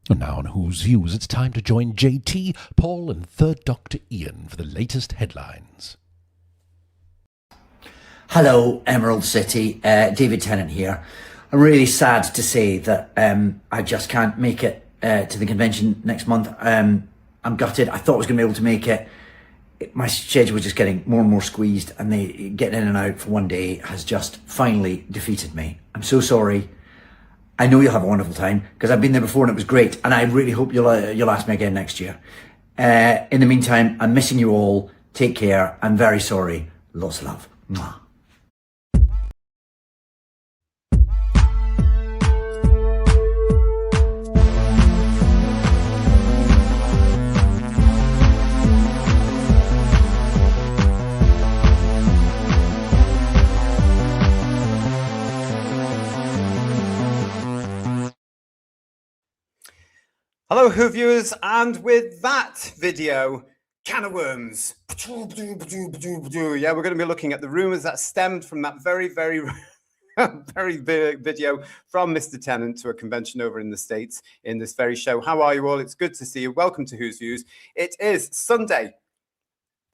And now on Who's Views, it's time to join JT, Paul and Third Doctor Ian for the latest headlines. Hello, Emerald City. David Tennant here. I'm really sad to say that I just can't make it to the convention next month. I'm gutted. I thought I was going to be able to make it. My schedule was just getting more and more squeezed, and getting in and out for one day has just finally defeated me. I'm so sorry. I know you'll have a wonderful time because I've been there before and it was great, and I really hope you'll ask me again next year. In the meantime, I'm missing you all. Take care. I'm very sorry. Lots of love. Mwah. Hello, Who viewers, and with that video, can of worms. Yeah, we're going to be looking at the rumours that stemmed from that very big video from Mr. Tennant to a convention over in the States in this very show. How are you all? It's good to see you. Welcome to Who's Views. It is Sunday,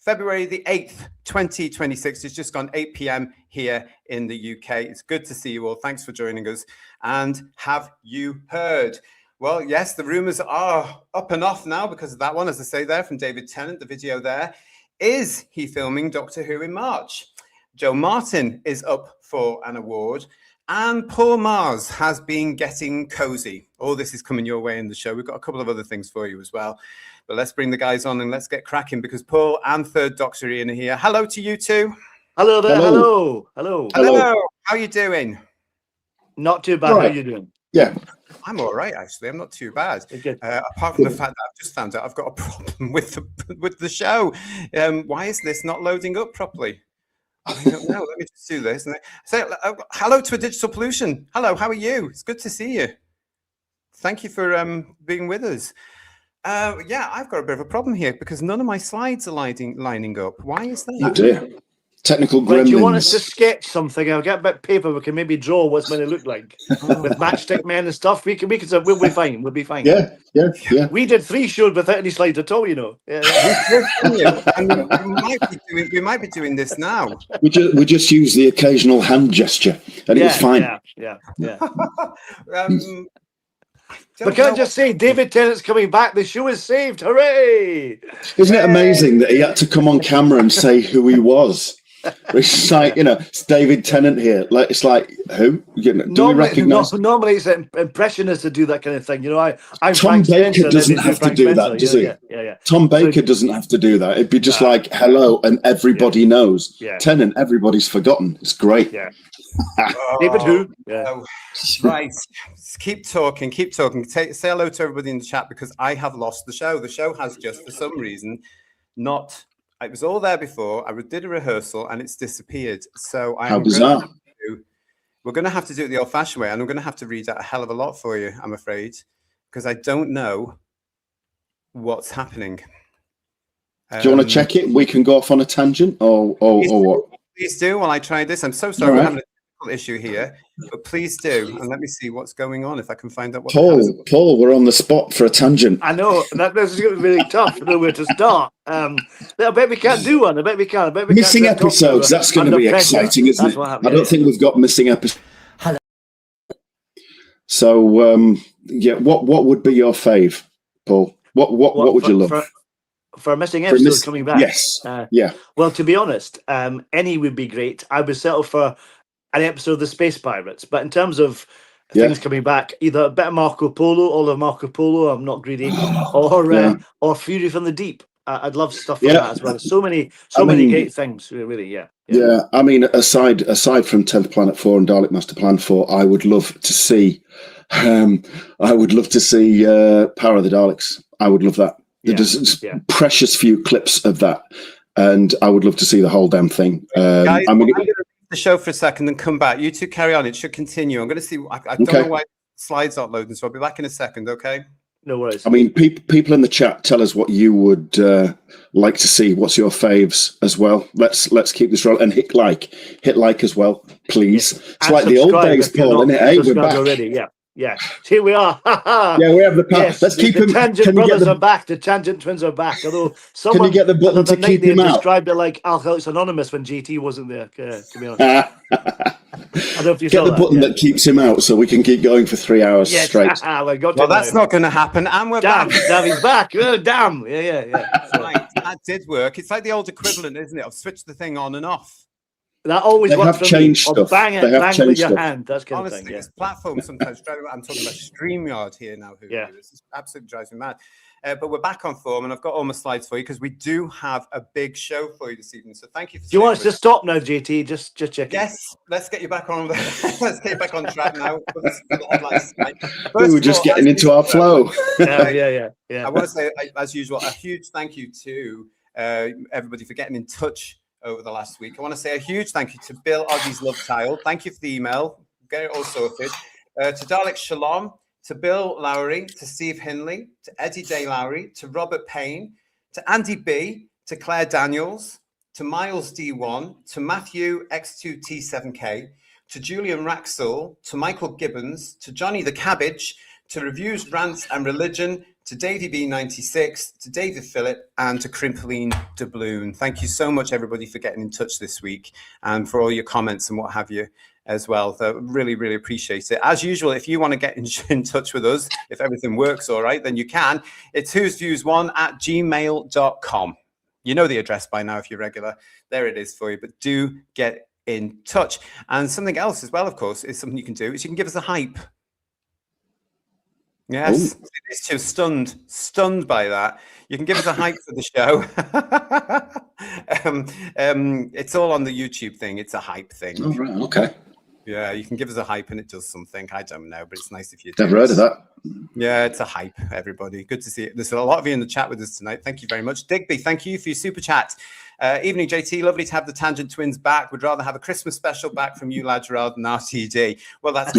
February the 8th, 2026. It's just gone 8 p.m. here in the UK. It's good to see you all. Thanks for joining us. And have you heard? Well, yes, the rumours are up and off now because of that one, as I say there, from David Tennant, the video there. Is he filming Doctor Who in March? Joe Martin is up for an award, and Paul Magrs has been getting cosy. All this is coming your way in the show. We've got a couple of other things for you as well. But let's bring the guys on and let's get cracking because Paul and Third Doctor Ian are here. Hello to you two. Hello there. Hello. Hello. Hello. How are you doing? Not too bad. Right. How are you doing? Yeah. I'm all right, actually. I'm not too bad. Apart from the fact that I've just found out I've got a problem with the show. Why is this not loading up properly? I don't know. Let me just do this. Say hello to a Digital Pollution. Hello, how are you? It's good to see you. Thank you for being with us. Yeah, I've got a bit of a problem here because none of my slides are lining up. Why is that? Oh dear. Technical gremlins. Right, do you want us to sketch something? I'll get a bit of paper. We can maybe draw what's going to look like with matchstick men and stuff. We'll be fine. We'll be fine. Yeah. We did 3 shows without any slides at all, you know. Yeah. We might be doing this now. We just use the occasional hand gesture, and it was fine. Yeah. But can I just say, David Tennant's coming back. The show is saved. Hooray! Isn't it amazing that he had to come on camera and say who he was? It's like, it's David Tennant here. Like, it's like, who? Do we recognise? Normally, it's impressionists to do that kind of thing. I'm Tom Baker doesn't have to do that, does he? Yeah. Tom Baker doesn't have to do that. It'd be just like, hello, and everybody knows. Yeah. Tennant, everybody's forgotten. It's great. Yeah. David who? Yeah. Right. Keep talking. Say hello to everybody in the chat because I have lost the show. The show has just, for some reason, not... It was all there before. I did a rehearsal and it's disappeared. So how bizarre. We're going to have to do it the old-fashioned way, and I'm going to have to read out a hell of a lot for you, I'm afraid, because I don't know what's happening. Do you want to check it? We can go off on a tangent, or what? Please do. While I try this, I'm so sorry we're having a technical issue here, but please do, and let me see what's going on if I can find out what. Paul, we're on the spot for a tangent. I know this is going to be really tough to know where to start. I bet we can't do one. I bet we can. Missing episodes. That's going to be exciting, isn't it? I don't think we've got missing episodes. So, what would be your fave, Paul? What would you love for a missing episode coming back? Yes. Well, to be honest, any would be great. I would settle for an episode of the Space Pirates, but in terms of things coming back, either a bit of Marco Polo, all of Marco Polo, I'm not greedy, or Fury from the Deep. I'd love stuff like that as well. So many great things, really. Yeah. I mean, aside from 10th Planet 4 and Dalek Master Plan 4, I would love to see. Power of the Daleks. I would love that. There's precious few clips of that, and I would love to see the whole damn thing. Guys, I'm going to leave the show for a second and come back. You two carry on. It should continue. I'm going to see. I don't know why slides aren't loading, so I'll be back in a second. Okay. No worries. I mean, people in the chat, tell us what you would like to see. What's your faves as well? Let's keep this rolling and hit like as well, please. It's and like the old days, Paul, isn't it? Hey, we're back already. Yeah, here we are. Yeah, we have the power. Yes, Let's keep the him. Tangent brothers are back. The Tangent twins are back. Although someone Can you get the button to keep him out? described it like Alcoholics Anonymous when JT wasn't there. To be honest, I don't know if you Get saw the button that keeps him out, so we can keep going for 3 hours straight. Well, that's not going to happen, and we're damn, back. Damn, he's back. Oh, damn. Yeah. So, Right, that did work. It's like the old equivalent, isn't it? I've switched the thing on and off. that always They works have for me. changed Or stuff. bang it, They have bang with changed your stuff. hand. That's kind Honestly, of thing. Yeah. this platform sometimes drives me. I'm talking about StreamYard here now. Yeah. This absolutely drives me mad. But we're back on form, and I've got all my slides for you because we do have a big show for you this evening. So thank you for. Do you want us to stop now, JT? Just check. Yes, let's get you back on. Let's get you back on track now. We're just getting into our flow. Yeah. I want to say, as usual, a huge thank you to everybody for getting in touch over the last week. I want to say a huge thank you to Bill Oddie's Love Child. Thank you for the email. Get it all sorted. To Dalek Shalom, to Bill Lowry, to Steve Hinley, to Eddie Day Lowry, to Robert Payne, to Andy B, to Claire Daniels, to Miles D1, to Matthew X2T7K, to Julian Raxall, to Michael Gibbons, to Johnny the Cabbage, to Reviews, Rants and Religion, to Davey B96, to David Phillip, and to Crimpeline Doubloon. Thank you so much, everybody, for getting in touch this week and for all your comments and what have you as well. So really, really appreciate it. As usual, if you want to get in touch with us, if everything works all right, then you can. It's whosviews1@gmail.com. You know the address by now if you're regular. There it is for you, but do get in touch. And something else as well, of course, is something you can do is you can give us a hype. Yes, it's just stunned by that. You can give us a hype for the show. It's all on the YouTube thing. It's a hype thing. Oh, right, okay. Yeah, you can give us a hype and it does something. I don't know, but it's nice if you do. Never heard of that. Yeah, it's a hype, everybody. Good to see it. There's a lot of you in the chat with us tonight. Thank you very much. Digby, thank you for your super chat. Evening, JT. Lovely to have the Tangent Twins back. Would rather have a Christmas special back from you lads rather than RTD. Well, that's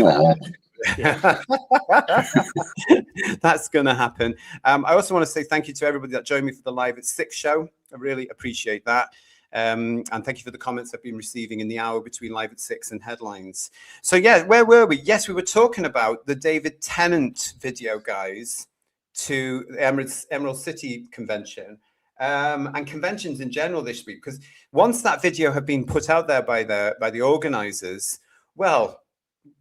that's going to happen. I also want to say thank you to everybody that joined me for the Live at 6 show. I really appreciate that. And thank you for the comments I've been receiving in the hour between Live at 6 and headlines. So yeah, where were we? Yes, we were talking about the David Tennant video, guys, to the Emerald City convention and conventions in general this week. Because once that video had been put out there by the organizers, well,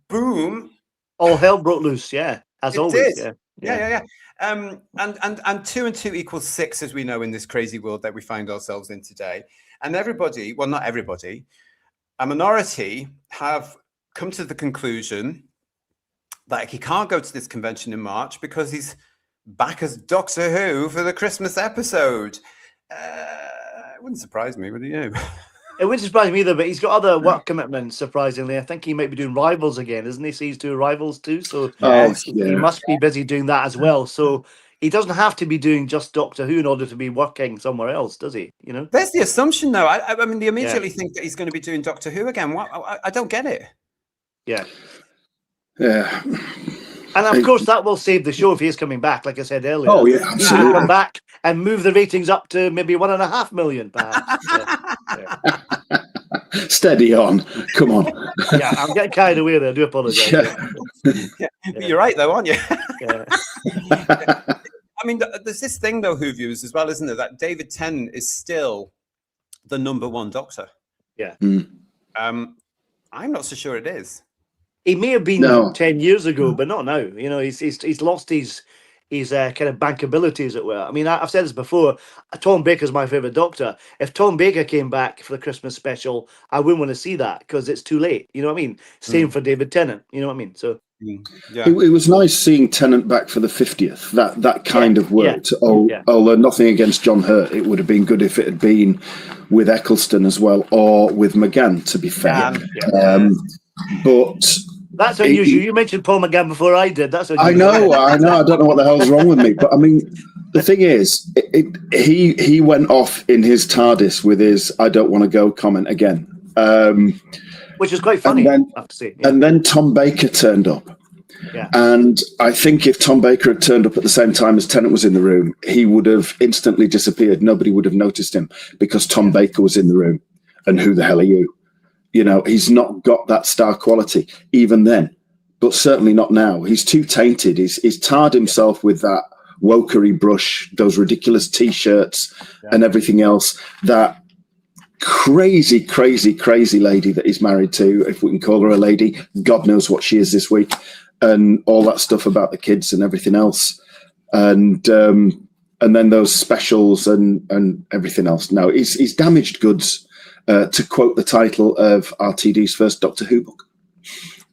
boom. All hell broke loose, yeah, as always. Did. Yeah. And 2 and 2 equals 6, as we know, in this crazy world that we find ourselves in today. And everybody, well, not everybody, a minority have come to the conclusion that he can't go to this convention in March because he's back as Doctor Who for the Christmas episode. It wouldn't surprise me, would it you? It wouldn't surprise me either, but he's got other work commitments, surprisingly. I think he might be doing Rivals again, isn't he? So he's doing Rivals too. So he must be busy doing that as well. So he doesn't have to be doing just Doctor Who in order to be working somewhere else, does he? You know, there's the assumption, though. I mean, they immediately think that he's going to be doing Doctor Who again. What? I don't get it. Yeah. And of course, that will save the show if he is coming back, like I said earlier. Oh, yeah, absolutely. Come back and move the ratings up to maybe 1.5 million, perhaps. Steady on. Come on. Yeah, I'm getting carried away there. I do apologise. Yeah. You're right, though, aren't you? Yeah. I mean, there's this thing, though, Who Views as well, isn't there? That David Tennant is still the #1 Doctor. Yeah. I'm not so sure it is. He may have been 10 years ago, but not now. You know, he's lost his kind of bankability, as it were. I mean, I've said this before. Tom Baker's my favourite Doctor. If Tom Baker came back for the Christmas special, I wouldn't want to see that because it's too late. You know what I mean? Same for David Tennant. You know what I mean? So yeah. It was nice seeing Tennant back for the 50th. That kind of worked. Although nothing against John Hurt, it would have been good if it had been with Eccleston as well, or with McGann, to be fair. But that's unusual. You mentioned Paul McGann before I did. That's unusual. I know. I don't know what the hell's wrong with me. But I mean, the thing is, he went off in his TARDIS with his "I don't want to go" comment again, which is quite funny. And then, I have to say. And then Tom Baker turned up. Yeah. And I think if Tom Baker had turned up at the same time as Tennant was in the room, he would have instantly disappeared. Nobody would have noticed him because Tom Baker was in the room. And who the hell are you? You know, he's not got that star quality even then. but certainly not now. He's too tainted. He's tarred himself with that wokery brush, those ridiculous T-shirts and everything else. That crazy lady that he's married to, if we can call her a lady, God knows what she is this week, and all that stuff about the kids and everything else. And then those specials and everything else. No, he's damaged goods, to quote the title of RTD's first Doctor Who book.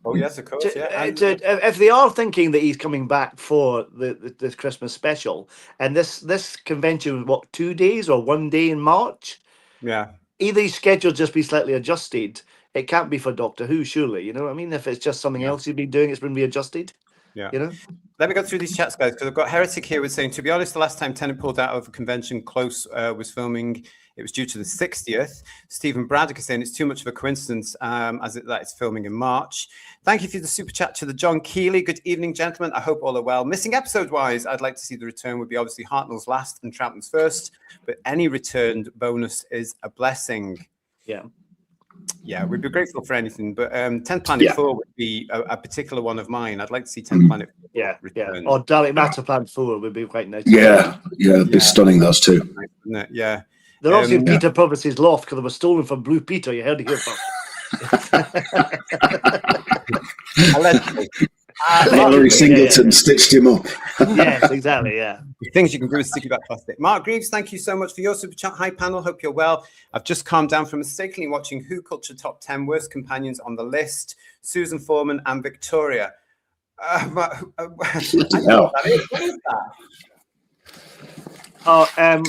Oh yes, of course. If they are thinking that he's coming back for this Christmas special, and this convention was what, 2 days or 1 day in March? Yeah. Either his schedule just be slightly adjusted. It can't be for Doctor Who, surely. You know what I mean? If it's just something else he's been doing, it's been readjusted. Yeah. You know. Let me go through these chats, guys, because I've got Heretic here was saying, to be honest, the last time Tennant pulled out of a convention close was filming. It was due to the 60th. Stephen Braddock is saying it's too much of a coincidence that it's filming in March. Thank you for the super chat to the John Keeley. Good evening, gentlemen. I hope all are well. Missing episode-wise, I'd like to see the return would be obviously Hartnell's last and Troughton's first, but any returned bonus is a blessing. Yeah. Yeah, we'd be grateful for anything, but 10th Planet 4 would be a particular one of mine. I'd like to see 10th Planet 4 return. Or Dalek Matter Plan 4 would be quite nice. Yeah, it'd be stunning, those two. Yeah. They're obviously in Peter Purvis's loft because they were stolen from Blue Peter. You heard it here first. Allegedly. Valerie Singleton stitched him up. Yes, exactly, yeah. Things you can do with sticky back plastic. Mark Greaves, thank you so much for your super chat. Hi, panel. Hope you're well. I've just calmed down from mistakenly watching Who Culture Top 10 Worst Companions on the List. Susan Foreman and Victoria. I don't know what that is. What is that?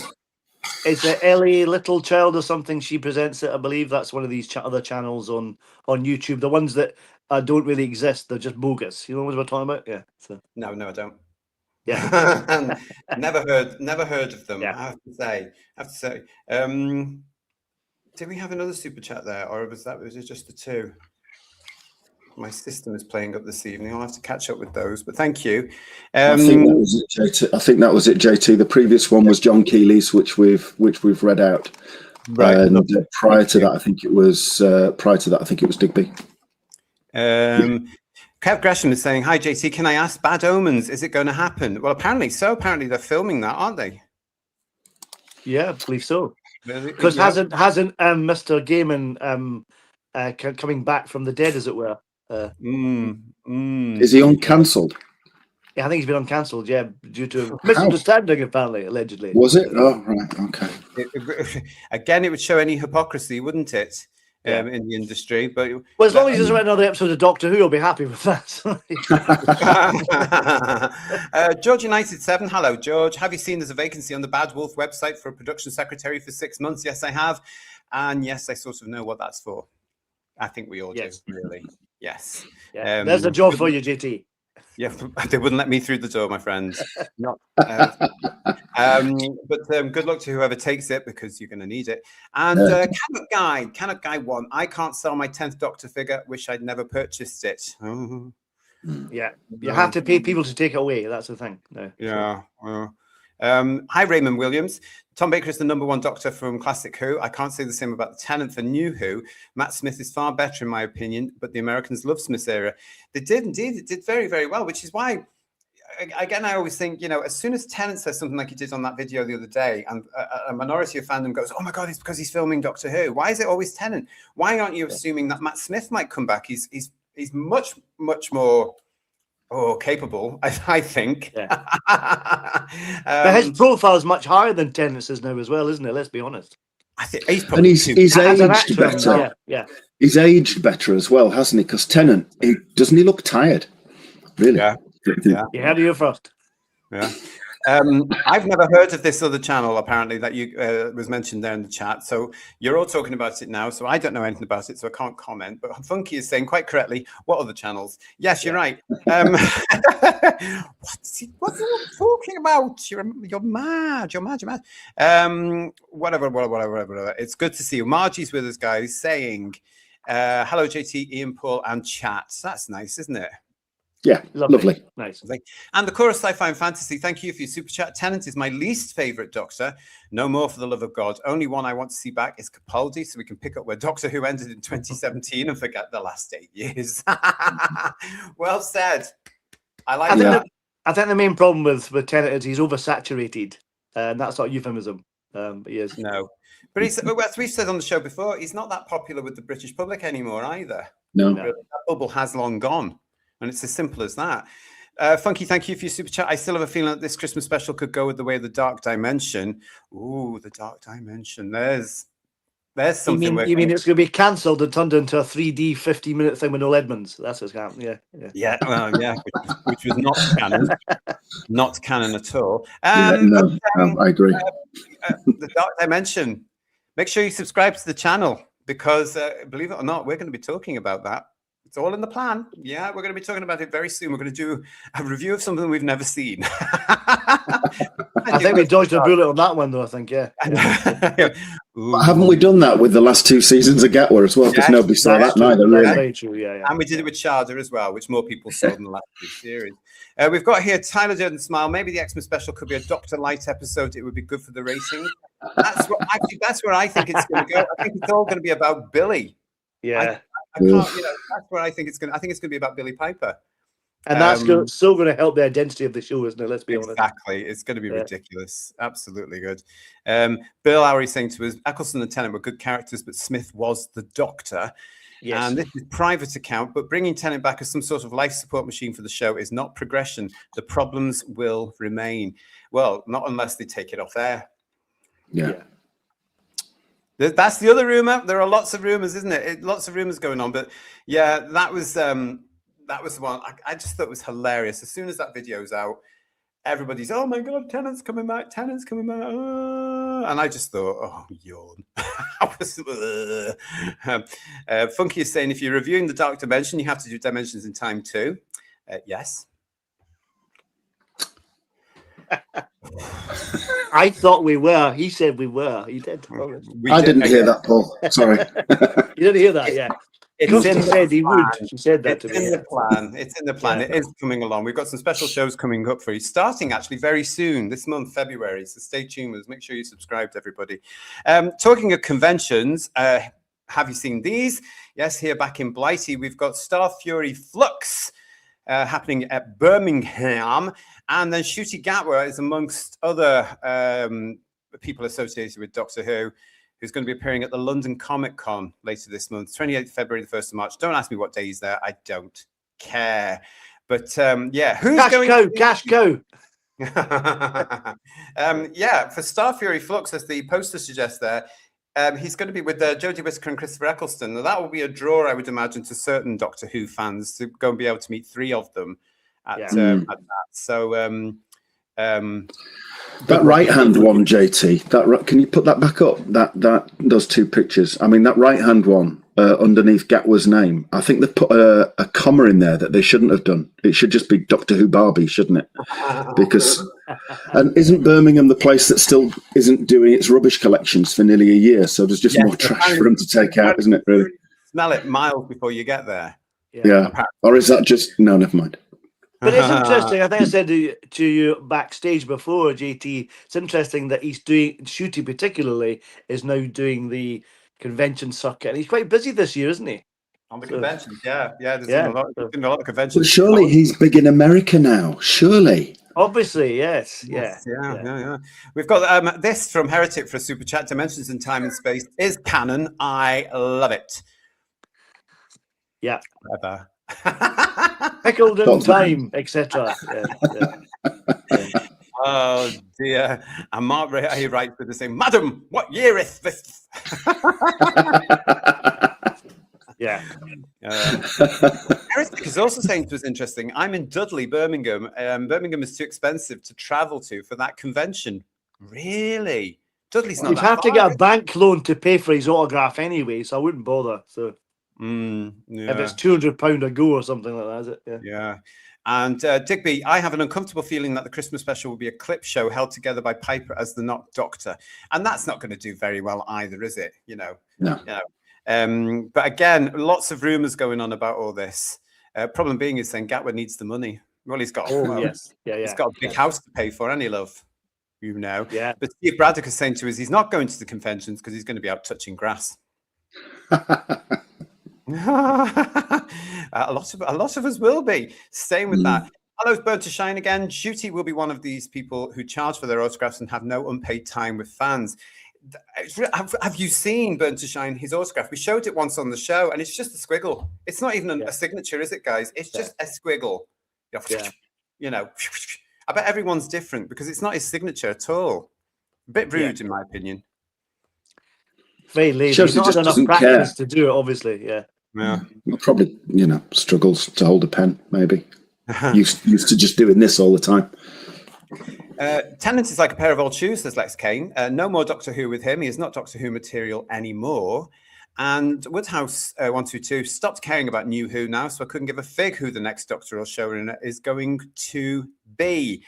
Is it Ellie Little Child or something? She presents it. I believe that's one of these other channels on YouTube. The ones that don't really exist. They're just bogus. You know what we're talking about? Yeah. So. No, I don't. Yeah. never heard of them. Yeah. I have to say. Did we have another super chat there, or was it just the two? My system is playing up this evening. I'll have to catch up with those, but thank you. I think that was it, JT. I think that was it, JT. The previous one was John Keeley's, which we've read out. Right. And prior to that, I think it was Digby. Kev Gresham is saying, "Hi JT, can I ask Bad Omens? Is it going to happen?" Well, apparently so. Apparently they're filming that, aren't they? Yeah, I believe so. Because hasn't Mr. Gaiman coming back from the dead, as it were? Is he uncancelled? Yeah, I think he's been uncancelled. Yeah, due to misunderstanding, apparently, allegedly. Was it? Oh, right. Okay. Again, it would show any hypocrisy, wouldn't it, in the industry? But well, as long as he doesn't write another episode of Doctor Who, I'll be happy with that. George United 7. Hello, George. Have you seen there's a vacancy on the Bad Wolf website for a production secretary for 6 months? Yes, I have. And yes, I sort of know what that's for. I think we all do, really. Yes. Yeah. There's a job for you, JT. Yeah, they wouldn't let me through the door, my friend. But good luck to whoever takes it, because you're going to need it. And Cannot Guy 1. I can't sell my 10th Doctor figure. Wish I'd never purchased it. Oh. Yeah, you have to pay people to take it away. That's the thing. No. Yeah. Hi, Raymond Williams. Tom Baker is the #1 Doctor from Classic Who. I can't say the same about the Tennant for New Who. Matt Smith is far better, in my opinion, but the Americans love Smith's era. They did indeed. It did very, very well, which is why, again, I always think, as soon as Tennant says something like he did on that video the other day, and a minority of fandom goes, "Oh my God, it's because he's filming Doctor Who." Why is it always Tennant? Why aren't you assuming that Matt Smith might come back? He's much, much more capable, I think. Yeah. But his profile is much higher than Tennant's is now as well, isn't it? Let's be honest. I think he's probably he's aged better. Yeah. He's aged better as well, hasn't he? Because Tennant, doesn't he look tired? Really? Yeah. You heard it here first. Yeah. I've never heard of this other channel, apparently, that you was mentioned there in the chat. So you're all talking about it now. So I don't know anything about it, so I can't comment. But Funky is saying quite correctly, what other channels? Yes, you're right. What's he talking about? You're mad. You're mad. Whatever. It's good to see you. Margie's with us, guys, saying, hello, JT, Ian, Paul, and chat. That's nice, isn't it? Yeah, lovely. Nice. And the Chorus Sci-Fi and Fantasy, thank you for your super chat. Tennant is my least favourite Doctor. No more, for the love of God. Only one I want to see back is Capaldi, so we can pick up where Doctor Who ended in 2017 and forget the last 8 years. Well said. I think the main problem with Tennant is he's oversaturated, and that's not euphemism. But he is. No. But he's, as we've said on the show before, he's not that popular with the British public anymore either. No. Really, that bubble has long gone. And it's as simple as that. Funky, thank you for your super chat. I still have a feeling that this Christmas special could go with the way of the Dark Dimension. Ooh, the Dark Dimension. There's something. You mean it's going to be cancelled and turned into a 3D 50-minute thing with Noel Edmonds? That's what's happening. Yeah. Well, yeah, which was not canon, not canon at all. I agree. The Dark Dimension. Make sure you subscribe to the channel because, believe it or not, we're going to be talking about that. It's all in the plan. Yeah, we're going to be talking about it very soon. We're going to do a review of something we've never seen. I think we dodged a bullet on that one, though, I think, yeah. Haven't we done that with the last 2 seasons of Gatwa as well? Because nobody saw that neither, really. Very true, yeah. And we did it with Sharda as well, which more people saw than the last 2 series. We've got here Tyler Durden Smile. Maybe the X-Men special could be a Dr. Light episode. It would be good for the rating. That's where I think it's going to go. I think it's all going to be about Billy. Yeah. I can't, that's where I think it's going to be about Billy Piper. And that's still going to help the identity of the show, isn't it? Let's be honest. Exactly. It's going to be ridiculous. Absolutely good. Bill Lowry saying to us, Eccleston and Tennant were good characters, but Smith was the Doctor. Yes. And this is private account, but bringing Tennant back as some sort of life support machine for the show is not progression. The problems will remain. Well, not unless they take it off air. Yeah. That's the other rumor. There are lots of rumors, isn't it? Lots of rumors going on. But yeah, that was the one. I just thought it was hilarious. As soon as that video's out, everybody's, oh my God, Tennant's coming back. Tennant's coming back. And I just thought, oh, yawn. Funky is saying, if you're reviewing the Dark Dimension, you have to do Dimensions in Time too. Yes. I thought we were. He said we were. He did. I didn't hear that, Paul. Sorry. You didn't hear that, yeah. He said he would. He said that to me. It's in the plan. It is coming along. We've got some special shows coming up for you, starting actually very soon, this month, February. So stay tuned with us. Make sure you subscribe to everybody. Talking of conventions, have you seen these? Yes, here back in Blighty, we've got Star Fury Flux happening at Birmingham. And then Ncuti Gatwa is amongst other people associated with Doctor Who, who's going to be appearing at the London Comic Con later this month, 28th February, the 1st of March. Don't ask me what day he's there. I don't care. But yeah, who's going? Cash go. Yeah, for Star Fury Flux, as the poster suggests there, he's going to be with Jodie Whittaker and Christopher Eccleston. Now, that will be a draw, I would imagine, to certain Doctor Who fans to go and be able to meet 3 of them. At that. So that right hand one, JT, can you put that back up? That those 2 pictures. I mean, that right hand one underneath Gatwa's name, I think they've put a comma in there that they shouldn't have done. It should just be Doctor Who Barbie, shouldn't it? Because and isn't Birmingham the place that still isn't doing its rubbish collections for nearly a year? So there's just more trash for them to take out, isn't it? Really? Smell it miles before you get there. Yeah. Or is that just no? Never mind. But it's interesting. I think I said to you backstage before, JT, it's interesting that he's doing, Ncuti particularly, is now doing the convention circuit. And he's quite busy this year, isn't he? On the conventions, yeah. There's been a lot of conventions. But surely he's big in America now, surely. Obviously, yes. Yeah. We've got this from Heretic for a super chat. Dimensions in Time and Space is canon. I love it. Yeah. Whatever. Pickled in time, etc. Oh dear. And Mark he writes with the same, Madam, what year is this? Yeah. Heretic is also saying it was interesting. I'm in Dudley, Birmingham. Birmingham is too expensive to travel to for that convention. Really? Dudley's not. You'd have to get a bank loan to pay for his autograph anyway, so I wouldn't bother. So if it's £200 a go or something like that, is it? Yeah. And Digby, I have an uncomfortable feeling that the Christmas special will be a clip show held together by Piper as the not Doctor, and that's not going to do very well either, is it? No. But again, lots of rumours going on about all this. Problem being is then Gatwa needs the money. Well, he's got he's got a big house to pay for, any love, Yeah. But Steve Braddock is saying to us he's not going to the conventions because he's going to be out touching grass. a lot of us will be staying with that. Hello, Burn to Shine again. Juti will be one of these people who charge for their autographs and have no unpaid time with fans. Have you seen Burn to Shine, his autograph? We showed it once on the show, and it's just a squiggle. It's not even a signature, is it, guys? It's just a squiggle. You know, I bet everyone's different because it's not his signature at all. A bit rude, in my opinion. Very lazy. He's not enough practice to do it, obviously. Yeah. Probably, struggles to hold a pen, maybe. used to just doing this all the time. Tennant is like a pair of old shoes, says Lex Kane. No more Doctor Who with him. He is not Doctor Who material anymore. And Woodhouse 122 stopped caring about New Who now, so I couldn't give a fig who the next Doctor or showrunner is going to be.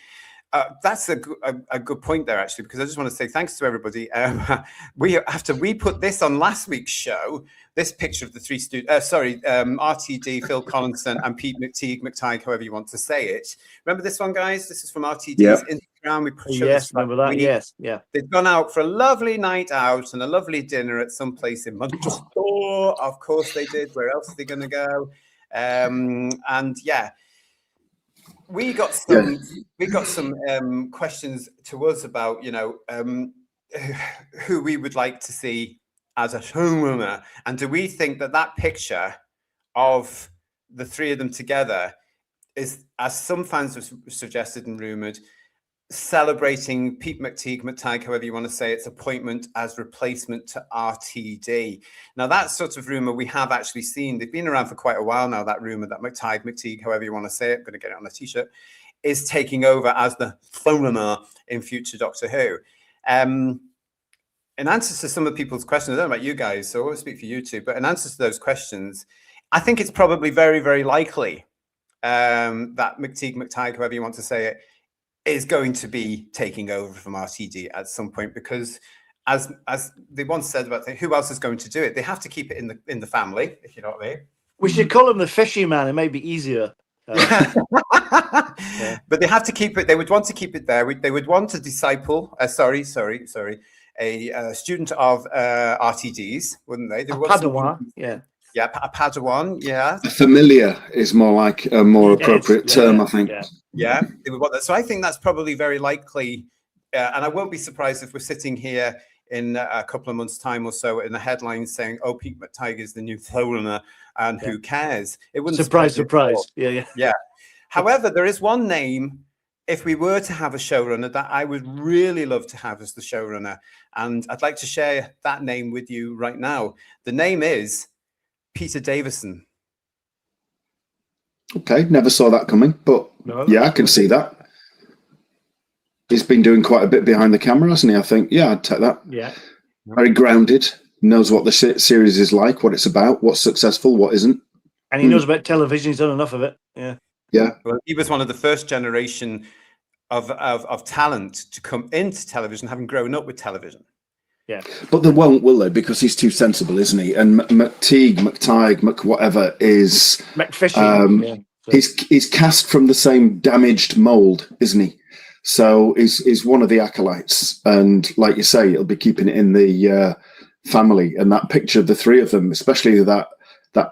That's a good point there, actually, because I just want to say thanks to everybody. After we put this on last week's show, this picture of the three students, RTD, Phil Collinson, and Pete McTighe, however you want to say it. Remember this one, guys? This is from RTD's Instagram. We put remember that? Yes, yeah. They've gone out for a lovely night out and a lovely dinner at some place in Manchester. Of course they did. Where else are they going to go? We got some questions to us about who we would like to see as a showrunner, and do we think that picture of the three of them together is, as some fans have suggested and rumored, celebrating Pete McTighe, however you want to say its appointment as replacement to RTD. Now, that sort of rumor we have actually seen. They've been around for quite a while now, that rumor that McTighe, however you want to say it, I'm going to get it on the t-shirt, is taking over as the showrunner in future Doctor Who. In answer to some of people's questions, I don't know about you guys, so I won't speak for you two, but in answer to those questions, I think it's probably very, very likely that McTighe, however you want to say it, is going to be taking over from RTD at some point, because as they once said about who else is going to do it, they have to keep it in the family, if you know what I mean. We should call him the fishy man. It might be easier. But they have to keep it. They would want to keep it there. They would want to disciple. A student of RTD's, wouldn't they? A Padawan, a Padawan, A familiar is more like a more appropriate term, I think. Yeah, they would want that. So I think that's probably very likely, and I won't be surprised if we're sitting here in a couple of months' time or so in the headlines saying, "Oh, Pete McTighe is the new showrunner," and who cares? It wouldn't surprise. Yeah. However, there is one name, if we were to have a showrunner, that I would really love to have as the showrunner, and I'd like to share that name with you right now. The name is Peter Davison. Okay, never saw that coming, but yeah, I can see that. He's been doing quite a bit behind the camera, hasn't he? I think, I'd take that. Yeah. Very grounded, knows what the series is like, what it's about, what's successful, what isn't. And he knows about television. He's done enough of it. Yeah. Well, he was one of the first generation of talent to come into television, having grown up with television. Yeah. But they won't, will they? Because he's too sensible, isn't he? And McTighe, whatever is... McFishy. He's cast from the same damaged mould, isn't he? So he's one of the acolytes. And like you say, he'll be keeping it in the family. And that picture of the three of them, especially that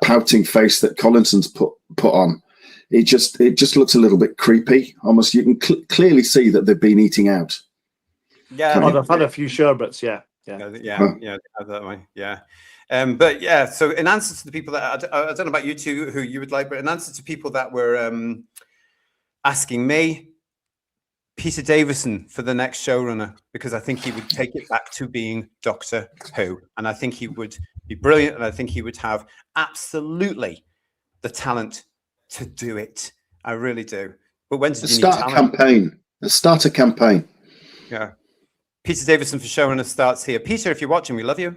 pouting face that Collinson's put on, it just looks a little bit creepy. Almost, you can clearly see that they've been eating out. Yeah, I've had a few sherbets. Yeah, that way. Yeah. So in answer to the people that I don't know about you two who you would like, but in answer to people that were asking me, Peter Davison for the next showrunner, because I think he would take it back to being Doctor Who, and I think he would be brilliant, and I think he would have absolutely the talent to do it. I really do. But when to start a campaign? Start a campaign. Yeah. Peter Davison for showrunner starts here. Peter, if you're watching, we love you.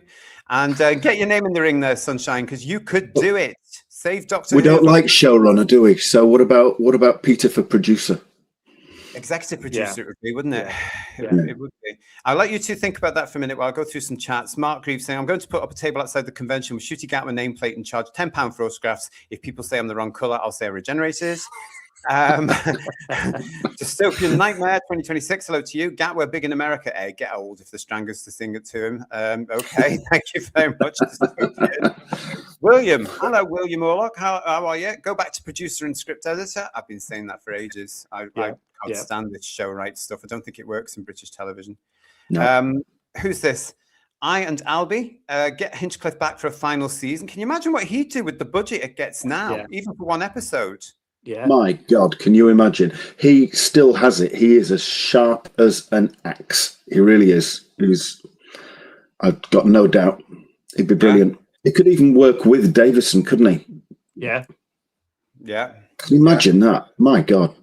And get your name in the ring there, Sunshine, because you could do it. Save Doctor Who. We don't like showrunner, do we? So what about Peter for producer? Executive producer, it would be, wouldn't it? Yeah. It would be. I'll let you two think about that for a minute while I go through some chats. Mark Reeves saying, I'm going to put up a table outside the convention with shooting out a nameplate and charge £10 for autographs. If people say I'm the wrong colour, I'll say I'm regenerated. Dystopian Nightmare 2026, hello to you. Gatware big in America, get old if the Strangers to sing it to him. Okay, thank you very much. William, hello William Orlock, how are you? Go back to producer and script editor. I've been saying that for ages. I can't stand this show right stuff. I don't think it works in British television. No. Who's this? I and Albie get Hinchcliffe back for a final season. Can you imagine what he'd do with the budget it gets now, even for one episode? Yeah. My God, can you imagine? He still has it. He is as sharp as an axe. He really is. I've got no doubt. He'd be brilliant. He could even work with Davison, couldn't he? Yeah. Yeah. Can you imagine that? My God.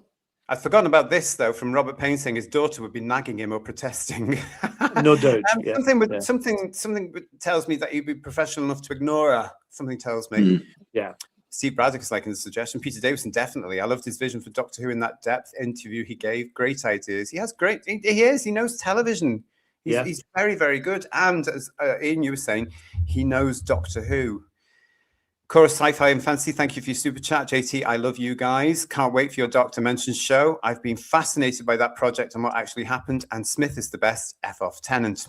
I've forgotten about this, though, from Robert Payne saying his daughter would be nagging him or protesting. No doubt. Something tells me that he'd be professional enough to ignore her. Something tells me. Yeah. Steve Braddock is liking the suggestion. Peter Davison, definitely. I loved his vision for Doctor Who in that depth interview he gave. Great ideas. He has great. He is. He knows television. He's very, very good. And as Ian, you were saying, he knows Doctor Who. Chorus Sci-Fi and Fancy, thank you for your super chat. JT, I love you guys. Can't wait for your Doctor Mentions show. I've been fascinated by that project and what actually happened. And Smith is the best. F off Tennant.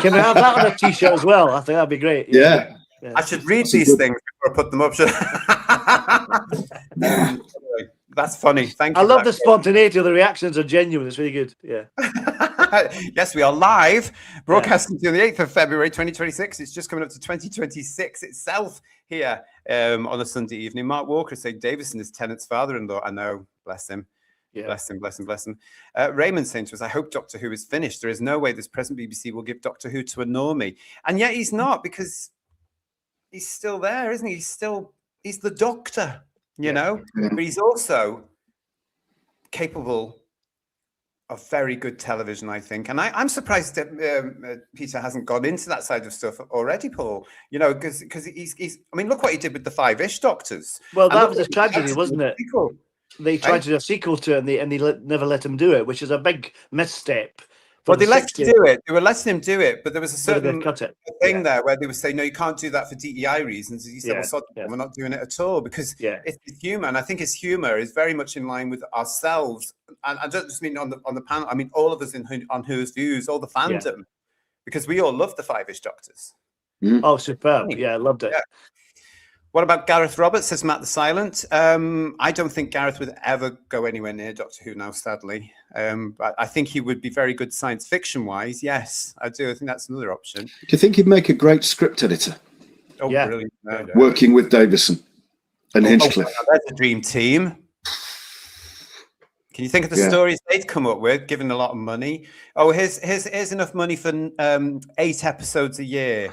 Can we have that on a t-shirt as well? I think that'd be great. Yeah. I should read these things before I put them up. That's funny. Thank you. I love the spontaneity of the reactions are genuine. It's really good. Yeah. Yes, we are live, broadcasting to the 8th of February, 2026. It's just coming up to 2026 itself here on a Sunday evening. Mark Walker saying Davison is Tennant's father-in-law. I know, bless him. Yeah. Bless him. Raymond saying to us, I hope Doctor Who is finished. There is no way this present BBC will give Doctor Who to a normie. And yet he's not, because he's still there, isn't he? He's the Doctor, you know? But he's also capable of very good television, I think. And I'm surprised that Peter hasn't gone into that side of stuff already, Paul. You know, because he's, I mean, look what he did with the Five-ish Doctors. Well, that was a tragedy, wasn't it? They tried to do a sequel to it, and they never let him do it, which is a big misstep. Well, they let him do it. They were letting him do it, but there was a certain thing there where they would say, no, you can't do that for DEI reasons. And he said, we're not doing it at all, because it's humour. And I think his humour is very much in line with ourselves. And I don't just mean on the panel. I mean, all of us on Who's Views, all the fandom, because we all love the Five-ish Doctors. Oh, superb. Yeah, I loved it. Yeah. What about Gareth Roberts, says Matt the Silent? I don't think Gareth would ever go anywhere near Doctor Who now, sadly. But I think he would be very good science fiction-wise. Yes, I do. I think that's another option. Do you think he'd make a great script editor? Oh, brilliant. No. Working with Davison and Hinchcliffe. That's a dream team. Can you think of the stories they'd come up with, given a lot of money? Oh, here's enough money for 8 episodes a year,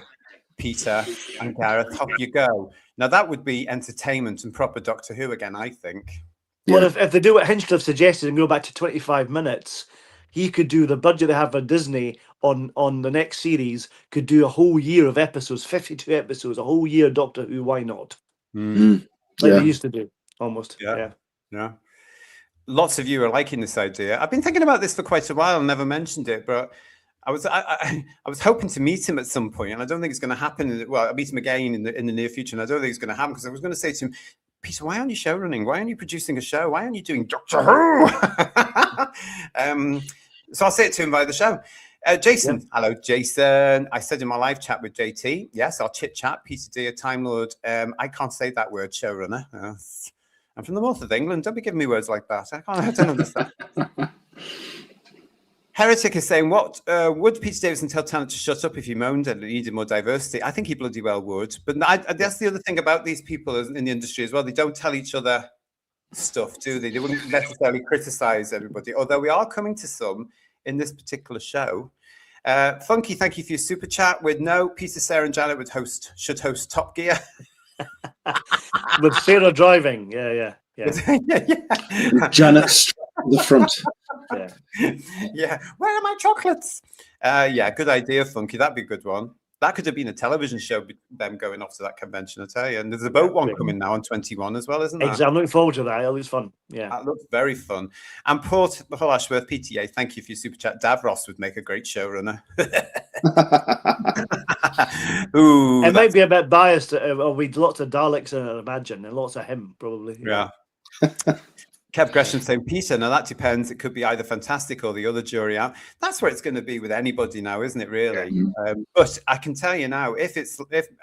Peter and Gareth. Off you go. Now, that would be entertainment and proper Doctor Who again, I think. Well, if they do what Hinchcliffe suggested and go back to 25 minutes, he could do the budget they have for Disney on the next series, could do a whole year of episodes, 52 episodes, a whole year of Doctor Who. Why not? Like they used to do, almost. Yeah. Lots of you are liking this idea. I've been thinking about this for quite a while and never mentioned it, but I was hoping to meet him at some point, and I don't think it's going to happen. Well, I'll meet him again in the near future, and I don't think it's going to happen, because I was going to say to him, Peter, why aren't you show running? Why aren't you producing a show? Why aren't you doing Doctor Who? So I'll say it to him via the show. Jason, hello, Jason. I said in my live chat with JT, yes, I'll chit chat. Peter D, a Time Lord. I can't say that word, showrunner. I'm from the north of England. Don't be giving me words like that. I don't understand. Heretic is saying, what would Peter Davison tell Tennant to shut up if he moaned and needed more diversity? I think he bloody well would. But that's the other thing about these people in the industry as well. They don't tell each other stuff, do they? They wouldn't necessarily criticize everybody, although we are coming to some in this particular show. Funky, thank you for your super chat. With no, Peter, Sarah and Janet should host Top Gear. With Sarah driving. Yeah. Janet at the front. Yeah. Where are my chocolates? Good idea, Funky. That'd be a good one. That could have been a television show them going off to that convention, I tell you. And there's a boat one coming now on 21 as well, isn't there? Exactly. I'm looking forward to that. It looks fun. Yeah. That looks very fun. And Paul Ashworth, PTA, thank you for your super chat. Davros would make a great showrunner. Ooh, it might be a bit biased. We'd lots of Daleks in it, I imagine, and lots of him, probably. Yeah. Kev Gresham saying, Peter, now that depends. It could be either fantastic or the other jury out. That's where it's going to be with anybody now, isn't it, really? Yeah. But I can tell you now, if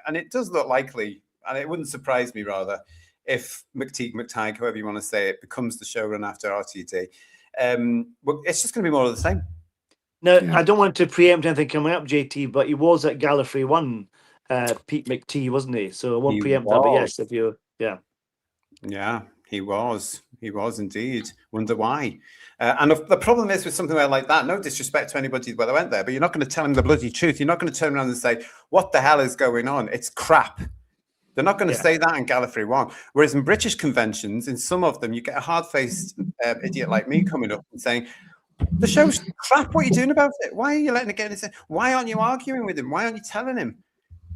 and it does look likely, and it wouldn't surprise me rather, if McTeague, however you want to say it, becomes the showrunner after RTD, it's just going to be more of the same. No, I don't want to preempt anything coming up, JT, but he was at Gallifrey 1, Pete McTee, wasn't he? So I won't preempt that, but yes, if you, yeah. Yeah, he was. He was indeed. Wonder why. And the problem is with something like that, no disrespect to anybody that went there, but you're not going to tell him the bloody truth. You're not going to turn around and say, what the hell is going on? It's crap. They're not going to say that in Gallifrey 1. Whereas in British conventions, in some of them, you get a hard-faced idiot like me coming up and saying, the show's crap. What are you doing about it? Why are you letting it get in? Why aren't you arguing with him? Why aren't you telling him?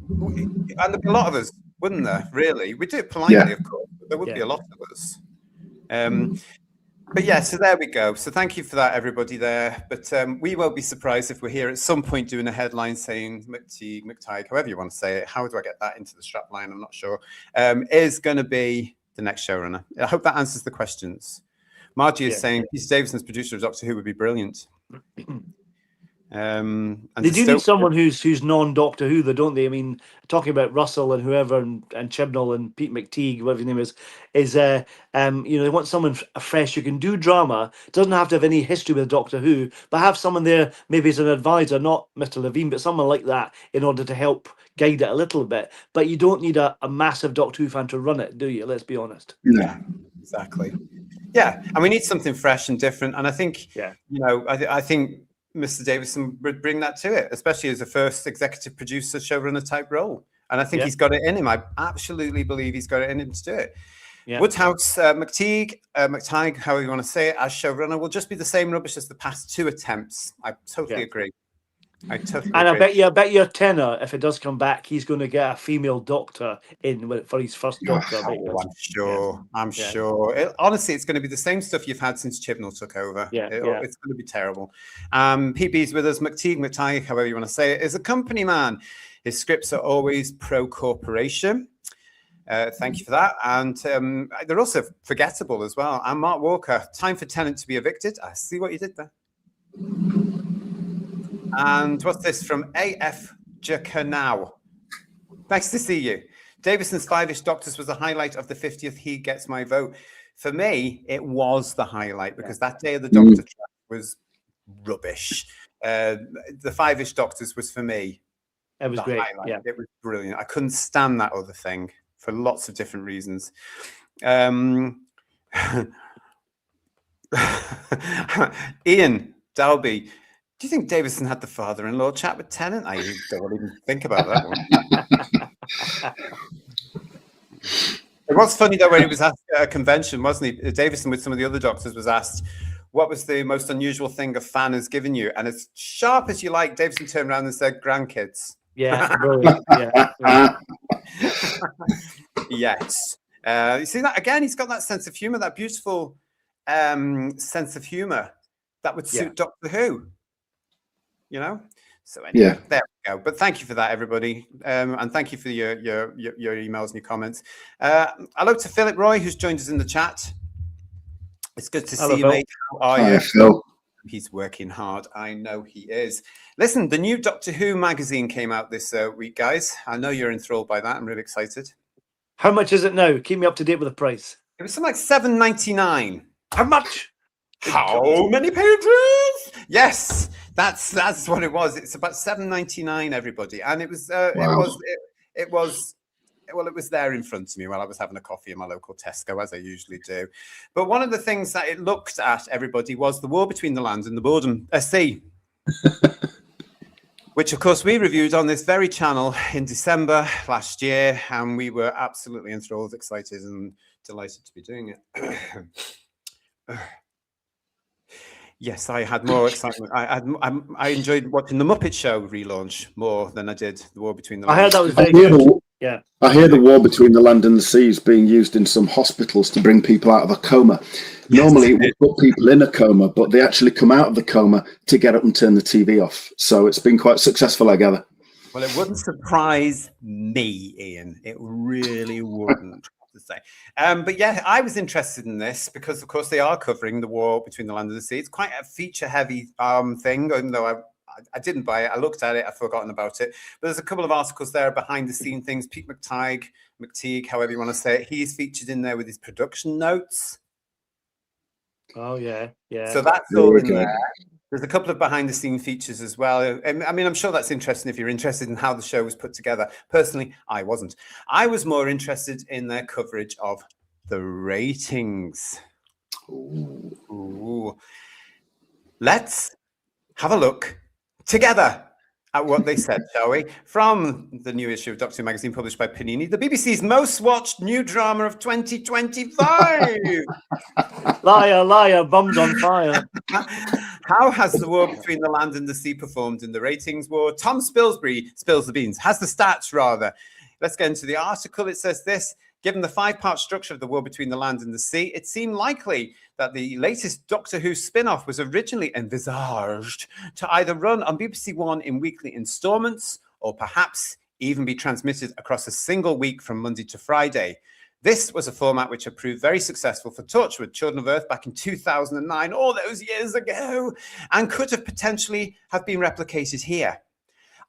And there'd be a lot of us, wouldn't there? Really, we do it politely, of course, but there would be a lot of us. But yeah, so there we go. So thank you for that, everybody there. But we won't be surprised if we're here at some point doing a headline saying McTeague, however you want to say it. How do I get that into the strap line? I'm not sure. Is going to be the next showrunner. I hope that answers the questions. Margie is saying Peter Davison's producer of Doctor Who would be brilliant. And they do need someone who's non-Doctor Who, though, don't they? I mean, talking about Russell and whoever and Chibnall and Pete McTeague, whatever his name is they want someone fresh who can do drama. Doesn't have to have any history with Doctor Who, but have someone there maybe as an advisor, not Mr. Levine, but someone like that in order to help guide it a little bit. But you don't need a massive Doctor Who fan to run it, do you? Let's be honest. Yeah, exactly. Yeah, and we need something fresh and different. And I think, I think Mr. Davison would bring that to it, especially as a first executive producer, showrunner type role. And I think he's got it in him. I absolutely believe he's got it in him to do it. Yeah. Woodhouse, McTeague, however you want to say it, as showrunner will just be the same rubbish as the past 2 attempts. I totally agree. I bet your tenor, if it does come back, he's going to get a female doctor in for his first doctor. I'm sure. Honestly, it's going to be the same stuff you've had since Chibnall took over. It's going to be terrible. PB's with us. McTeague, however you want to say it, is a company man. His scripts are always pro-corporation. Thank you for that. And they're also forgettable as well. And Mark Walker, time for Tennant to be evicted. I see what you did there. And what's this from AF Jakanau? Nice to see you. Davison's 5-ish Doctors was the highlight of the 50th. He gets my vote. For me, it was the highlight because that day of the Doctor track was rubbish. The 5-ish Doctors was for me. It was great. Highlight. Yeah. It was brilliant. I couldn't stand that other thing for lots of different reasons. Ian Dalby. Do you think Davison had the father-in-law chat with Tennant? I don't even think about that one. It was funny, though, when he was asked at a convention, wasn't he? Davison, with some of the other doctors, was asked, what was the most unusual thing a fan has given you? And as sharp as you like, Davison turned around and said, grandkids. Yeah, brilliant. Yeah. Yes. You see that? Again, he's got that sense of humour, that beautiful sense of humour that would suit Doctor Who. So anyway, there we go. But thank you for that, everybody, and thank you for your emails and your comments. Hello to Philip Roy, who's joined us in the chat. It's good to see you, mate. How are you? Phil. He's working hard. I know he is. Listen, the new Doctor Who magazine came out this week, guys. I know you're enthralled by that. I'm really excited. How much is it now? Keep me up to date with the price. It was something like $7.99. How much? How many pages? Yes, that's what it was. It's about $7.99, everybody, and it was it was there in front of me while I was having a coffee in my local Tesco, as I usually do. But one of the things that it looked at, everybody, was the war between the land and the Boredom Sea, which of course we reviewed on this very channel in December last year, and we were absolutely enthralled, excited, and delighted to be doing it. Yes, I had more excitement. I enjoyed watching the Muppet Show relaunch more than I did the War Between the Lands. I heard that was very good. Yeah. I hear the war between the land and the sea is being used in some hospitals to bring people out of a coma. Yes. Normally, it would put people in a coma, but they actually come out of the coma to get up and turn the TV off. So it's been quite successful, I gather. Well, it wouldn't surprise me, Ian. It really wouldn't. To say. But yeah, I was interested in this because, of course, they are covering the war between the land and the sea. It's quite a feature-heavy thing, even though I didn't buy it. I looked at it. I've forgotten about it. But there's a couple of articles there, behind-the-scene things. Pete McTeague, however you want to say it, he's featured in there with his production notes. Oh, yeah, yeah. So that's all in there. There's a couple of behind-the-scene features as well. I mean, I'm sure that's interesting if you're interested in how the show was put together. Personally, I wasn't. I was more interested in their coverage of the ratings. Ooh. Let's have a look together at what they said, shall we? From the new issue of Doctor Who magazine published by Panini, the BBC's most watched new drama of 2025. Liar, liar, bums on fire. How has the war between the land and the sea performed in the ratings war? Tom Spilsbury spills the beans, has the stats rather. Let's get into the article. It says this: given the 5-part structure of the war between the land and the sea, it seemed likely that the latest Doctor Who spin-off was originally envisaged to either run on BBC One in weekly installments or perhaps even be transmitted across a single week from Monday to Friday. This was a format which had proved very successful for Torchwood Children of Earth back in 2009, all those years ago, and could have potentially have been replicated here.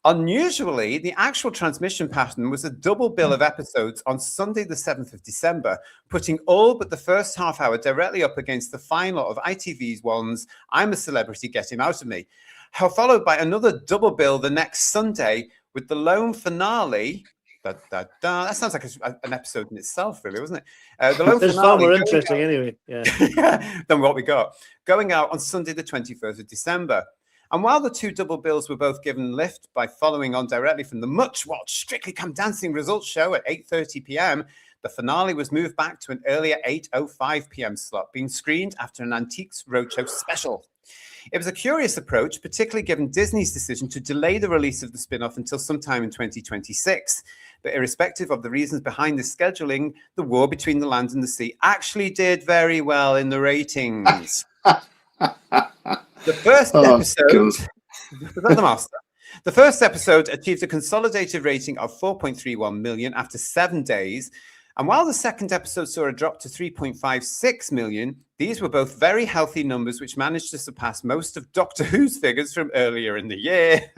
Unusually, the actual transmission pattern was a double bill of episodes on Sunday, the 7th of December, putting all but the first half hour directly up against the final of ITV's one's I'm a Celebrity, Get Him Out of Me, followed by another double bill the next Sunday with the lone finale. That sounds like an episode in itself, really, wasn't it? The lone It's finale far more interesting anyway. Yeah. than what we got. Going out on Sunday, the 21st of December. And while the two double bills were both given lift by following on directly from the much-watched Strictly Come Dancing results show at 8:30 p.m., the finale was moved back to an earlier 8:05 p.m. slot, being screened after an Antiques Roadshow special. It was a curious approach, particularly given Disney's decision to delay the release of the spin-off until sometime in 2026. But irrespective of the reasons behind this scheduling, the war between the land and the sea actually did very well in the ratings. The first episode, the first episode achieved a consolidated rating of 4.31 million after 7 days. And while the second episode saw a drop to 3.56 million, these were both very healthy numbers which managed to surpass most of Doctor Who's figures from earlier in the year.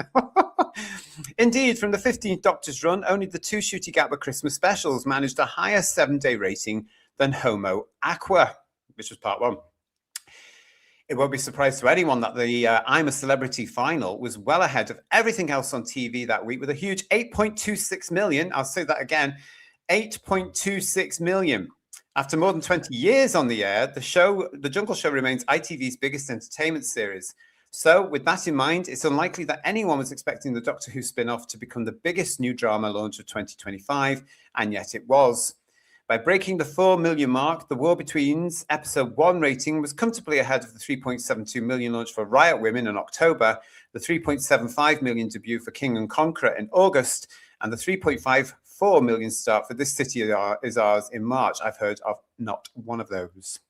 Indeed, from the 15th Doctor's run, only the 2 Shooty Gatwa Christmas specials managed a higher 7-day rating than Homo Aqua, which was part 1. It won't be a surprise to anyone that the I'm a Celebrity final was well ahead of everything else on TV that week with a huge 8.26 million. I'll say that again, 8.26 million. After more than 20 years on the air, The Jungle Show remains ITV's biggest entertainment series. So with that in mind, it's unlikely that anyone was expecting the Doctor Who spin-off to become the biggest new drama launch of 2025, and yet it was. By breaking the 4 million mark, The War Between's episode 1 rating was comfortably ahead of the 3.72 million launch for Riot Women in October, the 3.75 million debut for King and Conqueror in August, and the 3.54 million start for This City Is Ours in March. I've heard of not one of those.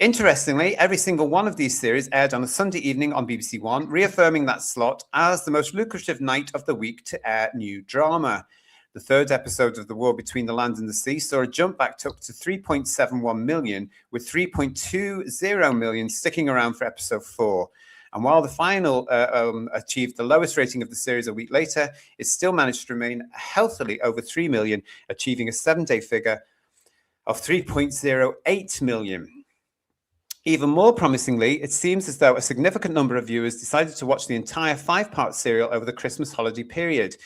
Interestingly, every single one of these series aired on a Sunday evening on BBC One, reaffirming that slot as the most lucrative night of the week to air new drama. The third episode of The War Between the Land and the Sea saw a jump back up to 3.71 million, with 3.20 million sticking around for episode 4. And while the final achieved the lowest rating of the series a week later, it still managed to remain healthily over 3 million, achieving a 7-day figure of 3.08 million. Even more promisingly, it seems as though a significant number of viewers decided to watch the entire 5-part serial over the Christmas holiday period.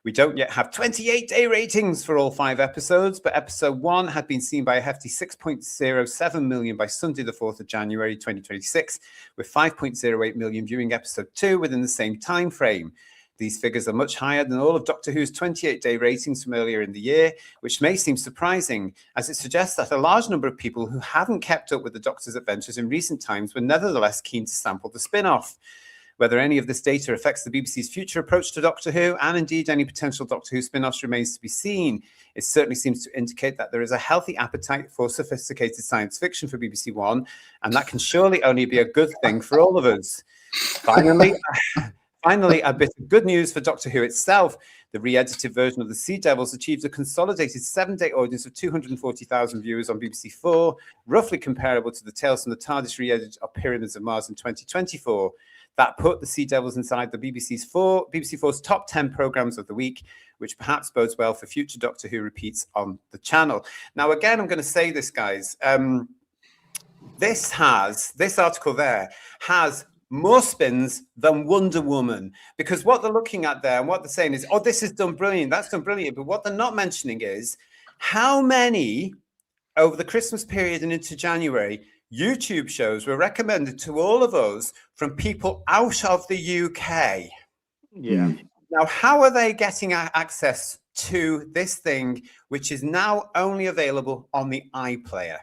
We don't yet have 28-day ratings for all 5 episodes, but episode 1 had been seen by a hefty 6.07 million by Sunday, the 4th of January, 2026, with 5.08 million viewing episode 2 within the same time frame. These figures are much higher than all of Doctor Who's 28-day ratings from earlier in the year, which may seem surprising, as it suggests that a large number of people who haven't kept up with the Doctor's adventures in recent times were nevertheless keen to sample the spin-off. Whether any of this data affects the BBC's future approach to Doctor Who, and indeed any potential Doctor Who spin-offs, remains to be seen. It certainly seems to indicate that there is a healthy appetite for sophisticated science fiction for BBC One, and that can surely only be a good thing for all of us. Finally, a bit of good news for Doctor Who itself. The re-edited version of The Sea Devils achieved a consolidated 7-day audience of 240,000 viewers on BBC 4, roughly comparable to the Tales from the TARDIS re-edit of Pyramids of Mars in 2024. That put The Sea Devils inside the BBC 4's top 10 programmes of the week, which perhaps bodes well for future Doctor Who repeats on the channel. Now, again, I'm going to say this, guys. This article there has more spins than Wonder Woman, because what they're looking at there and what they're saying is, oh, this is done brilliant, that's done brilliant. But what they're not mentioning is how many over the Christmas period and into January YouTube shows were recommended to all of us from people out of the UK. Yeah. Now, how are they getting access to this thing, which is now only available on the iPlayer?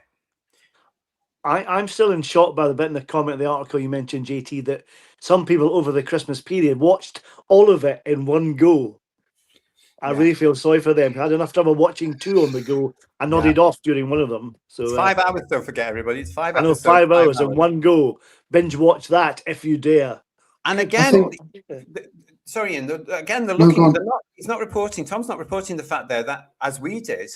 I'm still in shock by the bit in the comment of the article you mentioned, JT, that some people over the Christmas period watched all of it in one go. I really feel sorry for them. I had enough trouble watching 2 on the go. I nodded off during one of them. So it's 5 hours, don't forget, everybody. It's 5 hours. I know, 5 hours in one go. Binge watch that if you dare. And again, sorry, Ian, again, they're looking, he's not reporting, Tom's not reporting the fact there that, as we did,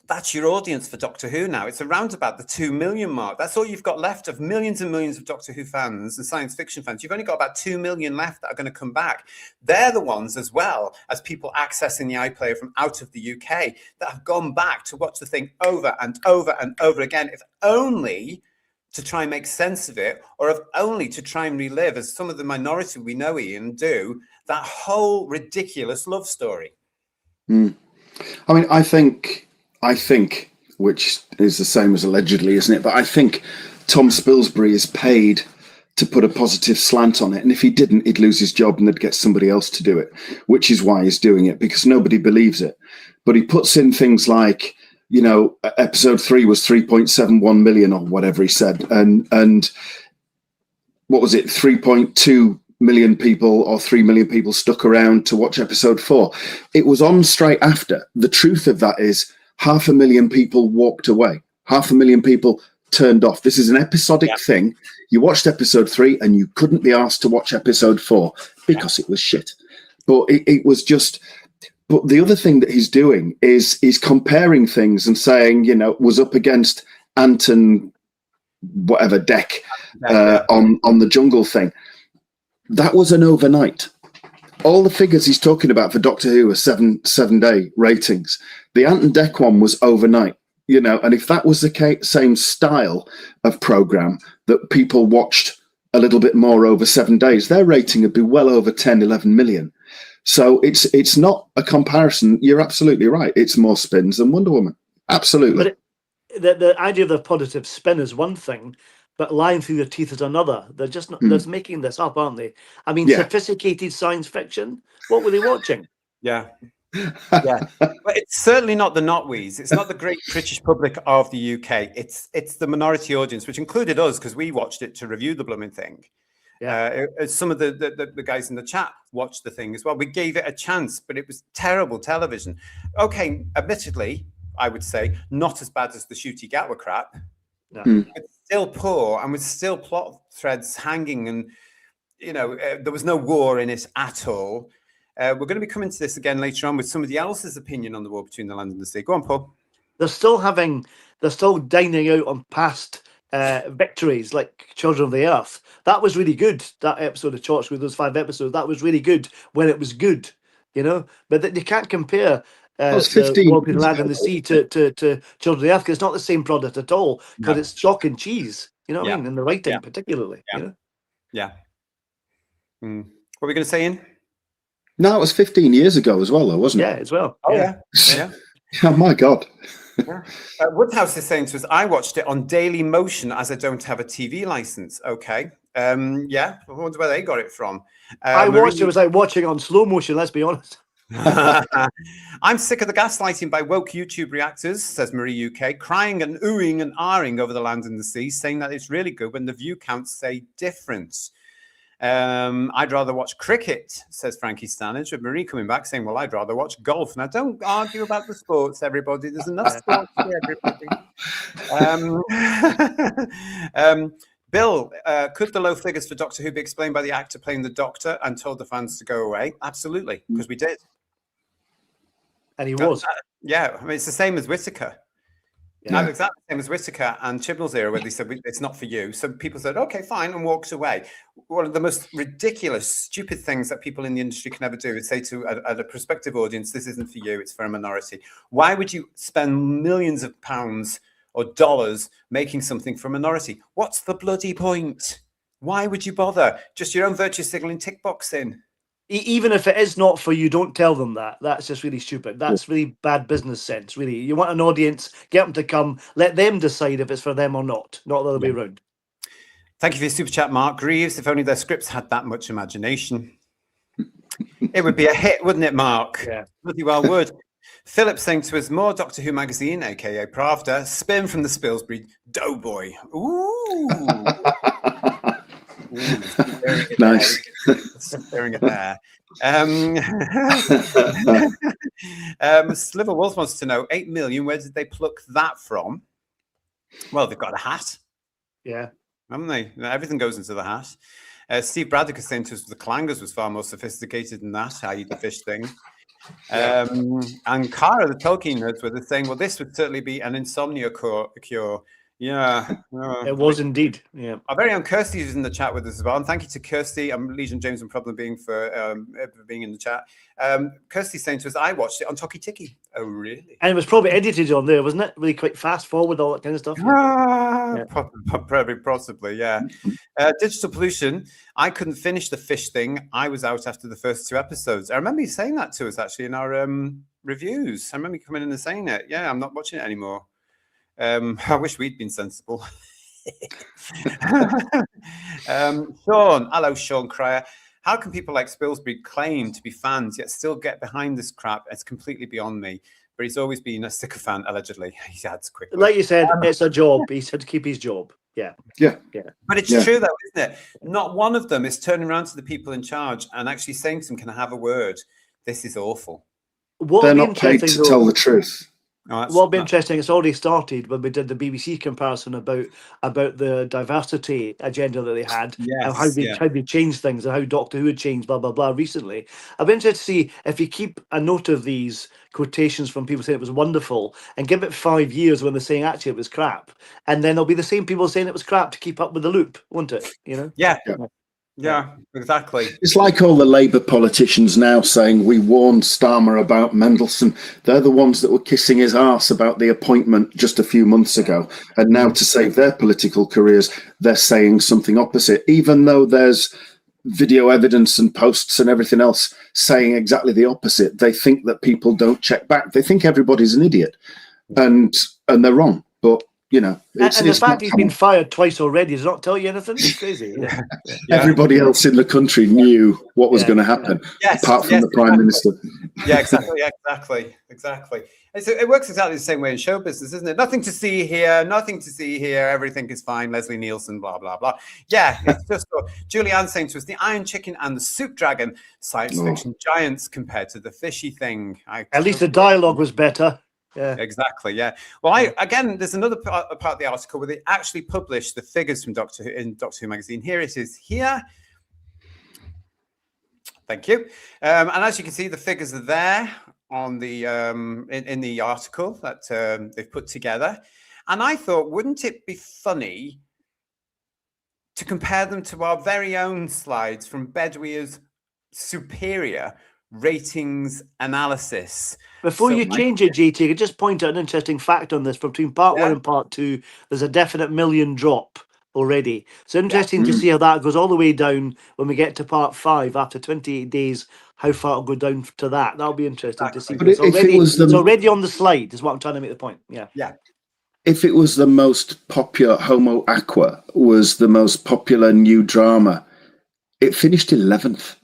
that's your audience for Doctor Who now. It's around about the 2 million mark. That's all you've got left of millions and millions of Doctor Who fans and science fiction fans. You've only got about 2 million left that are going to come back. They're the ones, as well as people accessing the iPlayer from out of the UK, that have gone back to watch the thing over and over and over again, if only to try and make sense of it, or if only to try and relive, as some of the minority we know, Ian, do, that whole ridiculous love story. I mean, I think, which is the same as allegedly, isn't it? But I think Tom Spilsbury is paid to put a positive slant on it. And if he didn't, he'd lose his job and they'd get somebody else to do it, which is why he's doing it, because nobody believes it. But he puts in things like, you know, episode 3 was 3.71 million or whatever he said. And what was it? 3.2 million people or 3 million people stuck around to watch episode 4. It was on straight after. The truth of that is 500,000 people walked away. 500,000 people turned off. This is an episodic thing. You watched episode 3 and you couldn't be asked to watch episode 4 because it was shit. But it was just... But the other thing that he's doing is he's comparing things and saying, you know, was up against Anton, whatever, Deck on the Jungle thing. That was an overnight. All the figures he's talking about for Doctor Who are seven-day ratings. The Anton Deck one was overnight, you know, and if that was the same style of program that people watched a little bit more over 7 days, their rating would be well over 10, 11 million. So it's not a comparison. You're absolutely right. It's more spins than Wonder Woman. Absolutely. But the idea of the positive spin is one thing, but lying through their teeth is another. They're just not, they're making this up, aren't they? I mean, sophisticated science fiction. What were they watching? Yeah. But it's certainly not the Notwees. It's not the great British public of the UK. It's the minority audience, which included us, because we watched it to review the blooming thing. Some of the guys in the chat watched the thing as well. We gave it a chance, but it was terrible television. Okay, admittedly, I would say not as bad as the Shooty Gatwa crap. No. It's still poor, and with still plot threads hanging, and you know there was no war in it at all. We're going to be coming to this again later on with somebody else's opinion on the war between the land and the sea. Go on, Paul. They're still dining out on past victories like Children of the Earth. That was really good. That episode of Torchwood, with those 5 episodes, that was really good when it was good, you know. But you can't compare the War Between the Land and the Sea to Children of the Earth, because it's not the same product at all, because it's chalk and cheese, you know what I mean, and the writing particularly. You know? What were we going to say, Ian? No, it was 15 years ago as well, though, wasn't it? Yeah, as well. Oh, yeah. Oh, my God. Woodhouse is saying to us, I watched it on Daily Motion as I don't have a TV license. Okay. I wonder where they got it from. I watched it was like watching on slow motion, let's be honest. I'm sick of the gaslighting by woke YouTube reactors, says Marie UK, crying and oohing and ahhing over the land and the sea, saying that it's really good when the view counts say different. I'd rather watch cricket, says Frankie Stanage, with Marie coming back saying, well, I'd rather watch golf. Now, don't argue about the sports, everybody. There's enough sports for everybody. Bill, could the low figures for Doctor Who be explained by the actor playing the Doctor and told the fans to go away? Absolutely, because we did. And he was. Yeah, I mean, it's the same as Whittaker. Yeah. Exactly the same as Whittaker and Chibnall's era, where they said it's not for you. So people said, okay, fine, and walked away. One of the most ridiculous, stupid things that people in the industry can ever do is say to a prospective audience, this isn't for you, it's for a minority. Why would you spend millions of pounds or dollars making something for a minority? What's the bloody point? Why would you bother? Just your own virtue signaling tick boxing. Even if it is not for you, don't tell them that. That's just really stupid. That's really bad business sense, really. You want an audience, get them to come, let them decide if it's for them or not the other way around. Thank you for your super chat, Mark Greaves. If only their scripts had that much imagination. It would be a hit, wouldn't it, Mark? Yeah. Bloody well would. Philip saying to us, more Doctor Who magazine, aka Pravda, spin from the Spilsbury Doughboy. Ooh. Nice. Staring at there. Sliver Wolf wants to know 8 million. Where did they pluck that from? Well, they've got a hat. Yeah, haven't they? Everything goes into the hat. Steve Braddock is saying to us the Clangers was far more sophisticated than that. How you the fish thing. And Cara, the Tolkien nerds, were saying, well, this would certainly be an insomnia cure. Yeah, it was indeed. Yeah, our very own Kirsty is in the chat with us as well, and thank you to Kirsty. Legion James and Problem being for being in the chat. Kirsty's saying to us, "I watched it on Toki Tiki." Oh, really? And it was probably edited on there, wasn't it? Really quick, fast forward, all that kind of stuff. Probably, possibly, yeah. Digital Pollution. I couldn't finish the fish thing. I was out after the first 2 episodes. I remember you saying that to us actually in our reviews. I remember you coming in and saying it. Yeah, I'm not watching it anymore. I wish we'd been sensible. Sean, hello, Sean Cryer. How can people like Spilsbury claim to be fans yet still get behind this crap? It's completely beyond me. But he's always been a sticker fan, allegedly. He adds quickly. Like you said, it's a job. He said to keep his job. Yeah. But it's true, though, isn't it? Not one of them is turning around to the people in charge and actually saying to them, "Can I have a word? This is awful." They're not paid to tell the truth. What'll be interesting, it's already started when we did the BBC comparison about the diversity agenda that they had, and how they changed things and how Doctor Who had changed, blah, blah, blah, recently. I'm interested to see if you keep a note of these quotations from people saying it was wonderful and give it 5 years when they're saying actually it was crap. And then there'll be the same people saying it was crap to keep up with the loop, won't it? You know? Yeah, exactly. It's like all the Labour politicians now saying we warned Starmer about Mendelssohn. They're the ones that were kissing his arse about the appointment just a few months ago. And now to save their political careers, they're saying something opposite, even though there's video evidence and posts and everything else saying exactly the opposite. They think that people don't check back. They think everybody's an idiot, and they're wrong. But you know, and the fact he's been fired twice already does not tell you anything. It's crazy. Everybody else in the country knew what was going to happen, apart from the Prime Minister. Yeah, exactly. So it works exactly the same way in show business, isn't it? Nothing to see here, everything is fine. Leslie Nielsen, blah, blah, blah. Yeah, it's just Julianne saying to us, the Iron Chicken and the Soup Dragon, science fiction giants compared to the fishy thing. At least the dialogue was better. Yeah, exactly. Yeah. Well, again, there's another part of the article where they actually published the figures from Doctor Who in Doctor Who magazine. Here it is. Here. Thank you. And as you can see, the figures are there on the in the article that they've put together. And I thought, wouldn't it be funny to compare them to our very own slides from Bedweir's superior ratings analysis? Before you change it, JT, I could just point out an interesting fact on this. Between part 1 and part 2, there's a definite million drop already. So interesting to see how that goes all the way down when we get to part 5 after 28 days, how far it'll go down to that. That'll be interesting to see. But it's already on the slide, is what I'm trying to make the point. Yeah. If it was the most popular, Homo Aqua was the most popular new drama, it finished 11th.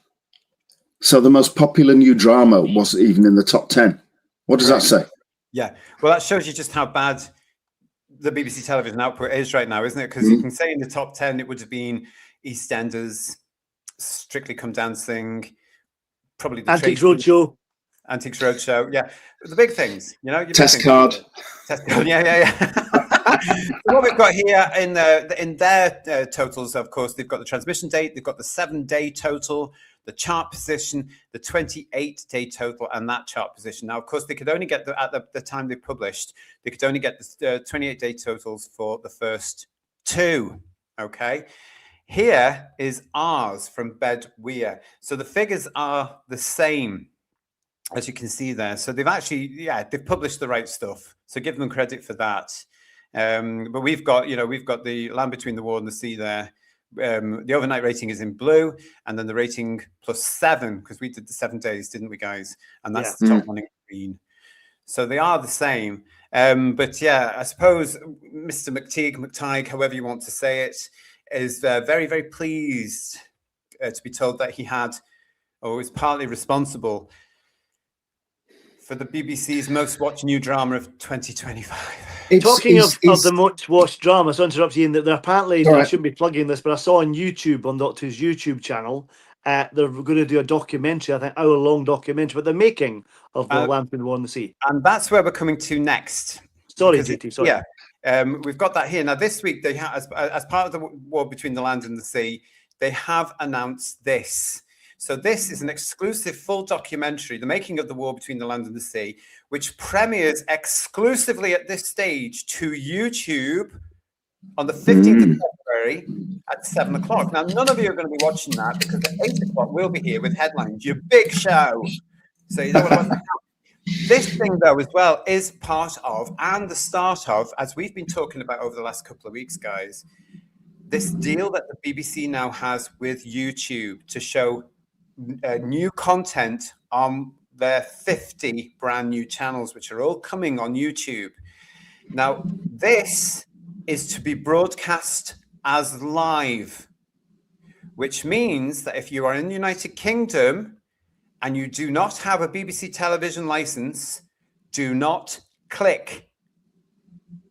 So the most popular new drama wasn't even in the top 10. What does that say? Yeah. Well, that shows you just how bad the BBC television output is right now, isn't it? Because you can say in the top 10, it would have been EastEnders, Strictly Come Dancing, probably the Antiques Tracy- Roadshow. Antiques Roadshow, yeah, the big things, you know. Your big Test things. card. Test card, yeah. So what we've got here in their totals, of course, they've got the transmission date, they've got the 7-day total, the chart position, the 28-day total, and that chart position. Now, of course, they could only get at the time they published, they could only get the 28-day totals for the first 2. Okay. Here is ours from Bedweer. So the figures are the same, as you can see there. So they've actually, they've published the right stuff. So give them credit for that. But we've got the Land Between the Wall and the Sea there. The overnight rating is in blue, and then the rating +7, because we did the 7 days, didn't we, guys? And that's the top one in green. So they are the same. But yeah, I suppose Mr. McTeague, however you want to say it, is very, very pleased to be told that he had, or was partly responsible for the BBC's most watched new drama of 2025. Talking of the most watched drama, so interrupt you, that apparently, I shouldn't be plugging this, but I saw on YouTube, on Doctor Who's YouTube channel, they're going to do a documentary, I think hour-long documentary, about the making of the Land Between the Wall and the Sea. And that's where we're coming to next. Sorry, JT, sorry. Yeah, we've got that here. Now, this week, they have, as part of the war between the land and the sea, they have announced this. So this is an exclusive full documentary, The Making of the War Between the Land and the Sea, which premieres exclusively at this stage to YouTube on the 15th of February at 7 o'clock. Now, none of you are going to be watching that because at 8 o'clock we'll be here with headlines, your big show. So you don't want to watch that. This thing, though, as well, is part of and the start of, as we've been talking about over the last couple of weeks, guys, this deal that the BBC now has with YouTube to show new content on their 50 brand new channels, which are all coming on YouTube. Now, this is to be broadcast as live, which means that if you are in the United Kingdom and you do not have a BBC television license, do not click,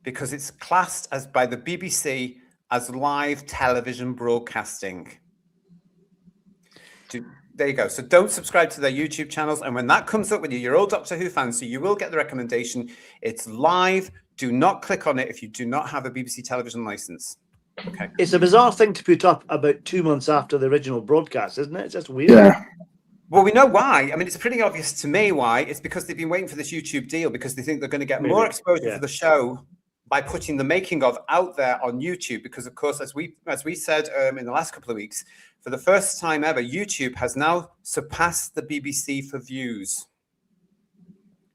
because it's classed as by the BBC as live television broadcasting. There you go. So don't subscribe to their YouTube channels. And when that comes up with you, you're all Doctor Who fans, so you will get the recommendation. It's live. Do not click on it if you do not have a BBC television license. Okay. It's a bizarre thing to put up about 2 months after the original broadcast, isn't it? It's just weird. Yeah. Well, we know why. I mean, it's pretty obvious to me why. It's because they've been waiting for this YouTube deal, because they think they're going to get more exposure for the show by putting the making of out there on YouTube. Because, of course, as we said in the last couple of weeks, for the first time ever, YouTube has now surpassed the BBC for views.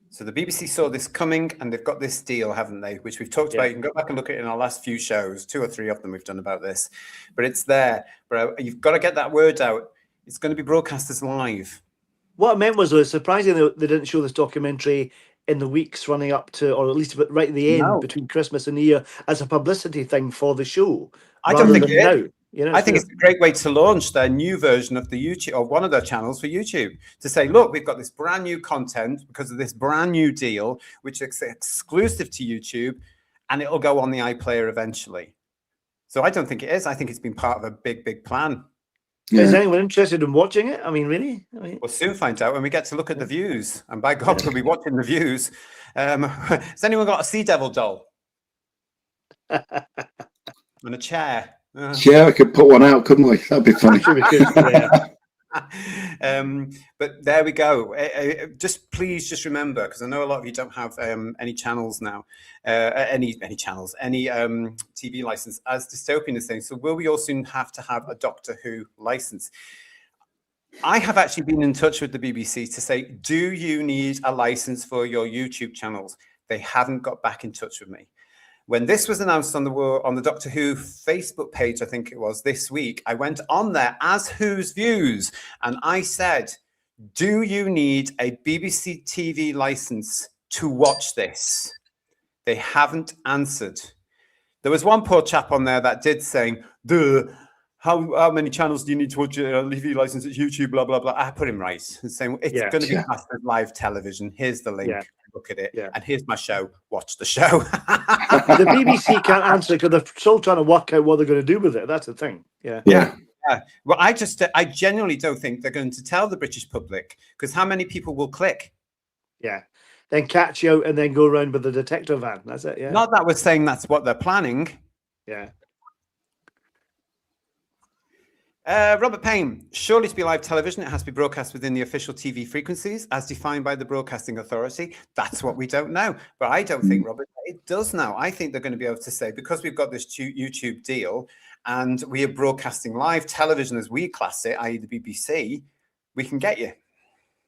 So the BBC saw this coming, and they've got this deal, haven't they? Which we've talked about. You can go back and look at it in our last few shows, 2 or 3 of them we've done about this. But it's there. But you've got to get that word out. It's going to be broadcast as live. What I meant was, though, it's surprising they didn't show this documentary in the weeks running up to, or at least right at the end, between Christmas and New Year, as a publicity thing for the show. I don't think it is. Now. You know, I think it's a great way to launch their new version of the YouTube, or one of their channels for YouTube, to say, look, we've got this brand new content because of this brand new deal, which is exclusive to YouTube, and it'll go on the iPlayer eventually. So I don't think it is. I think it's been part of a big, big plan. Yeah. Is anyone interested in watching it? I mean, really? We'll soon find out when we get to look at the views. And by God, we'll be watching the views. Has anyone got a Sea Devil doll? And a chair? Yeah, we could put one out, couldn't we? That'd be funny. But there we go. Please just remember, because I know a lot of you don't have any channels now, any channels, any TV license, as Dystopian is saying. So will we all soon have to have a Doctor Who license? I have actually been in touch with the BBC to say, do you need a license for your YouTube channels? They haven't got back in touch with me. When this was announced on the Doctor Who Facebook page, I think it was this week, I went on there as Who's Views, and I said, do you need a BBC TV license to watch this? They haven't answered. There was one poor chap on there that did saying, how many channels do you need to watch a TV license at YouTube, blah, blah, blah. I put him right and saying, it's going to be classed as live television. Here's the link. Look at it. And here's my show. Watch the show. The BBC can't answer because they're still trying to work out what they're going to do with it. That's the thing. Yeah. Well, I genuinely don't think they're going to tell the British public, because how many people will click? Yeah. Then catch you out and then go around with the detector van. That's it. Yeah. Not that we're saying that's what they're planning. Yeah. Robert Payne, surely to be live television, it has to be broadcast within the official TV frequencies as defined by the Broadcasting Authority. That's what we don't know. But I don't think, Robert, it does now. I think they're going to be able to say, because we've got this YouTube deal and we are broadcasting live television as we class it, i.e. the BBC, we can get you.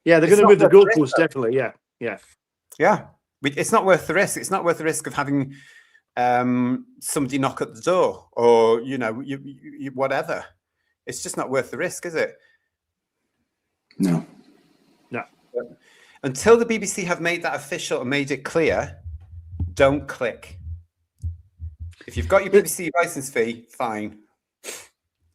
Yeah, they're going to move the goalposts, definitely. Yeah. Yeah. Yeah. It's not worth the risk. It's not worth the risk of having somebody knock at the door or, whatever. It's just not worth the risk, is it? No. Until the BBC have made that official and made it clear, don't click. If you've got your BBC license fee, fine.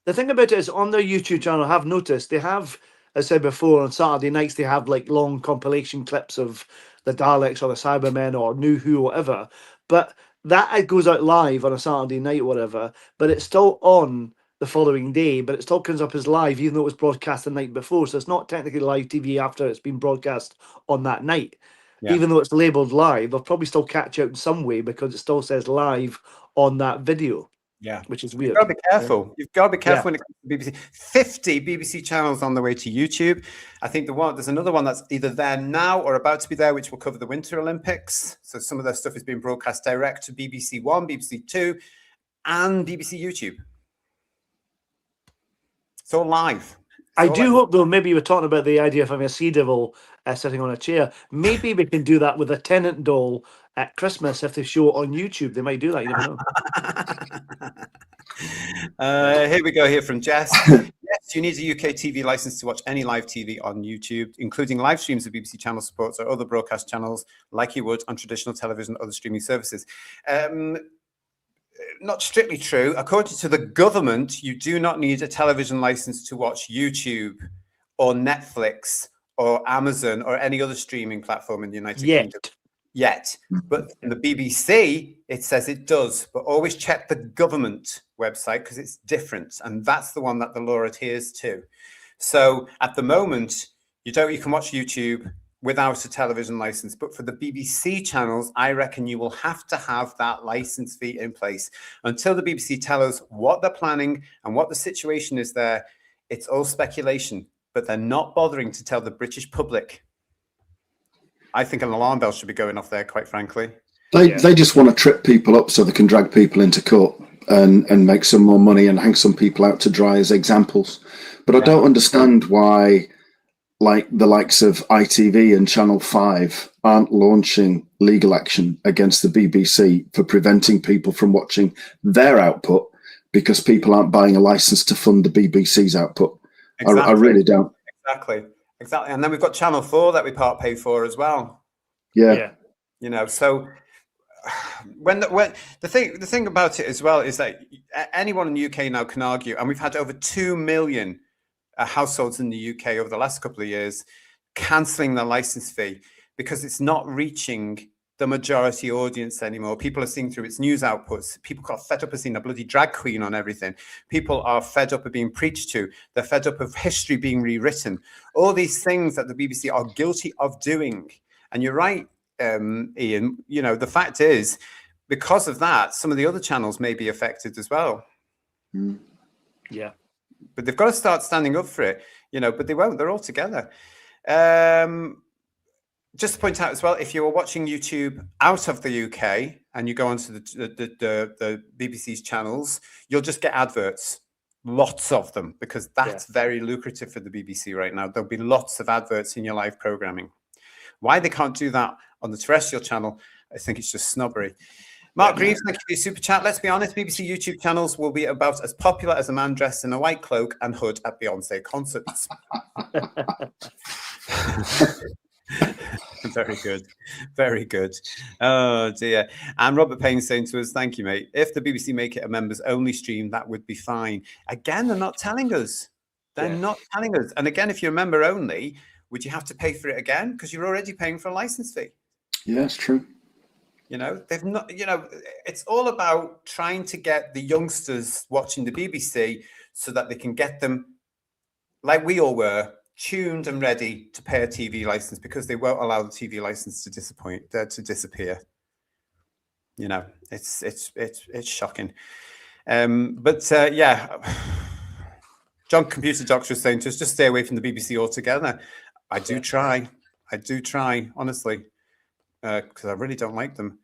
The thing about it is, on their YouTube channel, I have noticed they have, as I said before, on Saturday nights, they have like long compilation clips of the Daleks or the Cybermen or New Who or whatever. But that goes out live on a Saturday night or whatever, but it's still on the following day, but it still comes up as live, even though it was broadcast the night before. So it's not technically live TV after it's been broadcast on that night. Yeah. Even though it's labeled live, they'll probably still catch out in some way because it still says live on that video. Yeah, which is weird. You've got to be careful. You've got to be careful when it comes to BBC. 50 BBC channels on the way to YouTube. I think there's another one that's either there now or about to be there, which will cover the Winter Olympics. So some of their stuff is being broadcast direct to BBC One, BBC Two, and BBC YouTube. It's all live. I do hope, though, maybe you were talking about the idea of having a Sea Devil sitting on a chair. Maybe we can do that with a Tennant doll at Christmas if they show it on YouTube. They might do that. You never know. Here we go here from Jess. Yes, you need a UK TV license to watch any live TV on YouTube, including live streams of BBC channel supports or other broadcast channels like you would on traditional television or other streaming services. Not strictly true. According to the government, you do not need a television license to watch YouTube or Netflix or Amazon or any other streaming platform in the United Kingdom. Yet. But in the BBC, it says it does. But always check the government website because it's different. And that's the one that the law adheres to. So at the moment, you can watch YouTube without a television license. But for the BBC channels, I reckon you will have to have that license fee in place. Until the BBC tell us what they're planning and what the situation is there, it's all speculation. But they're not bothering to tell the British public. I think an alarm bell should be going off there, quite frankly. They just want to trip people up so they can drag people into court and make some more money and hang some people out to dry as examples. But I don't understand why like the likes of ITV and Channel 5 aren't launching legal action against the BBC for preventing people from watching their output because people aren't buying a license to fund the BBC's output. Exactly. I really don't. Exactly. And then we've got Channel 4 that we part pay for as well. Yeah. So when the thing about it as well is that anyone in the UK now can argue, and we've had over 2 million households in the UK over the last couple of years cancelling their license fee because it's not reaching the majority audience anymore. People are seeing through its news outputs. People got fed up of seeing a bloody drag queen on everything. People are fed up of being preached to. They're fed up of history being rewritten. All these things that the BBC are guilty of doing. And you're right, Ian, the fact is, because of that, some of the other channels may be affected as well. Yeah. But they've got to start standing up for it, but they won't. They're all together. Just to point out as well, if you're watching YouTube out of the UK and you go onto the BBC's channels, you'll just get adverts, lots of them, because that's very lucrative for the BBC right now. There'll be lots of adverts in your live programming. Why they can't do that on the terrestrial channel, I think it's just snobbery. Mark Greaves, thank you for your super chat. Let's be honest, BBC YouTube channels will be about as popular as a man dressed in a white cloak and hood at Beyonce concerts. Very good. Very good. Oh, dear. And Robert Payne saying to us, thank you, mate. If the BBC make it a members-only stream, that would be fine. Again, they're not telling us. They're not telling us. And again, if you're a member-only, would you have to pay for it again? Because you're already paying for a license fee. Yeah, that's true. You know, they've not, you know, it's all about trying to get the youngsters watching the BBC so that they can get them, like we all were, tuned and ready to pay a TV license, because they won't allow the TV license to disappear. You know, it's shocking. Yeah, John Computer Doctor is saying to us, just stay away from the BBC altogether. I do try, honestly, because I really don't like them.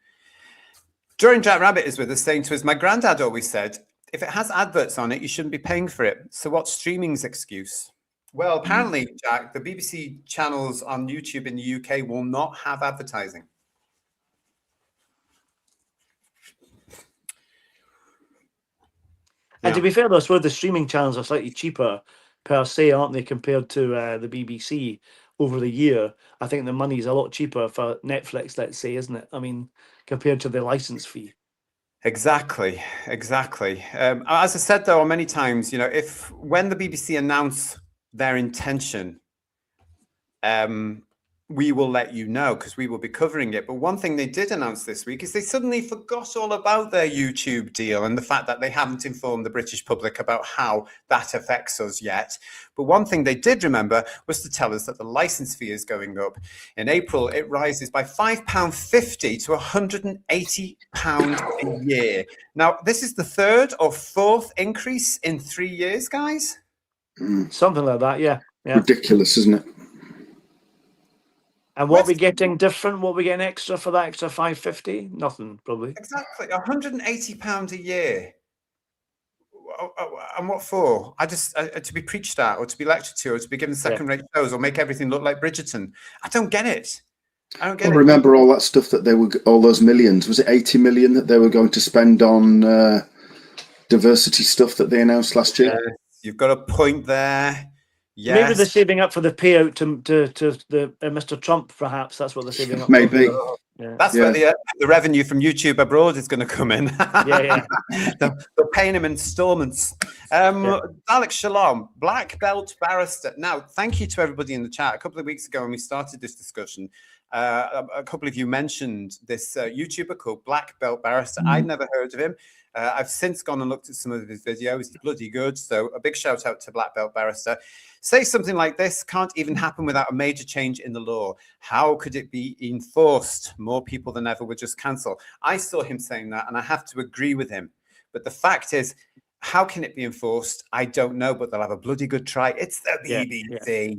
During Jack Rabbit is with us, saying to us, my granddad always said, if it has adverts on it, you shouldn't be paying for it. So what's streaming's excuse? Well, apparently, Jack, the BBC channels on YouTube in the UK will not have advertising. And to be fair, though, I suppose the streaming channels are slightly cheaper per se, aren't they, compared to the BBC over the year? I think the money's a lot cheaper for Netflix, let's say, isn't it? I mean, compared to the license fee. Exactly. As I said, though, many times, you know, when the BBC announce their intention, we will let you know, because we will be covering it. But one thing they did announce this week is they suddenly forgot all about their YouTube deal and the fact that they haven't informed the British public about how that affects us yet. But one thing they did remember was to tell us that the license fee is going up. In April, it rises by £5.50 to £180 a year. Now, this is the third or fourth increase in 3 years, guys? Something like that, yeah. Ridiculous, isn't it? And what are we getting different? What are we getting extra for that extra £5.50? Nothing, probably. Exactly, £180 a year. And what for? To be preached at, or to be lectured to, or to be given second-rate shows, or make everything look like Bridgerton. I don't get it. I remember all that stuff that all those millions. Was it 80 million that they were going to spend on diversity stuff that they announced last year? You've got a point there. Yes. Maybe they're saving up for the payout to the Mr. Trump. Perhaps that's what they're saving up. Maybe. For. That's where the revenue from YouTube abroad is going to come in. Yeah. They're paying him installments. Alex Shalom, black belt barrister. Now, thank you to everybody in the chat. A couple of weeks ago when we started this discussion, a couple of you mentioned this YouTuber called Black Belt Barrister. I'd never heard of him. I've since gone and looked at some of his videos. He's bloody good. So a big shout out to Black Belt Barrister. Say something like this can't even happen without a major change in the law. How could it be enforced? More people than ever would just cancel. I saw him saying that, and I have to agree with him. But the fact is, how can it be enforced? I don't know, but they'll have a bloody good try. It's the BBC.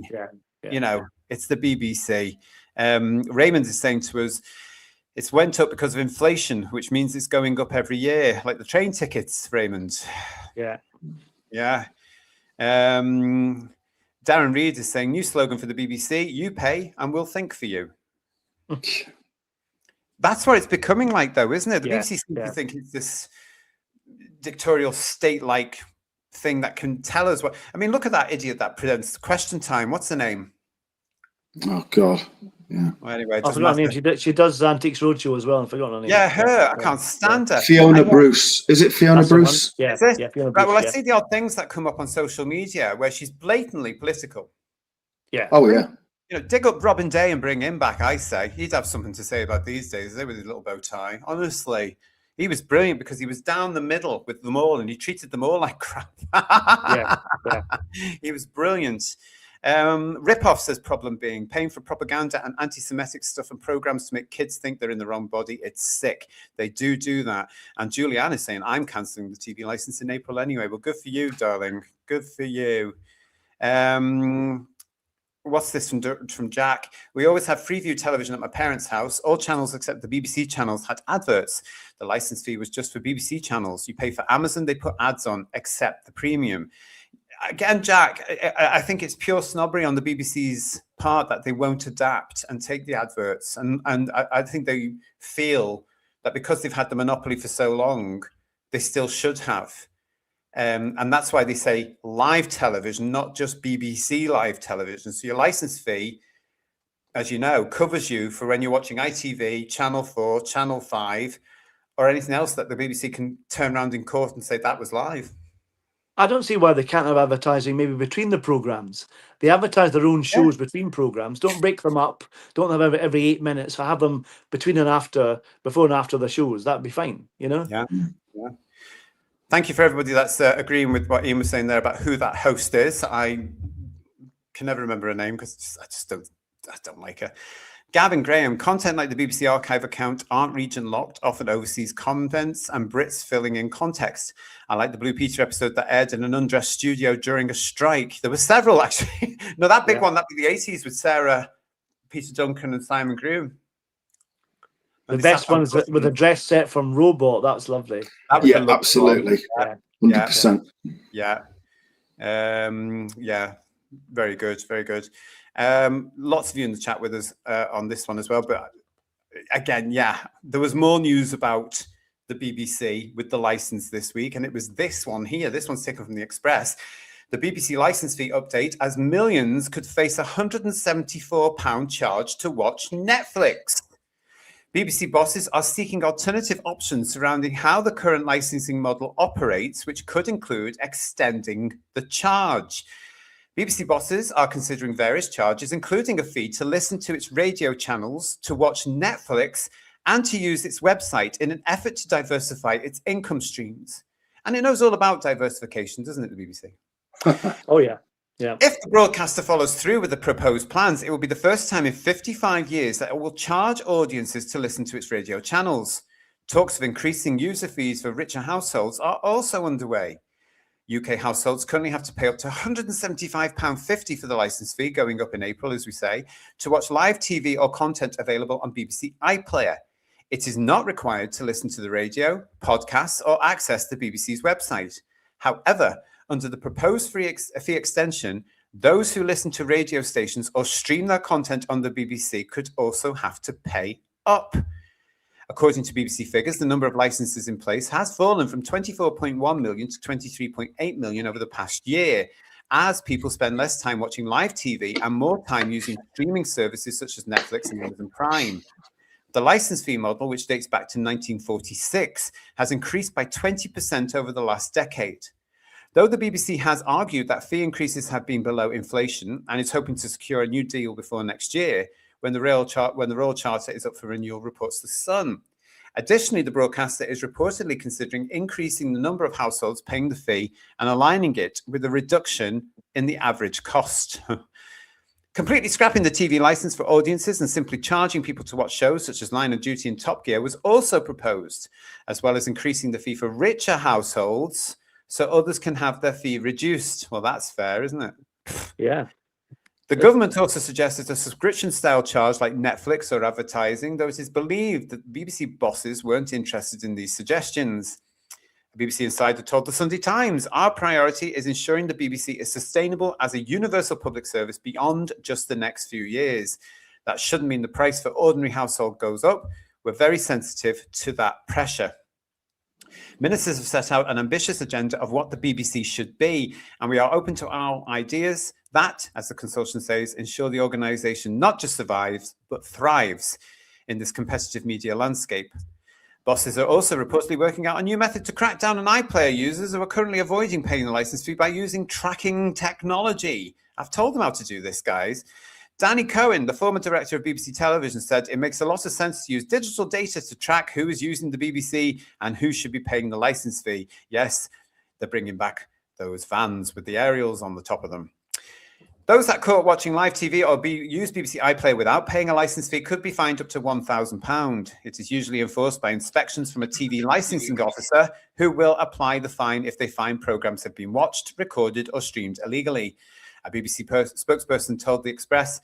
You know, it's the BBC. Raymond is saying to us, it's went up because of inflation, which means it's going up every year, like the train tickets, Raymond. Yeah. Darren Reed is saying, new slogan for the BBC, you pay and we'll think for you. That's what it's becoming like, though, isn't it? The BBC seems to think it's this dictatorial state-like thing that can tell us what... I mean, look at that idiot that presents Question Time. What's her name? Oh, God. Yeah. Well, anyway, I forgot her name. She does Antiques Roadshow as well. I forgot her name. Yeah, her. I can't stand her. Fiona Bruce. Is it Fiona Bruce? Yeah. Fiona Bruce, well, I see the odd things that come up on social media where she's blatantly political. Yeah. Oh, yeah. You know, dig up Robin Day and bring him back, I say. He'd have something to say about these days, with his little bow tie. Honestly, he was brilliant because he was down the middle with them all and he treated them all like crap. He was brilliant. Ripoff says problem being paying for propaganda and anti-Semitic stuff and programs to make kids think they're in the wrong body. It's sick. They do that. And Julianne is saying, I'm cancelling the TV license in April anyway. Well, good for you, darling. Good for you. What's this from Jack? We always had Freeview television at my parents' house. All channels except the BBC channels had adverts. The license fee was just for BBC channels. You pay for Amazon, they put ads on, except the premium. Again, Jack, I think it's pure snobbery on the BBC's part that they won't adapt and take the adverts. And I think they feel that because they've had the monopoly for so long, they still should have. And that's why they say live television, not just BBC live television. So your license fee, as you know, covers you for when you're watching ITV, Channel 4, Channel 5, or anything else that the BBC can turn around in court and say that was live. I don't see why they can't have advertising maybe between the programmes. They advertise their own shows between programmes. Don't break them up. Don't have every 8 minutes. Have them between and after, before and after the shows. That'd be fine, you know? Yeah. Thank you for everybody that's agreeing with what Ian was saying there about who that host is. I can never remember her name because I don't like her. Gavin Graham, content like the BBC Archive account aren't region locked, often overseas contents and Brits filling in context. I like the Blue Peter episode that aired in an undressed studio during a strike. There were several, actually. No, that big one, that'd be the 80s with Sarah, Peter Duncan and Simon Groom. The best one is with a dress set from Robot. That's lovely. That was absolutely. 100%. Yeah. Very good. Very good. Lots of you in the chat with us on this one as well. But again, there was more news about the BBC with the license this week. And it was this one here. This one's taken from the Express. The BBC licence fee update as millions could face a £174 charge to watch Netflix. BBC bosses are seeking alternative options surrounding how the current licensing model operates, which could include extending the charge. BBC bosses are considering various charges, including a fee to listen to its radio channels, to watch Netflix, and to use its website in an effort to diversify its income streams. And it knows all about diversification, doesn't it, the BBC? Oh, yeah. Yeah. If the broadcaster follows through with the proposed plans, it will be the first time in 55 years that it will charge audiences to listen to its radio channels. Talks of increasing user fees for richer households are also underway. UK households currently have to pay up to £175.50 for the licence fee, going up in April, as we say, to watch live TV or content available on BBC iPlayer. It is not required to listen to the radio, podcasts, or access the BBC's website. However, under the proposed fee extension, those who listen to radio stations or stream their content on the BBC could also have to pay up. According to BBC figures, the number of licenses in place has fallen from 24.1 million to 23.8 million over the past year, as people spend less time watching live TV and more time using streaming services such as Netflix and Amazon Prime. The license fee model, which dates back to 1946, has increased by 20% over the last decade. Though the BBC has argued that fee increases have been below inflation and is hoping to secure a new deal before next year, when the Royal Charter is up for renewal, reports The Sun. Additionally, the broadcaster is reportedly considering increasing the number of households paying the fee and aligning it with a reduction in the average cost. Completely scrapping the TV license for audiences and simply charging people to watch shows such as Line of Duty and Top Gear was also proposed, as well as increasing the fee for richer households so others can have their fee reduced. Well, that's fair, isn't it? Yeah. The government also suggested a subscription-style charge like Netflix or advertising, though it is believed that BBC bosses weren't interested in these suggestions. A BBC insider told the Sunday Times, "Our priority is ensuring the BBC is sustainable as a universal public service beyond just the next few years. That shouldn't mean the price for ordinary household goes up. We're very sensitive to that pressure." Ministers have set out an ambitious agenda of what the BBC should be, and we are open to our ideas that, as the consultant says, ensure the organisation not just survives, but thrives in this competitive media landscape. Bosses are also reportedly working out a new method to crack down on iPlayer users who are currently avoiding paying the licence fee by using tracking technology. I've told them how to do this, guys. Danny Cohen, the former director of BBC Television, said it makes a lot of sense to use digital data to track who is using the BBC and who should be paying the licence fee. Yes, they're bringing back those vans with the aerials on the top of them. Those that caught watching live TV or use BBC iPlayer without paying a licence fee could be fined up to £1,000. It is usually enforced by inspections from a TV licensing officer who will apply the fine if they find programmes have been watched, recorded or streamed illegally. A BBC spokesperson told The Express,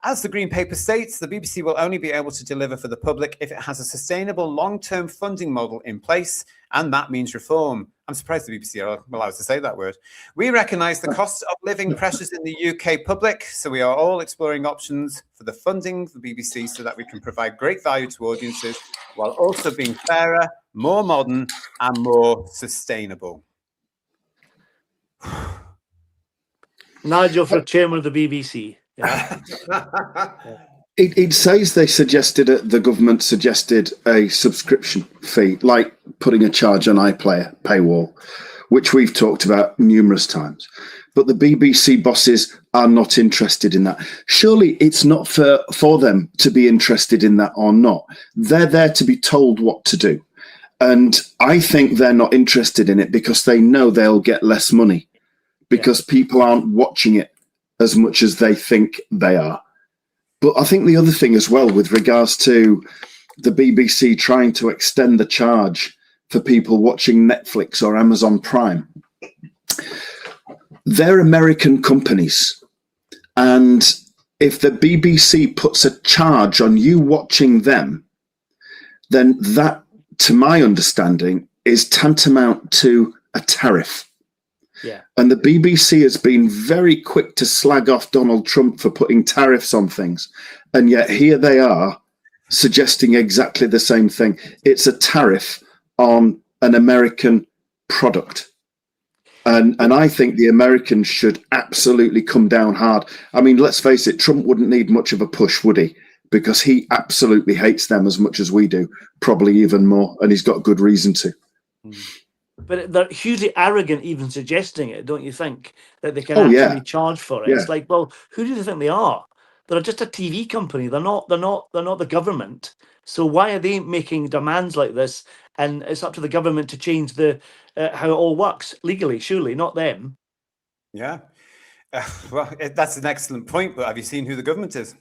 "As the Green Paper states, the BBC will only be able to deliver for the public if it has a sustainable long-term funding model in place, and that means reform." I'm surprised the BBC are allowed to say that word. "We recognise the cost of living pressures in the UK public, so we are all exploring options for the funding of the BBC so that we can provide great value to audiences while also being fairer, more modern and more sustainable." Nigel for chairman of the BBC. Yeah. It says the government suggested a subscription fee, like putting a charge on iPlayer paywall, which we've talked about numerous times. But the BBC bosses are not interested in that. Surely it's not for them to be interested in that or not. They're there to be told what to do. And I think they're not interested in it because they know they'll get less money because people aren't watching it as much as they think they are. But I think the other thing as well, with regards to the BBC trying to extend the charge for people watching Netflix or Amazon Prime, they're American companies. And if the BBC puts a charge on you watching them, then that, to my understanding, is tantamount to a tariff. Yeah. And the BBC has been very quick to slag off Donald Trump for putting tariffs on things. And yet here they are suggesting exactly the same thing. It's a tariff on an American product. And I think the Americans should absolutely come down hard. I mean, let's face it, Trump wouldn't need much of a push, would he? Because he absolutely hates them as much as we do, probably even more. And he's got good reason to. But they're hugely arrogant even suggesting it, don't you think? That they can actually charge for it. Yeah. It's like, well, who do they think they are? They're just a TV company. They're not the government. So why are they making demands like this? And it's up to the government to change the how it all works legally, surely, not them. Yeah. Well, that's an excellent point. But have you seen who the government is?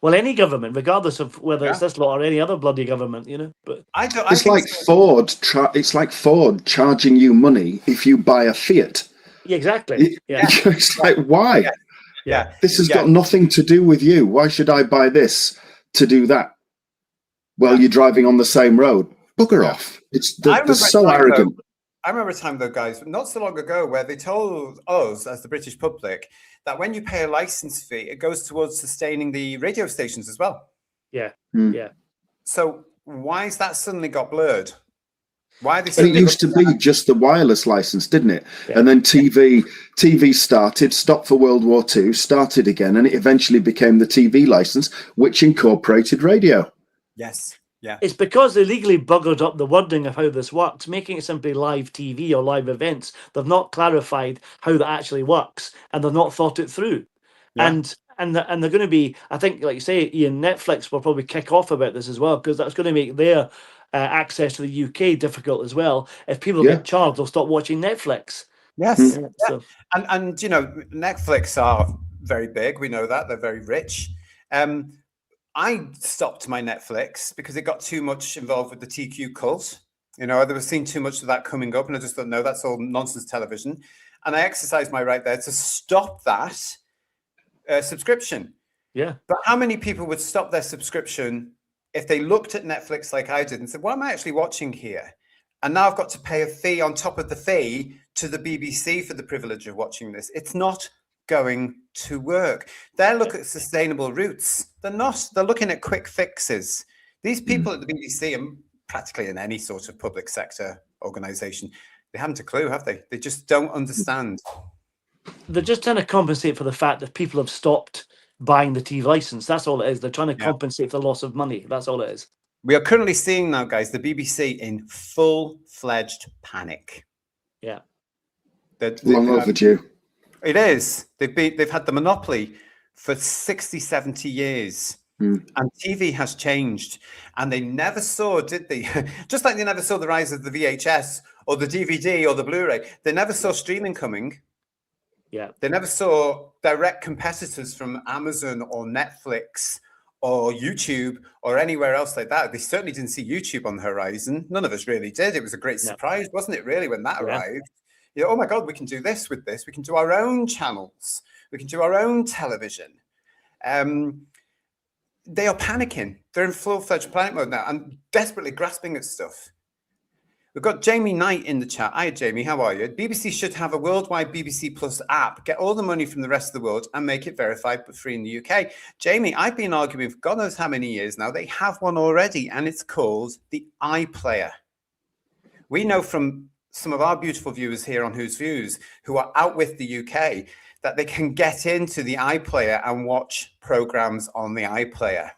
Well, any government, regardless of whether it's this lot or any other bloody government, you know. But it's like Ford. It's like Ford charging you money if you buy a Fiat. Yeah, exactly. Yeah. It's like, why? Yeah. This has got nothing to do with you. Why should I buy this to do that? Well, you're driving on the same road. Bugger off. They're so arrogant. I remember a time, though, guys, not so long ago, where they told us, as the British public, that when you pay a license fee, it goes towards sustaining the radio stations as well. Yeah, yeah. So why has that suddenly got blurred? Why are they? It used to be just the wireless license, didn't it? Yeah. And then TV started, stopped for World War II, started again, and it eventually became the TV license, which incorporated radio. Yes. Yeah. It's because they legally buggered up the wording of how this works, making it simply live TV or live events. They've not clarified how that actually works, and they've not thought it through. Yeah. And they're going to be, I think, like you say, Ian, Netflix will probably kick off about this as well, because that's going to make their access to the UK difficult as well. If people get charged, they'll stop watching Netflix. Yes. Yeah. So. And you know, Netflix are very big. We know that. They're very rich. I stopped my Netflix because it got too much involved with the TQ cult. You know, there was seen too much of that coming up, and I just thought, no, that's all nonsense television. And I exercised my right there to stop that subscription. Yeah. But how many people would stop their subscription if they looked at Netflix like I did and said, what am I actually watching here? And now I've got to pay a fee on top of the fee to the BBC for the privilege of watching this. It's not going to work. They look at sustainable routes. They're not. They're looking at quick fixes. These people at the BBC and practically in any sort of public sector organization, they haven't a clue, have they? They just don't understand. They're just trying to compensate for the fact that people have stopped buying the TV license. That's all it is. They're trying to compensate for the loss of money. That's all it is. We are currently seeing now, guys, the BBC in full-fledged panic. Yeah. Long overdue. It is. They've had the monopoly for 60, 70 years. And TV has changed. And they never saw, did they? Just like they never saw the rise of the VHS or the DVD or the Blu-ray. They never saw streaming coming. Yeah. They never saw direct competitors from Amazon or Netflix or YouTube or anywhere else like that. They certainly didn't see YouTube on the horizon. None of us really did. It was a great surprise, wasn't it, really, when that arrived? You know, oh my God, we can do this with this. We can do our own channels. We can do our own television. They are panicking. They're in full-fledged panic mode now and desperately grasping at stuff. We've got Jamie Knight in the chat. Hi, Jamie. How are you? BBC should have a worldwide BBC Plus app, get all the money from the rest of the world and make it verified but free in the UK. Jamie, I've been arguing for God knows how many years now. They have one already, and it's called the iPlayer. We know from some of our beautiful viewers here on Who's Views who are out with the UK that they can get into the iPlayer and watch programs on the iPlayer.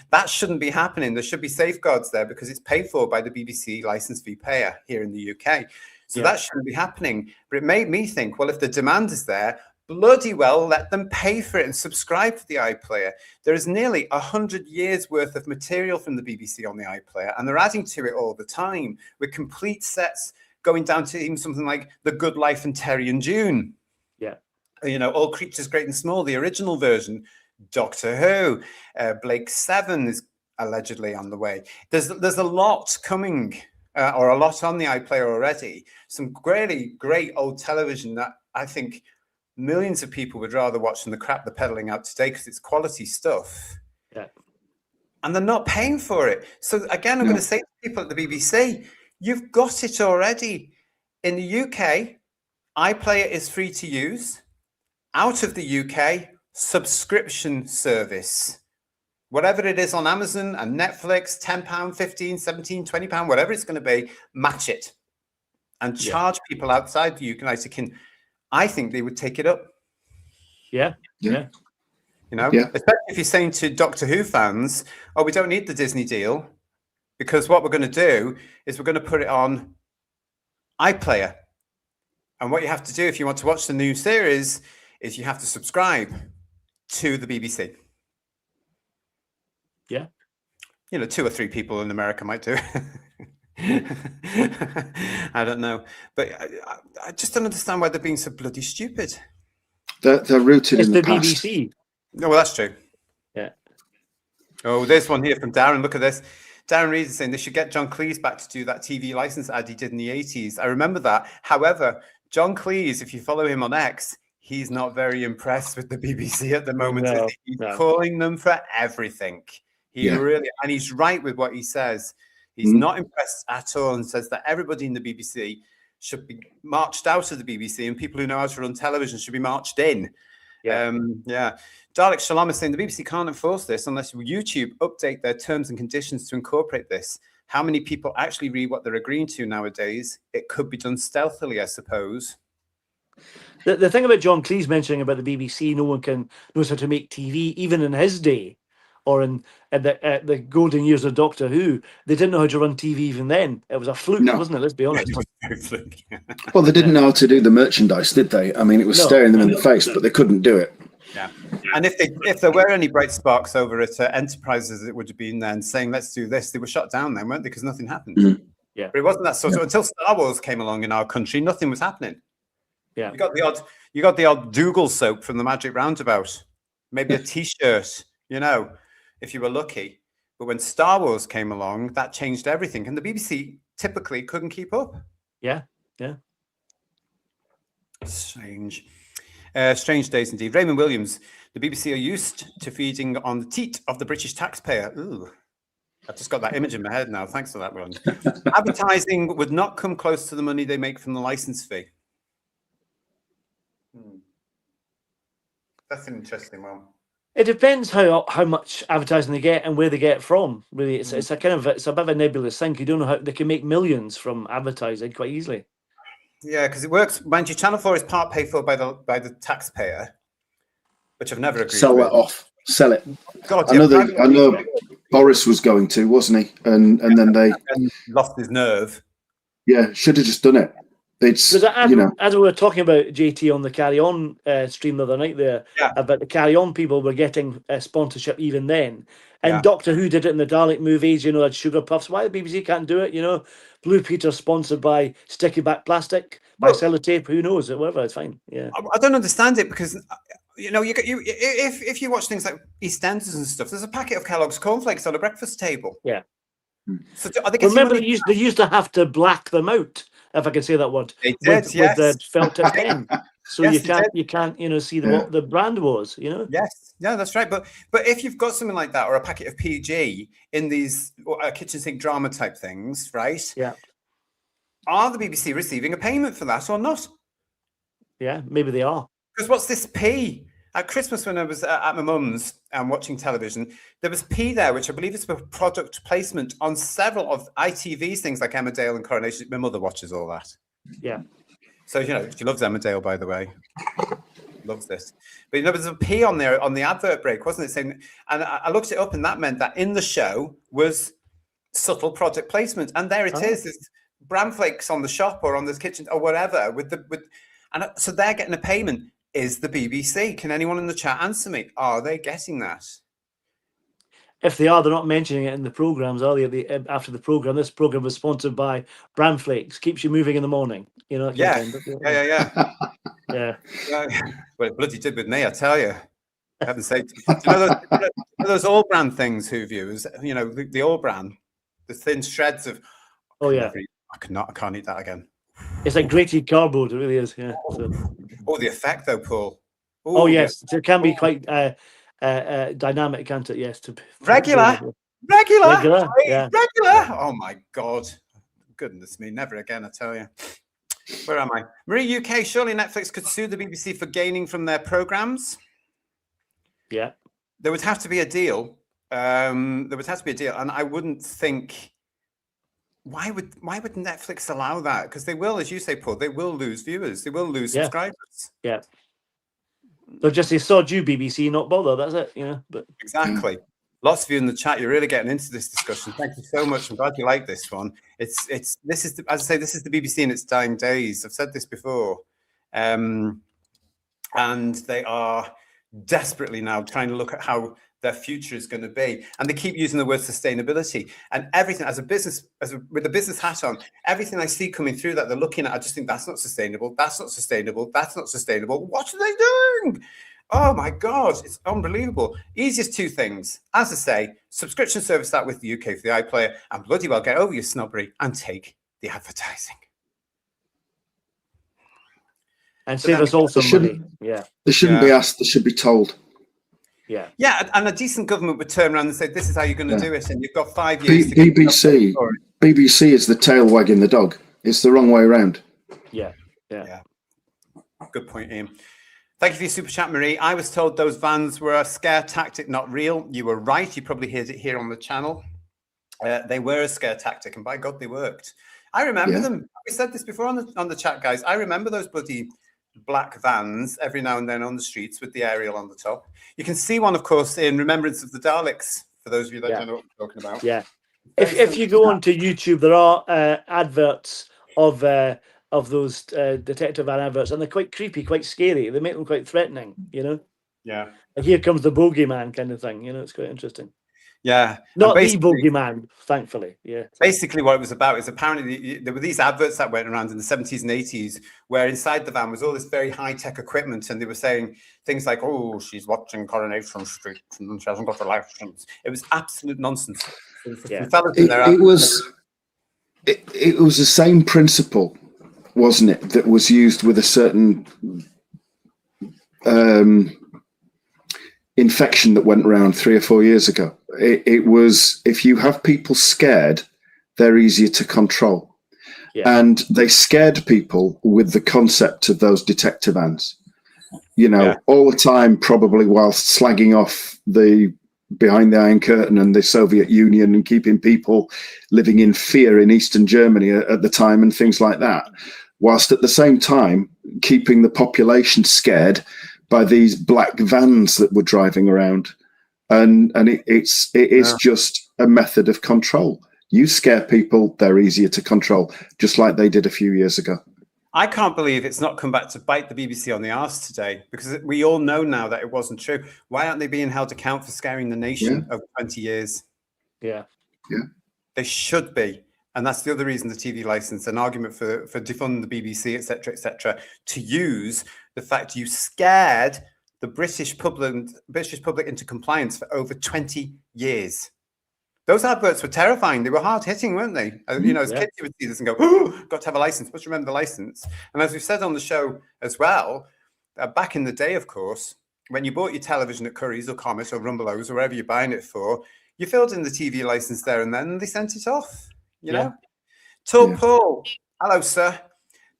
That shouldn't be happening. There should be safeguards there because it's paid for by the BBC licence fee payer here in the UK. So that shouldn't be happening. But it made me think, well, if the demand is there, bloody well, let them pay for it and subscribe to the iPlayer. There is nearly 100 years worth of material from the BBC on the iPlayer, and they're adding to it all the time with complete sets going down to even something like The Good Life and Terry and June. Yeah. You know, All Creatures Great and Small, the original version, Doctor Who, Blake 7 is allegedly on the way. There's a lot coming, or a lot on the iPlayer already. Some really great old television that I think millions of people would rather watch than the crap they're peddling out today because it's quality stuff. Yeah. And they're not paying for it. So again, I'm going to say to people at the BBC, you've got it already. In the UK, iPlayer is free to use. Out of the UK, subscription service. Whatever it is on Amazon and Netflix, £10, £15, £17, £20, whatever it's going to be, match it. And charge people outside the UK. I think they would take it up. Yeah. You know, especially if you're saying to Doctor Who fans, oh, we don't need the Disney deal because what we're going to do is we're going to put it on iPlayer. And what you have to do if you want to watch the new series is you have to subscribe to the BBC. Yeah. You know, 2 or 3 people in America might do it. I don't know. But I just don't understand why they're being so bloody stupid. They're rooted in the past. BBC. No, well, that's true. Yeah. Oh, there's one here from Darren. Look at this. Darren Reed is saying they should get John Cleese back to do that TV license ad he did in the 80s. I remember that. However, John Cleese, if you follow him on X, he's not very impressed with the BBC at the moment. He's calling them for everything. He really, and he's right with what he says. He's not impressed at all and says that everybody in the BBC should be marched out of the BBC and people who know how to run television should be marched in. Dalek Shalom is saying the BBC can't enforce this unless YouTube update their terms and conditions to incorporate this. How many people actually read what they're agreeing to nowadays? It could be done stealthily, I suppose. The thing about John Cleese mentioning about the BBC, no one knows how to make TV, even in his day, or in the golden years of Doctor Who, they didn't know how to run TV even then. It was a fluke, wasn't it? Let's be honest. Well, they didn't know how to do the merchandise, did they? I mean, it was staring them in the face, but they couldn't do it. Yeah, and if there were any bright sparks over at Enterprise, as it would have been then, saying let's do this, they were shut down then, weren't they? Because nothing happened. Yeah, but it wasn't that sort of until Star Wars came along in our country, nothing was happening. Yeah, you got the odd Dougal soap from the Magic Roundabout, maybe a T-shirt, you know, if you were lucky. But when Star Wars came along, that changed everything, and the BBC typically couldn't keep up. Yeah. Strange. Strange days indeed. Raymond Williams, the BBC are used to feeding on the teat of the British taxpayer. Ooh, I've just got that image in my head now. Thanks for that one. Advertising would not come close to the money they make from the license fee. That's an interesting one. It depends how much advertising they get and where they get it from. Really, it's a kind of it's a bit of a nebulous thing. You don't know how they can make millions from advertising quite easily. Yeah, because it works. Mind you, Channel 4 is part paid for by the taxpayer, which I've never agreed Sell with. that off. Sell it. God, I know Boris was going to, wasn't he? And then they lost his nerve. Yeah, should have just done it. It's as we were talking about JT on the Carry On stream the other night there about the Carry On people were getting sponsorship even then. And Doctor Who did it in the Dalek movies, you know, had Sugar Puffs. Why the BBC can't do it, you know? Blue Peter sponsored by Sticky Back Plastic, by Sellotape, who knows? Whatever, it's fine. Yeah. I don't understand it because, you know, if you watch things like EastEnders and stuff, there's a packet of Kellogg's cornflakes on a breakfast table. Yeah. So are they remember, they used to have to black them out, if I can say that word. They did, with the felt tip pen. So you can't, you know, see what the brand was, you know? Yes, yeah, that's right. But if you've got something like that or a packet of PG in these kitchen sink drama type things, right? Yeah. Are the BBC receiving a payment for that or not? Yeah, maybe they are. Because what's this P? At Christmas, when I was at my mum's and watching television, there was P there, which I believe is for product placement on several of ITV's things like Emmerdale and Coronation. My mother watches all that. Yeah. So, you know, she loves Emmerdale, by the way. Loves this. But, you know, there's a P on there on the advert break, wasn't it? Saying, and I looked it up, and that meant that in the show was subtle product placement. And there it is. It's bran flakes on the shop or on the kitchen or whatever and so they're getting a payment. Is the BBC? Can anyone in the chat answer me? Are they getting that? If they are, they're not mentioning it in the programs, are they? After the program, this program was sponsored by Bran Flakes. Keeps you moving in the morning. You know. Yeah. Yeah. Well, it bloody did with me, I tell you. Heaven's sake. Do you know those all bran things, who viewers? You know, the all bran, the thin shreds of. Oh yeah. I can't eat that again. It's like grated cardboard. It really is. Yeah. So. Oh, the effect though, Paul. Ooh, oh yes, it can be quite dynamic, can't it? Yes. Regular. Yeah. Regular. Oh my God. Goodness me, never again, I tell you. Where am I? Marie UK, surely Netflix could sue the BBC for gaining from their programs. Yeah. There would have to be a deal. And I wouldn't think. Why would Netflix allow that? Because they will, as you say, Paul, they will lose viewers. They will lose subscribers. Yeah. They'll just say, sod you, BBC, not bother. That's it, you know. But exactly. Lots of you in the chat, you're really getting into this discussion. Thank you so much. I'm glad you like this one. This is the BBC in its dying days. I've said this before. And they are desperately now trying to look at how their future is going to be, and they keep using the word sustainability and everything. With the business hat on, everything I see coming through that they're looking at, I just think that's not sustainable. That's not sustainable. That's not sustainable. What are they doing? Oh my God, it's unbelievable. Easiest two things, as I say, subscription service that with the UK for the iPlayer, and bloody well get over your snobbery and take the advertising. And save us all some money. Yeah. They shouldn't be asked, they should be told. Yeah. Yeah, and a decent government would turn around and say, this is how you're going to do it, and you've got 5 years to BBC is the tail wagging the dog. It's the wrong way around. Yeah. Good point, Ian. Thank you for your super chat, Marie. I was told those vans were a scare tactic, not real. You were right. You probably heard it here on the channel. They were a scare tactic, and by God, they worked. I remember them. We said this before on the chat, guys. I remember those bloody black vans every now and then on the streets with the aerial on the top. You can see one, of course, in Remembrance of the Daleks, for those of you that don't know what I'm talking about. Yeah. If you go onto YouTube, there are adverts of those detective van adverts, and they're quite creepy, quite scary. They make them quite threatening, you know? Yeah. Like, here comes the bogeyman kind of thing, you know? It's quite interesting. Yeah. Not the bogeyman, thankfully. Yeah. Basically, what it was about is apparently there were these adverts that went around in the 70s and 80s where inside the van was all this very high-tech equipment, and they were saying things like, oh, she's watching Coronation Street and she hasn't got a license. It was absolute nonsense. It was the same principle, wasn't it, that was used with a certain infection that went around 3 or 4 years ago. It was, if you have people scared, they're easier to control. Yeah. And they scared people with the concept of those detector vans, you know, all the time, probably whilst slagging off the behind the Iron Curtain and the Soviet Union and keeping people living in fear in Eastern Germany at the time and things like that, whilst at the same time keeping the population scared by these black vans that were driving around. And it is just a method of control. You scare people, they're easier to control, just like they did a few years ago. I can't believe it's not come back to bite the BBC on the arse today, because we all know now that it wasn't true. Why aren't they being held to account for scaring the nation over 20 years? Yeah. They should be. And that's the other reason the TV license, an argument for defund the BBC, etc., to use the fact you scared the British public into compliance for over 20 years. Those adverts were terrifying. They were hard-hitting, weren't they? You know, as kids, you would see this and go, oh, got to have a license. But remember the license. And as we've said on the show as well, back in the day, of course, when you bought your television at Curry's or Comet or Rumbelows or wherever you're buying it for, you filled in the TV license there and then, and they sent it off, you know? Talk Paul. Hello, sir.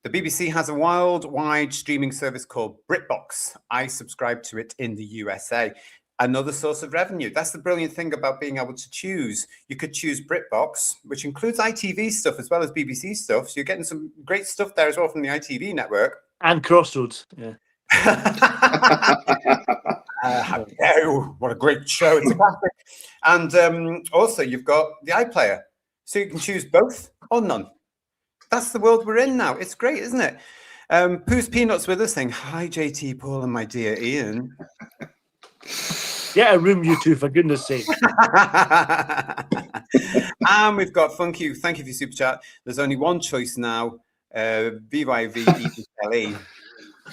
The BBC has a worldwide streaming service called BritBox. I subscribe to it in the USA. Another source of revenue. That's the brilliant thing about being able to choose. You could choose BritBox, which includes ITV stuff as well as BBC stuff. So you're getting some great stuff there as well from the ITV network. And Crossroads. Yeah. How dare you? What a great show. It's a classic. And also you've got the iPlayer. So you can choose both or none. that's the world we're in now. It's great, isn't it? Pooh's Peanuts with us saying, hi, JT, Paul, and my dear Ian. Get a room, you two, for goodness sake. And we've got thank you for your super chat. There's only one choice now. VYVELE.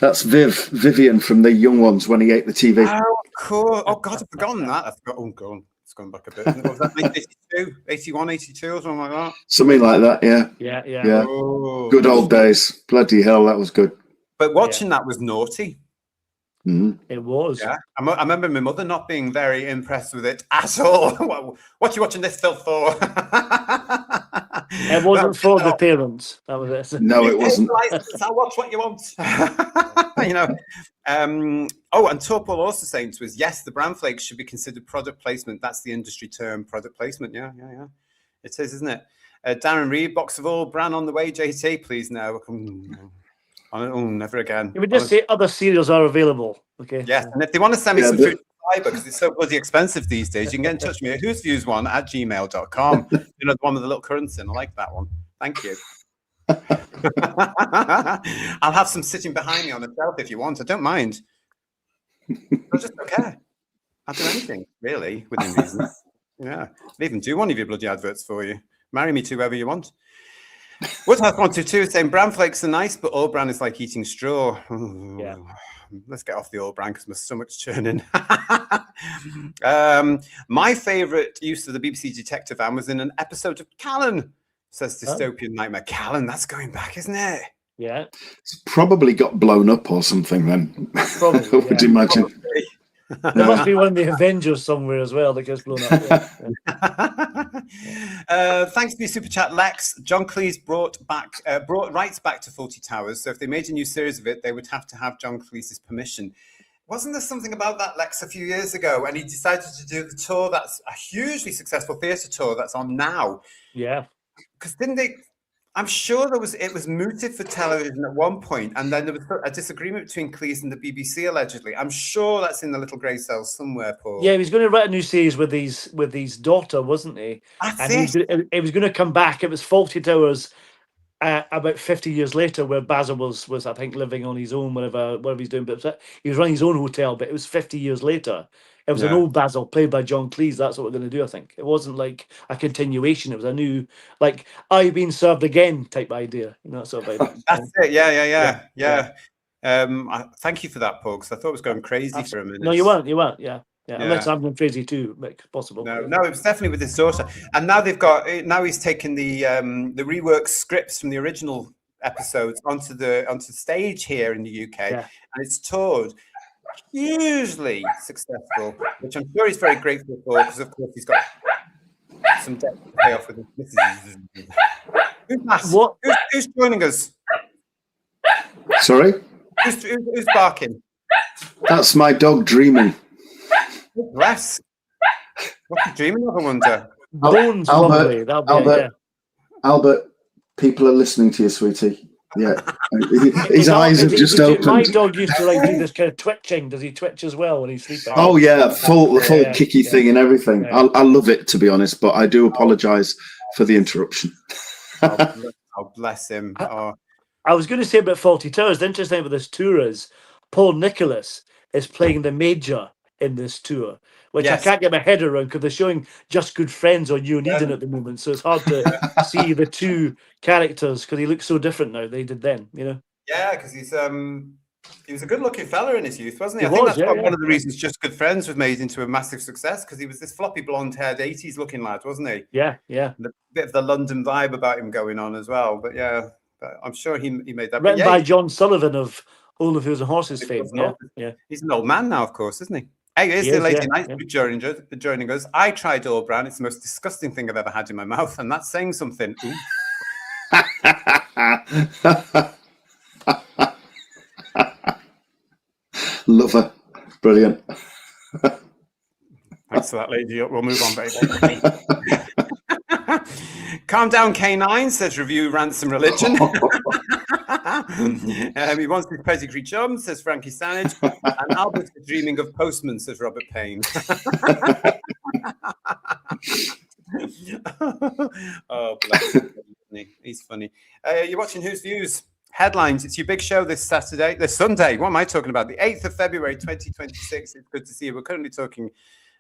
That's Vivian from the Young Ones when he ate the TV. Oh, cool. Oh, God, I've forgotten that. Oh, God. It's going back a bit. What was that, 82, 81, 82 or something like that? Something like that, yeah. Yeah. Oh. Good old days. Bloody hell, that was good. But watching that was naughty. Mm-hmm. It was. Yeah, I remember my mother not being very impressed with it at all. What are you watching this filth for? It wasn't for the parents. That was it. No, it wasn't. I'll watch what you want. You know. And Torpal also saying to us, yes, the bran flakes should be considered product placement. That's the industry term, product placement. Yeah. It is, isn't it? Darren Reed, box of all bran on the way, JT, please no. Oh, never again. You would just say other cereals are available. Okay. Yes, and if they want to send me some food fiber, because it's so bloody expensive these days, you can get in touch with me at whosviews1@gmail.com. You know, the one with the little currency, and I like that one. Thank you. I'll have some sitting behind me on the shelf if you want. I don't mind. I just don't care. I'll do anything, really, within reason. Yeah. I'll even do one of your bloody adverts for you. Marry me to whoever you want. Woodhouse 122 is saying bran flakes are nice, but all bran is like eating straw. Ooh, yeah. Let's get off the all bran because my stomach's churning. My favourite use of the BBC detective van was in an episode of Callan, says Dystopian Nightmare. Callan, that's going back, isn't it? Yeah. It's probably got blown up or something then. Probably, I would imagine. Probably. There must be one of the Avengers somewhere as well that gets blown up. Thanks for your super chat, Lex. John Cleese brought rights back to Fawlty Towers. So if they made a new series of it, they would have to have John Cleese's permission. Wasn't there something about that, Lex, a few years ago? And he decided to do the tour that's a hugely successful theatre tour that's on now. Yeah. Because didn't they? I'm sure it was mooted for television at one point, and then there was a disagreement between Cleese and the BBC allegedly. I'm sure that's in the little grey cells somewhere, Paul. Yeah, he was going to write a new series with his daughter, wasn't he? He was going to come back. It was Fawlty Towers about 50 years later, where Basil was I think living on his own, whatever he's doing. But he was running his own hotel. But it was 50 years later. It was an old Basil played by John Cleese. That's what we're going to do, I think. It wasn't like a continuation. It was a new, like, I've been served again type idea. You know, that sort of idea. That's it. Yeah. Thank you for that, Paul, because I thought it was going crazy for a minute. No, you weren't. Yeah. Unless I'm going crazy too, like, possible. No, it was definitely with his daughter. And now he's taken the reworked scripts from the original episodes onto stage here in the UK, and it's toured. Hugely successful, which I'm sure he's very grateful for, because of course he's got some debt to pay off with his missus. Who's joining us? Sorry? Who's barking? That's my dog dreaming. Bless. What's he dreaming of, I wonder? Bones, probably. Albert, people are listening to you, sweetie. Yeah, his eyes have just opened. My dog used to do this kind of twitching. Does he twitch as well when he's sleeping? Oh yeah, full kicky thing and everything. Yeah. I love it, to be honest, but I do apologise for the interruption. Oh, bless him. I was going to say about Fawlty Towers. The interesting thing about this tour is Paul Nicholas is playing the Major in this tour, which I can't get my head around because they're showing Just Good Friends on You and Eden at the moment, so it's hard to see the two characters because he looks so different now than he did then, you know. Yeah, because he was a good-looking fella in his youth, wasn't he? I think that's one of the reasons Just Good Friends was made into a massive success, because he was this floppy blonde-haired 80s-looking lad, wasn't he? Yeah. And a bit of the London vibe about him going on as well, but I'm sure he made that. Written by John Sullivan of All of Who's and Horses fame. Yeah. He's an old man now, of course, isn't he? Hey, here's the Lady Night joining us. I tried all bran. It's the most disgusting thing I've ever had in my mouth, and that's saying something. Love her. Brilliant. Thanks for that, lady. We'll move on, baby. Calm down, K9, says Review Ransom Religion. He wants his pedigree chum, says Frankie Sanage. And Albert is dreaming of postman, says Robert Payne. Oh, bless. He's funny. You're watching Who's Views Headlines. It's your big show this Sunday. What am I talking about? The 8th of February, 2026. It's good to see you. We're currently talking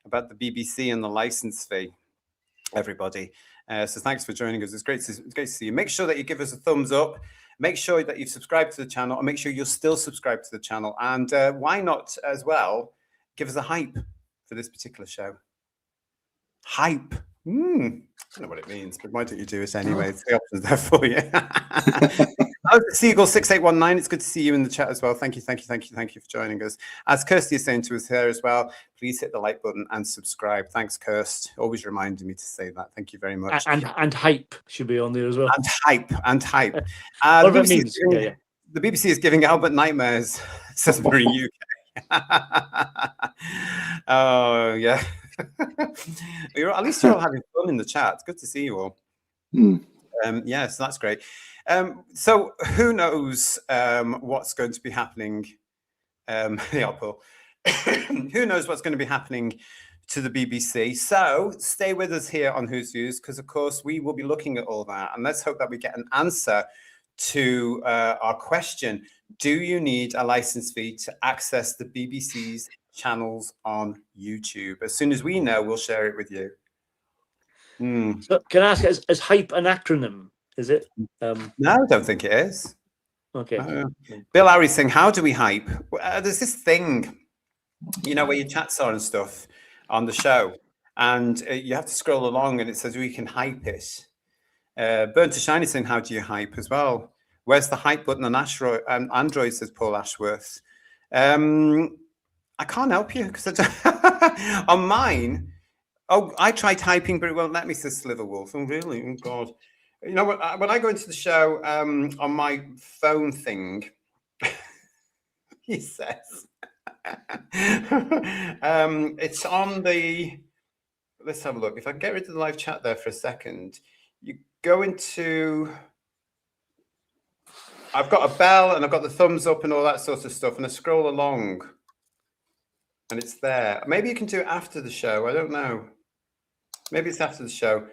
about the BBC and the license fee, everybody. So thanks for joining us. It's great to see you. Make sure that you give us a thumbs up. Make sure that you've subscribed to the channel, and make sure you're still subscribed to the channel. And why not as well give us a hype for this particular show? Hype. I don't know what it means, but why don't you do it anyway? It's the options there for you. Seagull 6819, it's good to see you in the chat as well. Thank you for joining us. As Kirsty is saying to us here as well, please hit the like button and subscribe. Thanks, Kirst. Always reminding me to say that. Thank you very much. And hype should be on there as well. And hype. What it means. The BBC is giving Albert nightmares, says Marie UK. Oh, yeah. At least you're all having fun in the chat. It's good to see you all. Yes, that's great. So who knows what's going to be happening? Paul. Who knows what's going to be happening to the BBC? So stay with us here on Who's Views, because of course we will be looking at all that, and let's hope that we get an answer to our question: do you need a license fee to access the BBC's channels on YouTube? As soon as we know, we'll share it with you. So can I ask, is hype an acronym? Is it? No, I don't think it is. Okay. Bill Harry's saying, how do we hype? There's this thing, where your chats are and stuff on the show, and you have to scroll along and it says we can hype it. Burn to Shine is saying, how do you hype as well? Where's the hype button on Android, says Paul Ashworth. I can't help you because on mine, I tried typing, but it won't let me, says Sliverwolf. Oh, really? Oh, God. When I go into the show on my phone thing, he says, it's on the, let's have a look. If I can get rid of the live chat there for a second, you go into, I've got a bell and I've got the thumbs up and all that sort of stuff, and I scroll along and it's there. Maybe you can do it after the show. I don't know. Maybe it's after the show.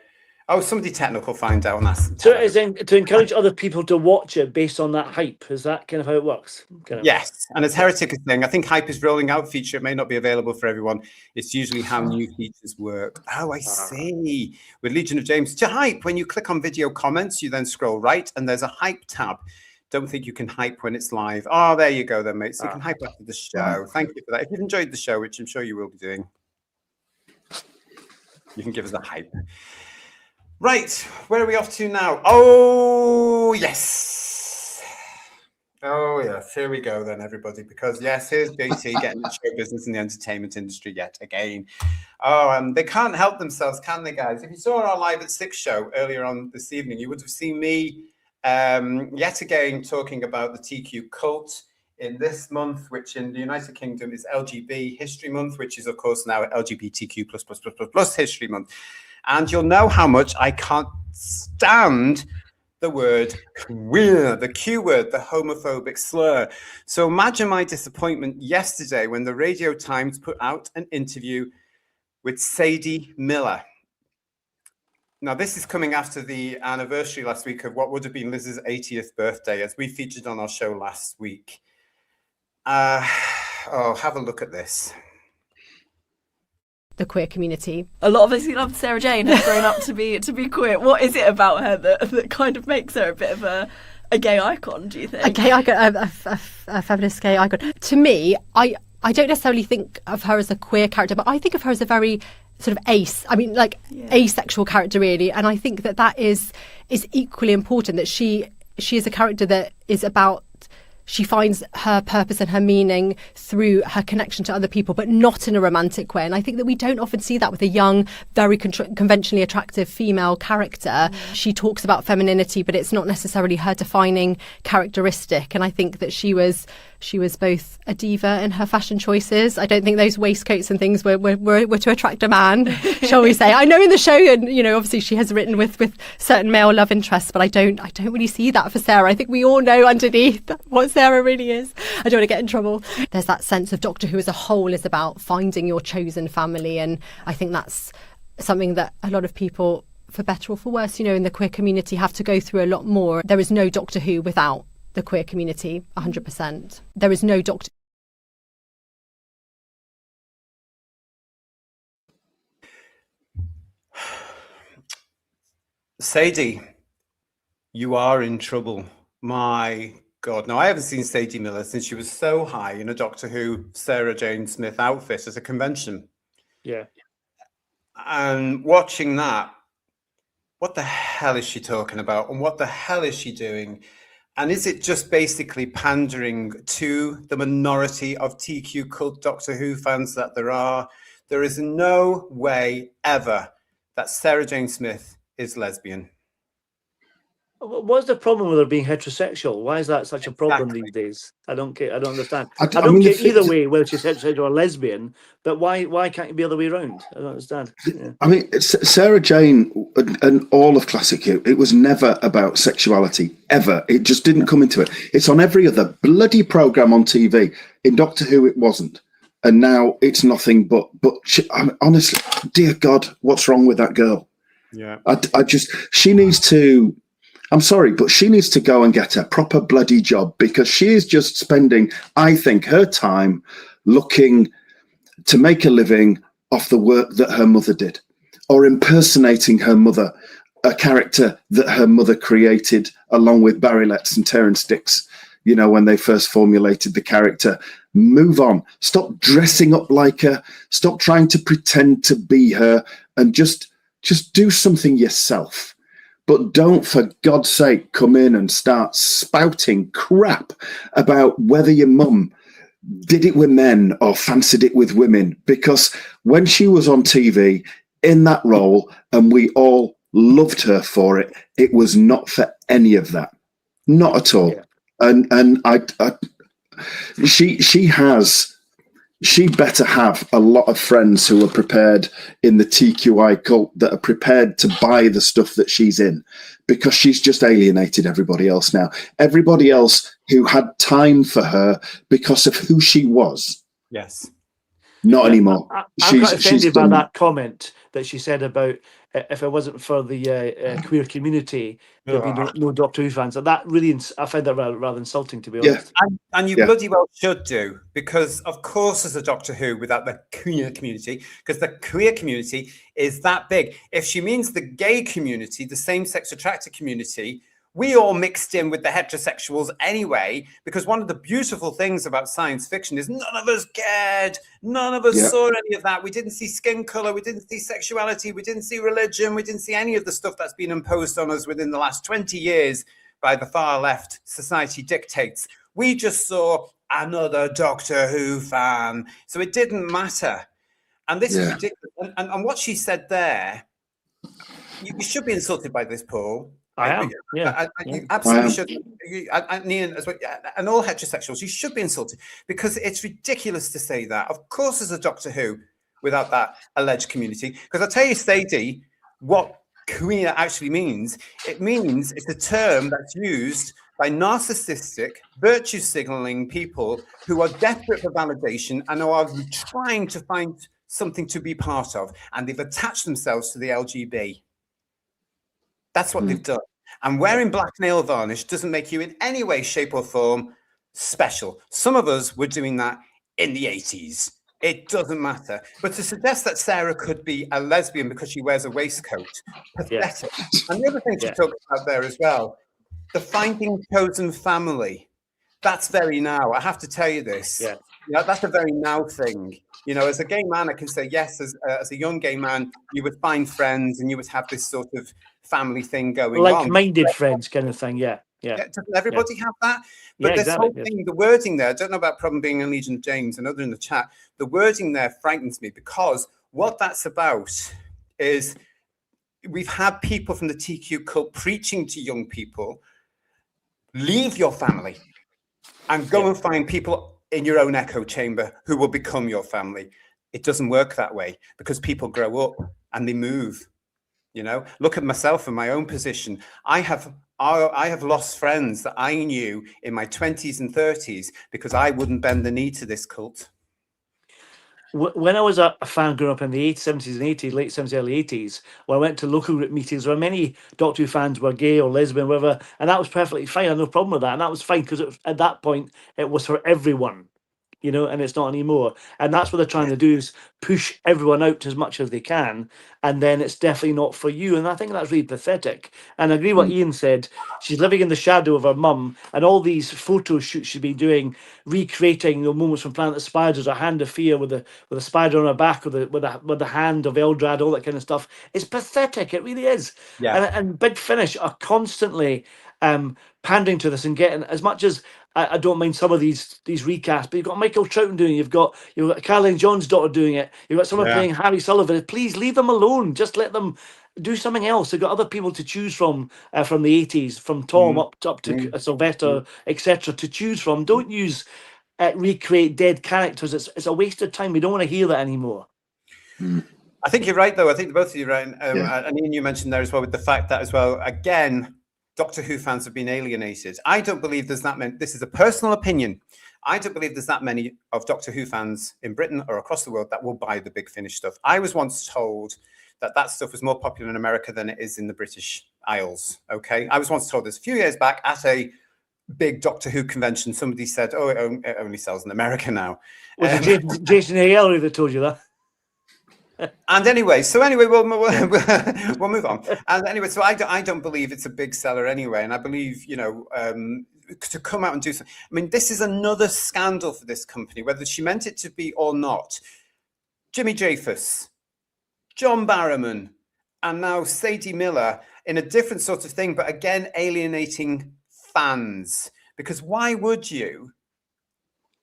Oh, somebody technical find out on that. So is to encourage other people to watch it based on that hype. Is that kind of how it works? Yes. And as Heretic is saying, I think hype is rolling out feature. It may not be available for everyone. It's usually how new features work. Oh, I see. With Legion of James, to hype, when you click on video comments, you then scroll right and there's a hype tab. Don't think you can hype when it's live. Oh, there you go then, mate. So you can hype after the show. Thank you for that. If you've enjoyed the show, which I'm sure you will be doing, you can give us a hype. Right, where are we off to now? Oh, yes. Oh, yes. Here we go then, everybody. Because, yes, here's JT getting the show business in the entertainment industry yet again. Oh, they can't help themselves, can they, guys? If you saw our Live at 6 show earlier on this evening, you would have seen me yet again talking about the TQ cult in this month, which in the United Kingdom is LGBT History Month, which is, of course, now LGBTQ++ History Month. And you'll know how much I can't stand the word queer, the Q word, the homophobic slur. So imagine my disappointment yesterday when the Radio Times put out an interview with Sadie Miller. Now, this is coming after the anniversary last week of what would have been Liz's 80th birthday, as we featured on our show last week. Have a look at this. The queer community. A lot of us who love Sarah Jane have grown up to be queer. What is it about her that kind of makes her a bit of a gay icon, do you think? A gay icon, a feminist gay icon. To me, I don't necessarily think of her as a queer character, but I think of her as a very sort of asexual character, really. And I think that is equally important, that she is a character that is about, she finds her purpose and her meaning through her connection to other people, but not in a romantic way. And I think that we don't often see that with a young, very conventionally attractive female character. She talks about femininity, but it's not necessarily her defining characteristic. And I think that she was both a diva in her fashion choices. I don't think those waistcoats and things were to attract a man, shall we say. I know in the show, and obviously she has written with certain male love interests, but I don't really see that for Sarah. I think we all know underneath what Sarah really is. I don't want to get in trouble. There's that sense of Doctor Who as a whole is about finding your chosen family, and I think that's something that a lot of people for better or for worse, in the queer community have to go through a lot more. There is no Doctor Who without the queer community, 100%. There is no Doctor. Sadie, you are in trouble. My God. Now, I haven't seen Sadie Miller since she was so high in a Doctor Who Sarah Jane Smith outfit at a convention. Yeah. And watching that, what the hell is she talking about? And what the hell is she doing? And is it just basically pandering to the minority of TQ cult Doctor Who fans that there are? There is no way ever that Sarah Jane Smith is lesbian. What's the problem with her being heterosexual? Why is that such a problem these days? I don't understand. I I don't mean, get either way, whether she's heterosexual or lesbian, but why can't it be the other way around? I don't understand. Yeah. I mean, Sarah Jane and all of Classic Who, it was never about sexuality, ever. It just didn't come into it. It's on every other bloody programme on TV. In Doctor Who, it wasn't. And now it's nothing but I mean, honestly, dear God, what's wrong with that girl? Yeah. She needs to... I'm sorry, but she needs to go and get a proper bloody job, because she is just spending, I think, her time looking to make a living off the work that her mother did, or impersonating her mother, a character that her mother created along with Barry Letts and Terrence Dicks, when they first formulated the character. Move on. Stop dressing up like her. Stop trying to pretend to be her, and just do something yourself. But don't, for God's sake, come in and start spouting crap about whether your mum did it with men or fancied it with women. Because when she was on TV in that role, and we all loved her for it, it was not for any of that. Not at all. Yeah. And she better have a lot of friends who are prepared in the TQI cult that are prepared to buy the stuff that she's in, because she's just alienated everybody else now. Everybody else who had time for her because of who she was. Yes. Not anymore. I'm quite offended by that comment that she said about if it wasn't for the queer community, there'd be no Doctor Who fans. And that really, I find that rather insulting, to be honest. And you bloody well should do, because of course there's a Doctor Who without the queer community, because the queer community is that big. If she means the gay community, the same-sex attracted community, we all mixed in with the heterosexuals anyway, because one of the beautiful things about science fiction is none of us cared. None of us saw any of that. We didn't see skin color. We didn't see sexuality. We didn't see religion. We didn't see any of the stuff that's been imposed on us within the last 20 years by the far left society dictates. We just saw another Doctor Who fan. So it didn't matter. And this is ridiculous. And what she said there, you should be insulted by this, Paul. I am. Yeah. You absolutely should. Ian as well, and all heterosexuals, you should be insulted, because it's ridiculous to say that. Of course, there's a Doctor Who without that alleged community. Because I'll tell you, Sadie, what queer actually means. It means it's a term that's used by narcissistic, virtue signaling people who are desperate for validation and who are trying to find something to be part of. And they've attached themselves to the LGB. That's what they've done. And wearing black nail varnish doesn't make you in any way, shape or form special. Some of us were doing that in the 80s. It doesn't matter. But to suggest that Sarah could be a lesbian because she wears a waistcoat, pathetic. And the other thing she talked about there as well, the finding chosen family. That's very now. I have to tell you this. Yeah. That's a very now thing. As a gay man, I can say, yes, as a young gay man, you would find friends and you would have this sort of family thing going on. Like-minded friends kind of thing, yeah. Doesn't everybody have that? But this whole thing, the wording there, I don't know about problem being in Legion of James and other in the chat, the wording there frightens me, because what that's about is we've had people from the TQ cult preaching to young people, leave your family and go and find people in your own echo chamber who will become your family. It doesn't work that way, because people grow up and they move. Look at myself in my own position. I have lost friends that I knew in my 20s and 30s because I wouldn't bend the knee to this cult. when I was a fan growing up in the 70s and 80s, late 70s, early 80s, when I went to local group meetings where many Doctor Who fans were gay or lesbian, whatever, and that was perfectly fine. I had no problem with that. And that was fine because at that point, it was for everyone. And it's not anymore. And that's what they're trying to do, is push everyone out as much as they can. And then it's definitely not for you. And I think that's really pathetic. And I agree what Ian said. She's living in the shadow of her mum, and all these photo shoots she's been doing, recreating moments from Planet of Spiders, or Hand of Fear with a spider on her back, or with the hand of Eldrad, all that kind of stuff. It's pathetic. It really is. Yeah. And Big Finish are constantly pandering to this and getting as much as I don't mind some of these recasts, but you've got Michael Troughton doing it, you've got Caroline John's daughter doing it, you've got someone playing Harry Sullivan. Please leave them alone. Just let them do something else. They've got other people to choose from the 80s, from Tom up to Sylvester, etc., to choose from. Don't use recreate dead characters. It's a waste of time. We don't want to hear that anymore. I think you're right, though. I think both of you are right. And Ian, you mentioned there as well, with the fact that as well, again, Doctor Who fans have been alienated. I don't believe there's that many. This is a personal opinion. I don't believe there's that many of Doctor Who fans in Britain or across the world that will buy the Big Finish stuff. I was once told that stuff was more popular in America than it is in the British Isles. Okay, I was once told this a few years back at a big Doctor Who convention. Somebody said, "Oh, it only sells in America now." Was it Jason A. Ellery that told you that? And anyway, we'll move on. And anyway, so I don't believe it's a big seller anyway. And I believe, to come out and do something. I mean, this is another scandal for this company, whether she meant it to be or not. Jimmy Dreyfus, John Barrowman, and now Sadie Miller in a different sort of thing, but again, alienating fans. Because why would you,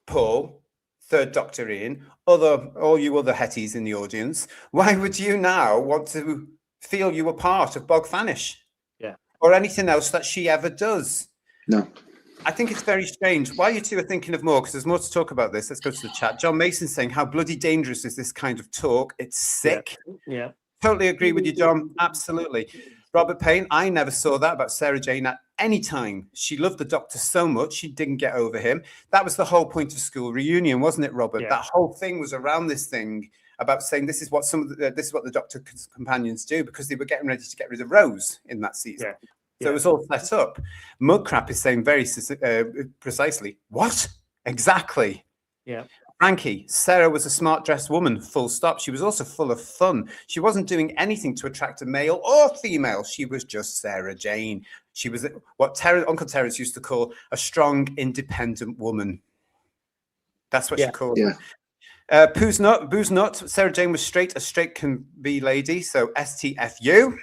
Paul, Third Doctor Ian, all you other hetties in the audience, why would you now want to feel you were part of Bog Fanish? Yeah. Or anything else that she ever does? No. I think it's very strange. While you two are thinking of more, because there's more to talk about this, let's go to the chat. John Mason saying, how bloody dangerous is this kind of talk? It's sick. Yeah. Totally agree with you, John. Absolutely. Robert Payne, I never saw that about Sarah Jane at any time. She loved the Doctor so much, she didn't get over him. That was the whole point of School Reunion, wasn't it, Robert? Yeah. That whole thing was around this thing about saying this is what this is what the Doctor companions do, because they were getting ready to get rid of Rose in that season. Yeah. So it was all set up. Mudcrap is saying very precisely, what? Exactly. Yeah. Frankie, Sarah was a smart-dressed woman, full stop. She was also full of fun. She wasn't doing anything to attract a male or female. She was just Sarah Jane. She was what Uncle Terence used to call a strong, independent woman. That's what she called her. Booze Nut, Sarah Jane was straight as straight can be lady, so STFU.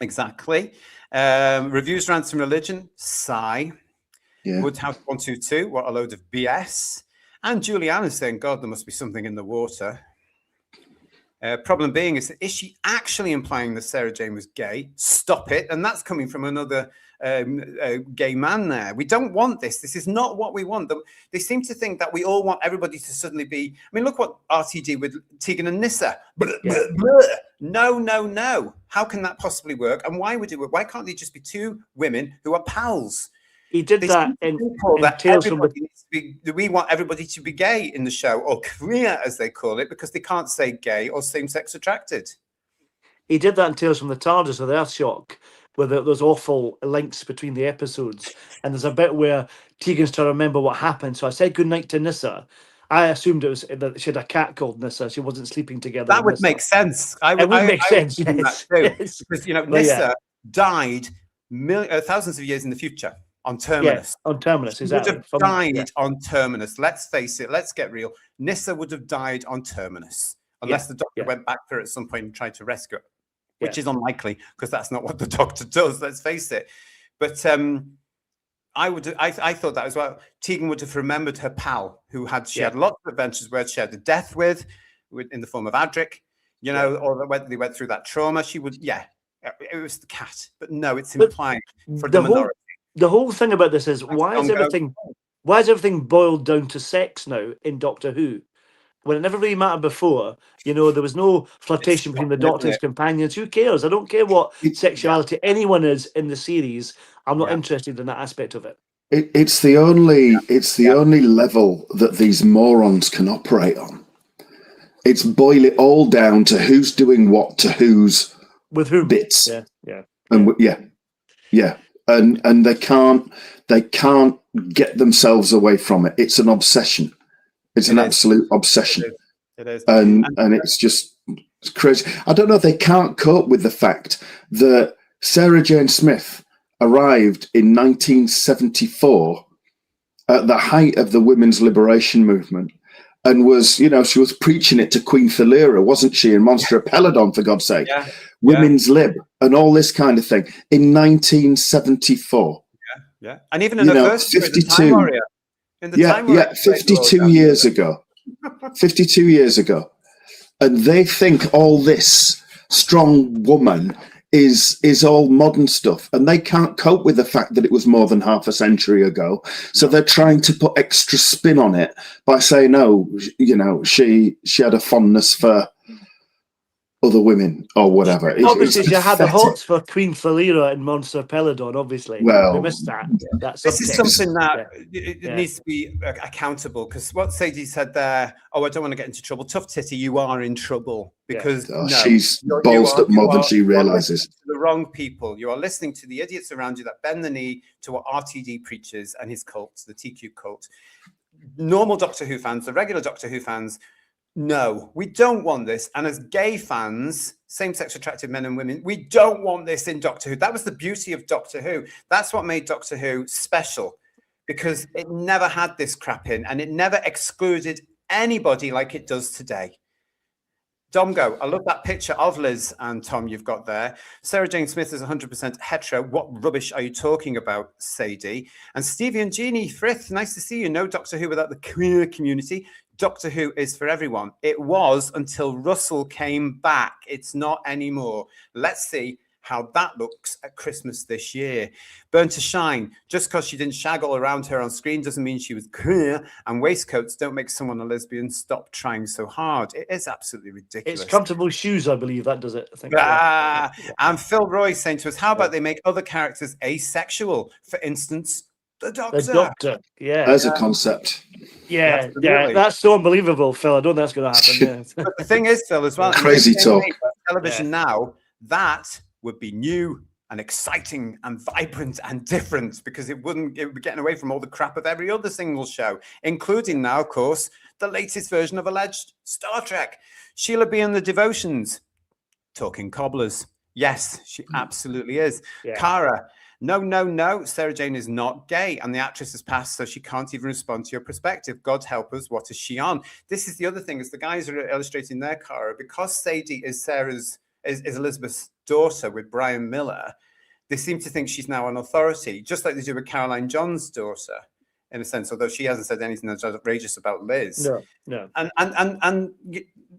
Exactly. Reviews, Rants and Religion, sigh. Yeah. Woodhouse 122, what a load of BS. And Juliana's saying, God, there must be something in the water. Problem being is she actually implying that Sarah Jane was gay? Stop it. And that's coming from another gay man there. We don't want this. This is not what we want. They seem to think that we all want everybody to suddenly be... I mean, look what RT did with Tegan and Nyssa. No. How can that possibly work? And why would it work? Why can't they just be two women who are pals? He did that in Tales from the... We want everybody to be gay in the show, or queer, as they call it, because they can't say gay or same-sex attracted. He did that in Tales from the TARDIS of Earthshock, where there's awful links between the episodes. And there's a bit where Tegan's trying to remember what happened. So I said goodnight to Nyssa. I assumed it was that she had a cat called Nyssa. She wasn't sleeping together. That would make sense. It would make sense, yes. Because, Nyssa died thousands of years in the future. On Terminus. Yeah, on Terminus, exactly. Would have died on Terminus. Let's face it. Let's get real. Nyssa would have died on Terminus. Unless the Doctor went back there at some point and tried to rescue her. Which is unlikely, because that's not what the Doctor does. Let's face it. But I thought that as well. Tegan would have remembered her pal, who she had lots of adventures where she had a death with in the form of Adric, or when they went through that trauma. She would, it was the cat. But no, it's implying for the minority. The whole thing about this is why is everything boiled down to sex now in Doctor Who? When it never really mattered before, there was no flirtation between the Doctor and his companions. Who cares? I don't care what sexuality anyone is in the series. I'm not interested in that aspect of it. It's the only level that these morons can operate on. It's boil it all down to who's doing what to whose with whom bits. Yeah. And and they can't get themselves away from it. It's an obsession. It's an absolute obsession. It is. And it's just crazy. I don't know if they can't cope with the fact that Sarah Jane Smith arrived in 1974 at the height of the women's liberation movement, and was, she was preaching it to Queen Thalera, wasn't she? In Monster of Peladon, for God's sake. Yeah. Women's lib and all this kind of thing in 1974. Yeah. And even in the first 52. In the Time Warrior, 52 years ago. 52 years ago. And they think all this strong woman is all modern stuff, and they can't cope with the fact that it was more than half a century ago. So they're trying to put extra spin on it by saying, no, she had a fondness for other women or whatever. Obviously, she had the hots for Queen Thalera and Monster Peladon, obviously. Well, we missed that. This is something that it needs to be accountable, because what Sadie said there, I don't want to get into trouble. Tough titty, you are in trouble, because she's ballsed up more than she realises. The wrong people. You are listening to the idiots around you that bend the knee to what RTD preaches and his cult, the TQ cult. Normal Doctor Who fans, the regular Doctor Who fans, no, we don't want this. And as gay fans, same-sex attracted men and women, we don't want this in Doctor Who. That was the beauty of Doctor Who. That's what made Doctor Who special, because it never had this crap in, and it never excluded anybody like it does today. Domgo, I love that picture of Liz and Tom you've got there. Sarah Jane Smith is 100% hetero. What rubbish are you talking about, Sadie? And Stevie and Jeannie Frith, nice to see you. No Doctor Who without the queer community. Doctor Who is for everyone. It was until Russell came back. It's not anymore. Let's see how that looks at Christmas this year. Burn to Shine. Just because she didn't shag all around her on screen doesn't mean she was queer, and waistcoats don't make someone a lesbian. Stop trying so hard. It is absolutely ridiculous. It's comfortable shoes, I believe, that does it. I think. And Phil Roy saying to us, how about they make other characters asexual? For instance, the Doctor. The Doctor, as a concept. Yeah, that's so unbelievable, Phil. I don't think that's going to happen. But the thing is, Phil, as well, crazy talk. Television now, that would be new and exciting and vibrant and different, because it would be getting away from all the crap of every other single show, including now, of course, the latest version of alleged Star Trek. Sheila B. and the Devotions, talking cobblers. Yes, she absolutely is. Yeah. Cara, no, Sarah Jane is not gay, and the actress has passed, so she can't even respond to your perspective. God help us, what is she on? This is the other thing, is the guys are illustrating their Cara, because Sadie is Elizabeth's daughter with Brian Miller, they seem to think she's now an authority, just like they do with Caroline John's daughter, in a sense, although she hasn't said anything that's outrageous about Liz. No. And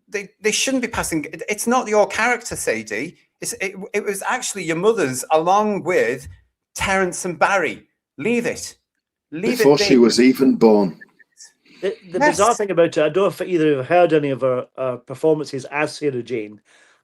they shouldn't be passing. It's not your character, Sadie. It was actually your mother's, along with Terence and Barry. Leave it. Before she was even born. The bizarre thing about it, I don't know if either of you heard any of her performances as Sarah Jane.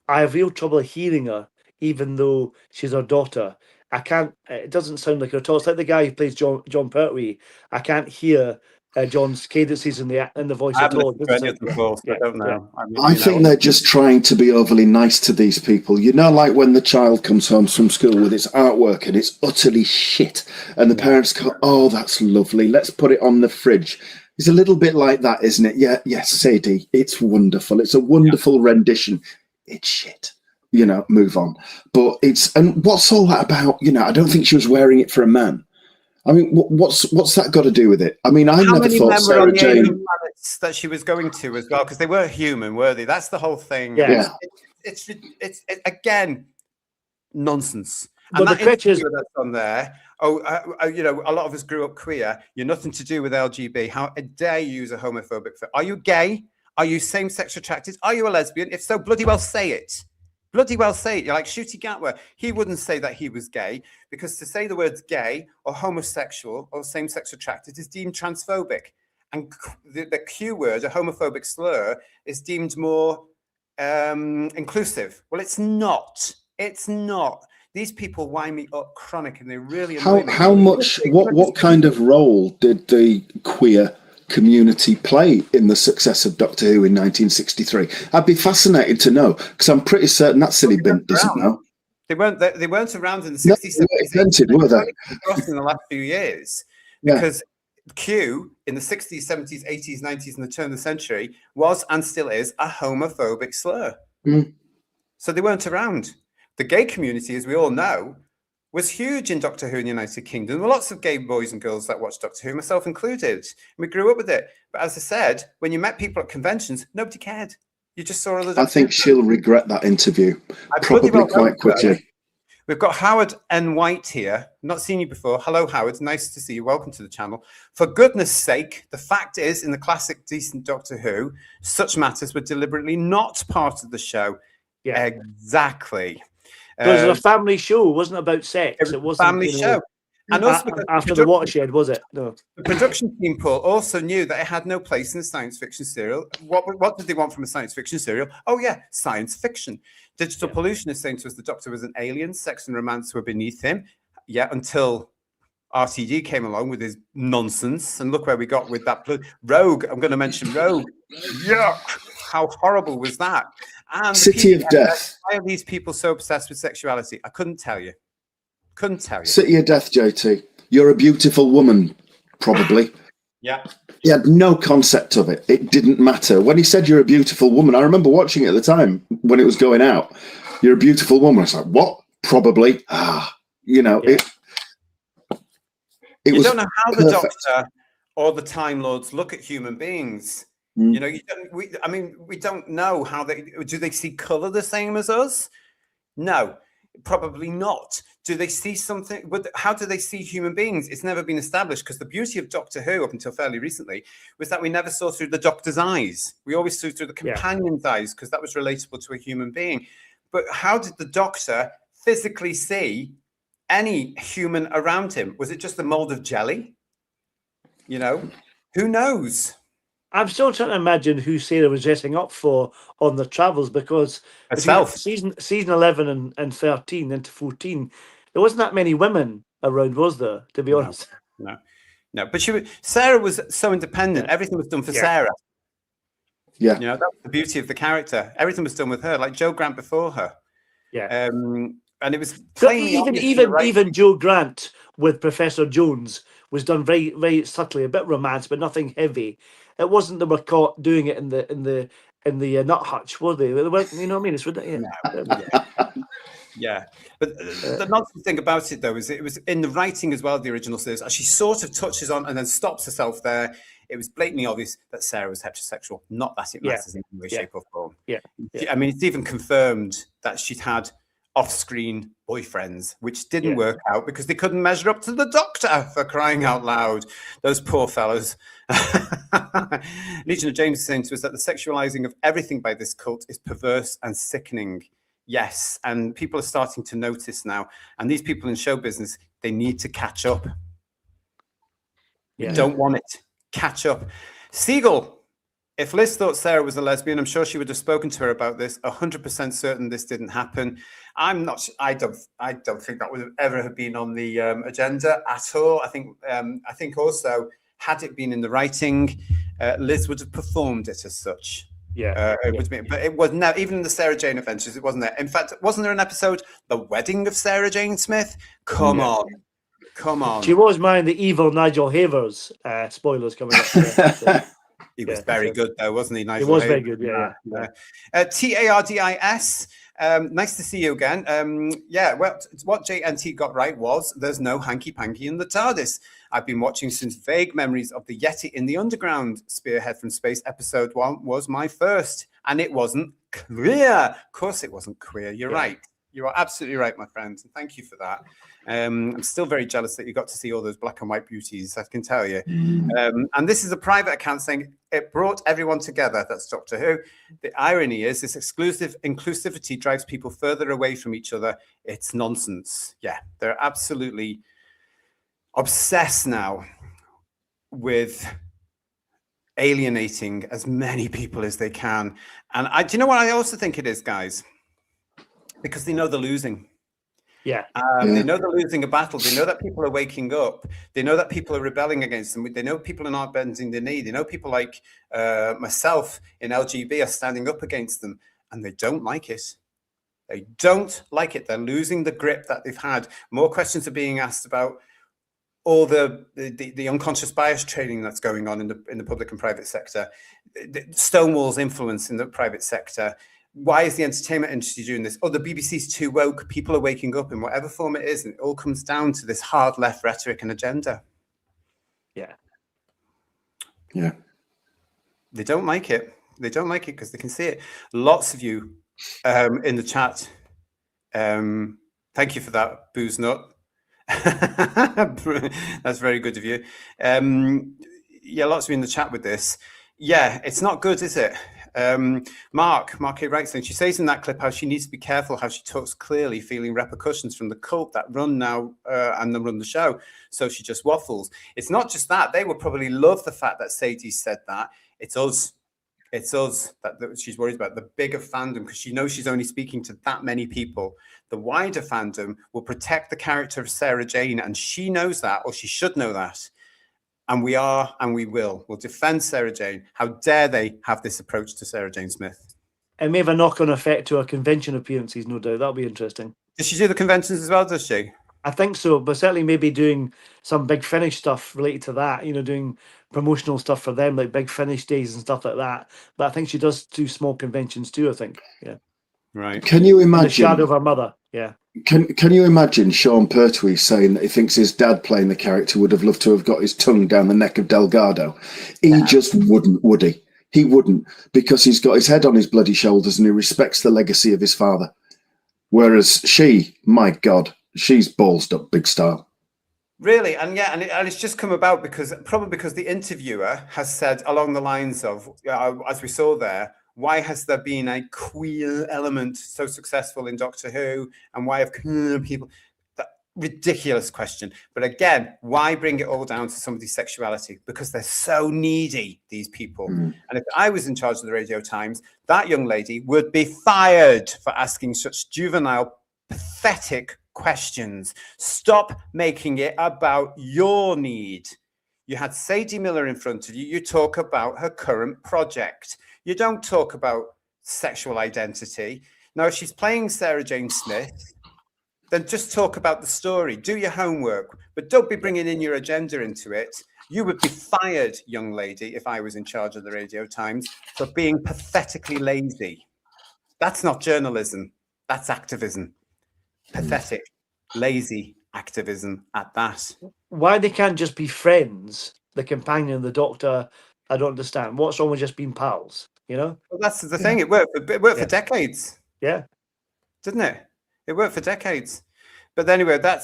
I have real trouble hearing her, even though she's her daughter. I can't. It doesn't sound like her at all. It's like the guy who plays John Pertwee. I can't hear John's cadences in the voice at all. I don't know. I think they're just trying to be overly nice to these people. Like when the child comes home from school with its artwork and it's utterly shit, and the parents go, "Oh, that's lovely. Let's put it on the fridge." It's a little bit like that, isn't it? Yeah, yes, Sadie. It's wonderful. It's a wonderful rendition. It's shit, move on. But and what's all that about? I don't think she was wearing it for a man. I mean, what's that got to do with it? I mean, I never thought Sarah Jane planets that she was going to as well, because they were human, were they? That's the whole thing. Yeah. It's again nonsense. But and the pictures that's on there. A lot of us grew up queer. You're nothing to do with LGB. How dare you use a homophobic? Are you gay? Are you same-sex attracted? Are you a lesbian? If so, bloody well say it. Bloody well say it. You're like Shooty Gatwa. He wouldn't say that he was gay, because to say the words gay or homosexual or same-sex attracted is deemed transphobic. And the Q word, a homophobic slur, is deemed more inclusive. Well, it's not. It's not. These people wind me up chronic, and they really annoy me. How much? What kind of role did the queer community play in the success of Doctor Who in 1963? I'd be fascinated to know, because I'm pretty certain that silly bint doesn't know. They weren't around in the 60s, No, 70s, they weren't invented, were they? across in the last few years, Yeah. because Q in the 60s, 70s, 80s, 90s, and the turn of the century was and still is a homophobic slur. Mm. So they weren't around. The gay community, as we all know, was huge in Doctor Who in the United Kingdom. There were lots of gay boys and girls that watched Doctor Who, myself included. We grew up with it. But as I said, when you met people at conventions, nobody cared. You just saw other. I think she'll regret that interview probably quite quickly. We've got Howard N. White here. Not seen you before. Hello, Howard. Nice to see you. Welcome to the channel. For goodness sake, the fact is, in the classic decent Doctor Who, such matters were deliberately not part of the show. Yeah, exactly. It was a family show. It wasn't about sex. It wasn't a family show. And also after the watershed, was it? No. The production team, Paul, also knew that it had no place in a science fiction serial. What did they want from a science fiction serial? Oh, yeah, science fiction. Digital pollution is saying to us the Doctor was an alien, sex and romance were beneath him. Yeah, until RTD came along with his nonsense. And look where we got with that. Rogue, I'm going to mention Rogue. Yuck! How horrible was that? And City of Death. Why are these people so obsessed with sexuality? I couldn't tell you. Couldn't tell you. City of Death, JT. You're a beautiful woman, probably. Yeah. He had no concept of it. It didn't matter. When he said you're a beautiful woman, I remember watching it at the time when it was going out. You're a beautiful woman. I was like, what? Probably. You know, yeah. it you was don't know how perfect. the Doctor or the Time Lords look at human beings. You know, we don't know how do they see color the same as us? No, probably not. Do they see something? How do they see human beings? It's never been established, because the beauty of Doctor Who up until fairly recently was that we never saw through the Doctor's eyes. We always saw through the companion's eyes, because that was relatable to a human being. But how did the Doctor physically see any human around him? Was it just a mold of jelly? You know, who knows? I'm still trying to imagine who Sarah was dressing up for on the travels, because herself. Season 11 and 13 into 14, there wasn't that many women around, was there? To be honest, no. But Sarah was so independent. Everything was done for Sarah. Yeah, you know, that's the beauty of the character. Everything was done with her, like Joe Grant before her. Yeah, and it was even Joe Grant with Professor Jones was done very, very subtly, a bit romance, but nothing heavy. It wasn't they were caught doing it in the nut hutch, were they? You know what I mean? It's yeah. But the nonsense thing about it, though, is it was in the writing as well. The original series, as she sort of touches on and then stops herself there. It was blatantly obvious that Sarah was heterosexual. Not that it matters in any way, shape, or form. Yeah. I mean, it's even confirmed that she'd had off-screen boyfriends, which didn't work out because they couldn't measure up to the Doctor, for crying out loud. Those poor fellows. Legion of James is saying to us that the sexualizing of everything by this cult is perverse and sickening. Yes, and people are starting to notice now. And these people in show business, they need to catch up. You don't want it. Catch up. Siegel. If Liz thought Sarah was a lesbian, I'm sure she would have spoken to her about this. 100% certain this didn't happen. I'm not. I don't think that would ever have been on the agenda at all. I think also, had it been in the writing, Liz would have performed it as such. But it was never, even in the Sarah Jane Adventures, it wasn't there. In fact, wasn't there an episode, The Wedding of Sarah Jane Smith? Come on. She was marrying the evil Nigel Havers. Spoilers coming up. So. He was very good, though, wasn't he? Nigel Havers? Very good, TARDIS. Nice to see you again. Well, what JNT got right was there's no hanky-panky in the TARDIS. I've been watching since vague memories of the Yeti in the Underground. Spearhead from Space episode 1 was my first, and it wasn't queer. Of course it wasn't queer. You're right. You are absolutely right, my friend. And thank you for that. I'm still very jealous that you got to see all those black and white beauties, I can tell you. And this is a private account saying it brought everyone together. That's Doctor Who. The irony is this exclusive inclusivity drives people further away from each other. It's nonsense. Yeah, they're absolutely obsessed now with alienating as many people as they can. And do you know what I also think it is, guys? Because they know they're losing. Yeah. They know they're losing a battle. They know that people are waking up. They know that people are rebelling against them. They know people are not bending the knee. They know people like myself in LGB are standing up against them, and they don't like it. They don't like it. They're losing the grip that they've had. More questions are being asked about all the unconscious bias training that's going on in the public and private sector, Stonewall's influence in the private sector. Why is the entertainment industry doing this? Oh, the BBC's too woke. People are waking up in whatever form it is, and it all comes down to this hard left rhetoric and agenda. Yeah. They don't like it. They don't like it because they can see it. Lots of you in the chat. Thank you for that, Booze Nut. That's very good of you. Yeah, lots of you in the chat with this. Yeah, it's not good, is it? Mark A. Wright saying she says in that clip how she needs to be careful how she talks clearly, feeling repercussions from the cult that run now and then run the show. So she just waffles. It's not just that. They would probably love the fact that Sadie said that. It's us. It's us that she's worried about, the bigger fandom, because she knows she's only speaking to that many people. The wider fandom will protect the character of Sarah Jane, and she knows that, or she should know that. And we are, and we will. We'll defend Sarah Jane. How dare they have this approach to Sarah Jane Smith? And may have a knock-on effect to her convention appearances, no doubt. That'll be interesting. Does she do the conventions as well, does she? I think so, but certainly maybe doing some Big Finish stuff related to that, doing promotional stuff for them, like Big Finish days and stuff like that. But I think she does do small conventions too, I think. Yeah. Right. Can you imagine? The shadow of her mother, yeah. Can you imagine Sean Pertwee saying that he thinks his dad playing the character would have loved to have got his tongue down the neck of Delgado? He just wouldn't, would he? He wouldn't, because he's got his head on his bloody shoulders and he respects the legacy of his father. Whereas she, my God, she's ballsed up big style. Really, and yeah, and it's just come about because the interviewer has said along the lines of, as we saw there, why has there been a queer element so successful in Doctor Who, and why have queer people? That ridiculous question. But again, why bring it all down to somebody's sexuality? Because they're so needy, these people. And if I was in charge of the Radio Times, that young lady would be fired for asking such juvenile, pathetic questions. Stop making it about your need. You had Sadie Miller in front of you. You talk about her current project. You don't talk about sexual identity. Now, if she's playing Sarah Jane Smith, then just talk about the story. Do your homework, but don't be bringing in your agenda into it. You would be fired, young lady, if I was in charge of the Radio Times, for being pathetically lazy. That's not journalism. That's activism. Pathetic, lazy activism at that. Why they can't just be friends, the companion, the doctor, I don't understand. What's wrong with just being pals, Well, that's the thing. It worked for decades. Yeah. Didn't it? It worked for decades. But anyway, that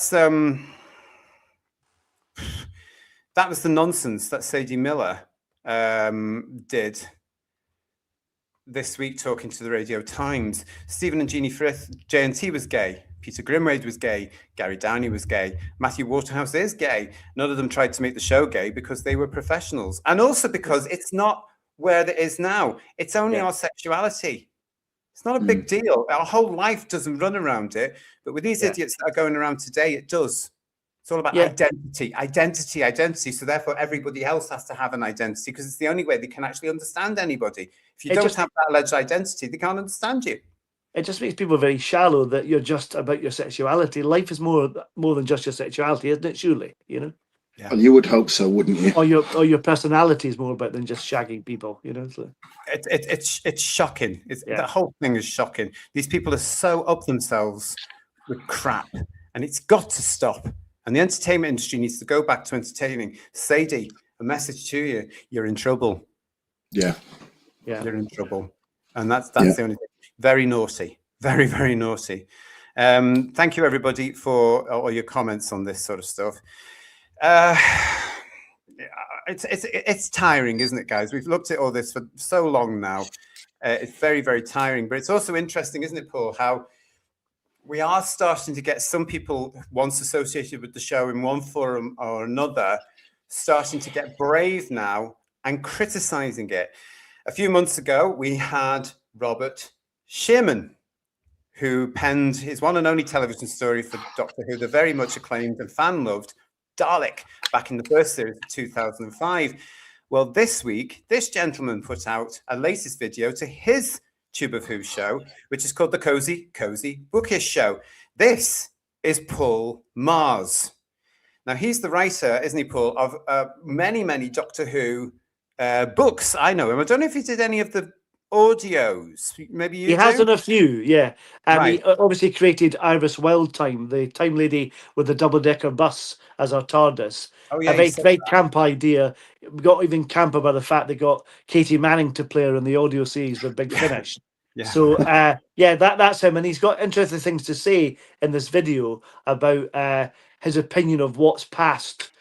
was the nonsense that Sadie Miller did this week talking to the Radio Times. Stephen and Jeannie Frith, JNT was gay. Peter Grimwade was gay. Gary Downey was gay. Matthew Waterhouse is gay. None of them tried to make the show gay because they were professionals. And also because it's not where it is now. It's only our sexuality. It's not a big deal. Our whole life doesn't run around it. But with these idiots that are going around today, it does. It's all about identity. So therefore, everybody else has to have an identity because it's the only way they can actually understand anybody. If you don't have that alleged identity, they can't understand you. It just makes people very shallow that you're just about your sexuality. Life is more than just your sexuality, isn't it? Surely, Yeah. Well, you would hope so, wouldn't you? Or your personality is more about than just shagging people. So. It's shocking. The whole thing is shocking. These people are so up themselves with crap, and it's got to stop. And the entertainment industry needs to go back to entertaining. Sadie, a message to you: you're in trouble. Yeah. You're in trouble, and that's the only thing. Very naughty, very, very naughty. Thank you, everybody, for all your comments on this sort of stuff. It's tiring, isn't it, guys? We've looked at all this for so long now. It's very, very tiring. But it's also interesting, isn't it, Paul, how we are starting to get some people once associated with the show in one forum or another starting to get brave now and criticizing it. A few months ago, we had Robert Shearman, who penned his one and only television story for Doctor Who, the very much acclaimed and fan-loved Dalek, back in the first series of 2005. Well, this week, this gentleman put out a latest video to his Tube of Who show, which is called the Cozy Bookish Show. This is Paul Magrs. Now, he's the writer, isn't he, Paul, of many, many Doctor Who books. I know him. I don't know if he did any of the audios. Maybe he has done a few, yeah. Right. He obviously created Iris Wildtime, the time lady with the double-decker bus as our TARDIS. Oh, yeah, a very camp idea. We got even camper by the fact they got Katie Manning to play her in the audio series with Big Finish. Yeah. So that's him, and he's got interesting things to say in this video about his opinion of what's past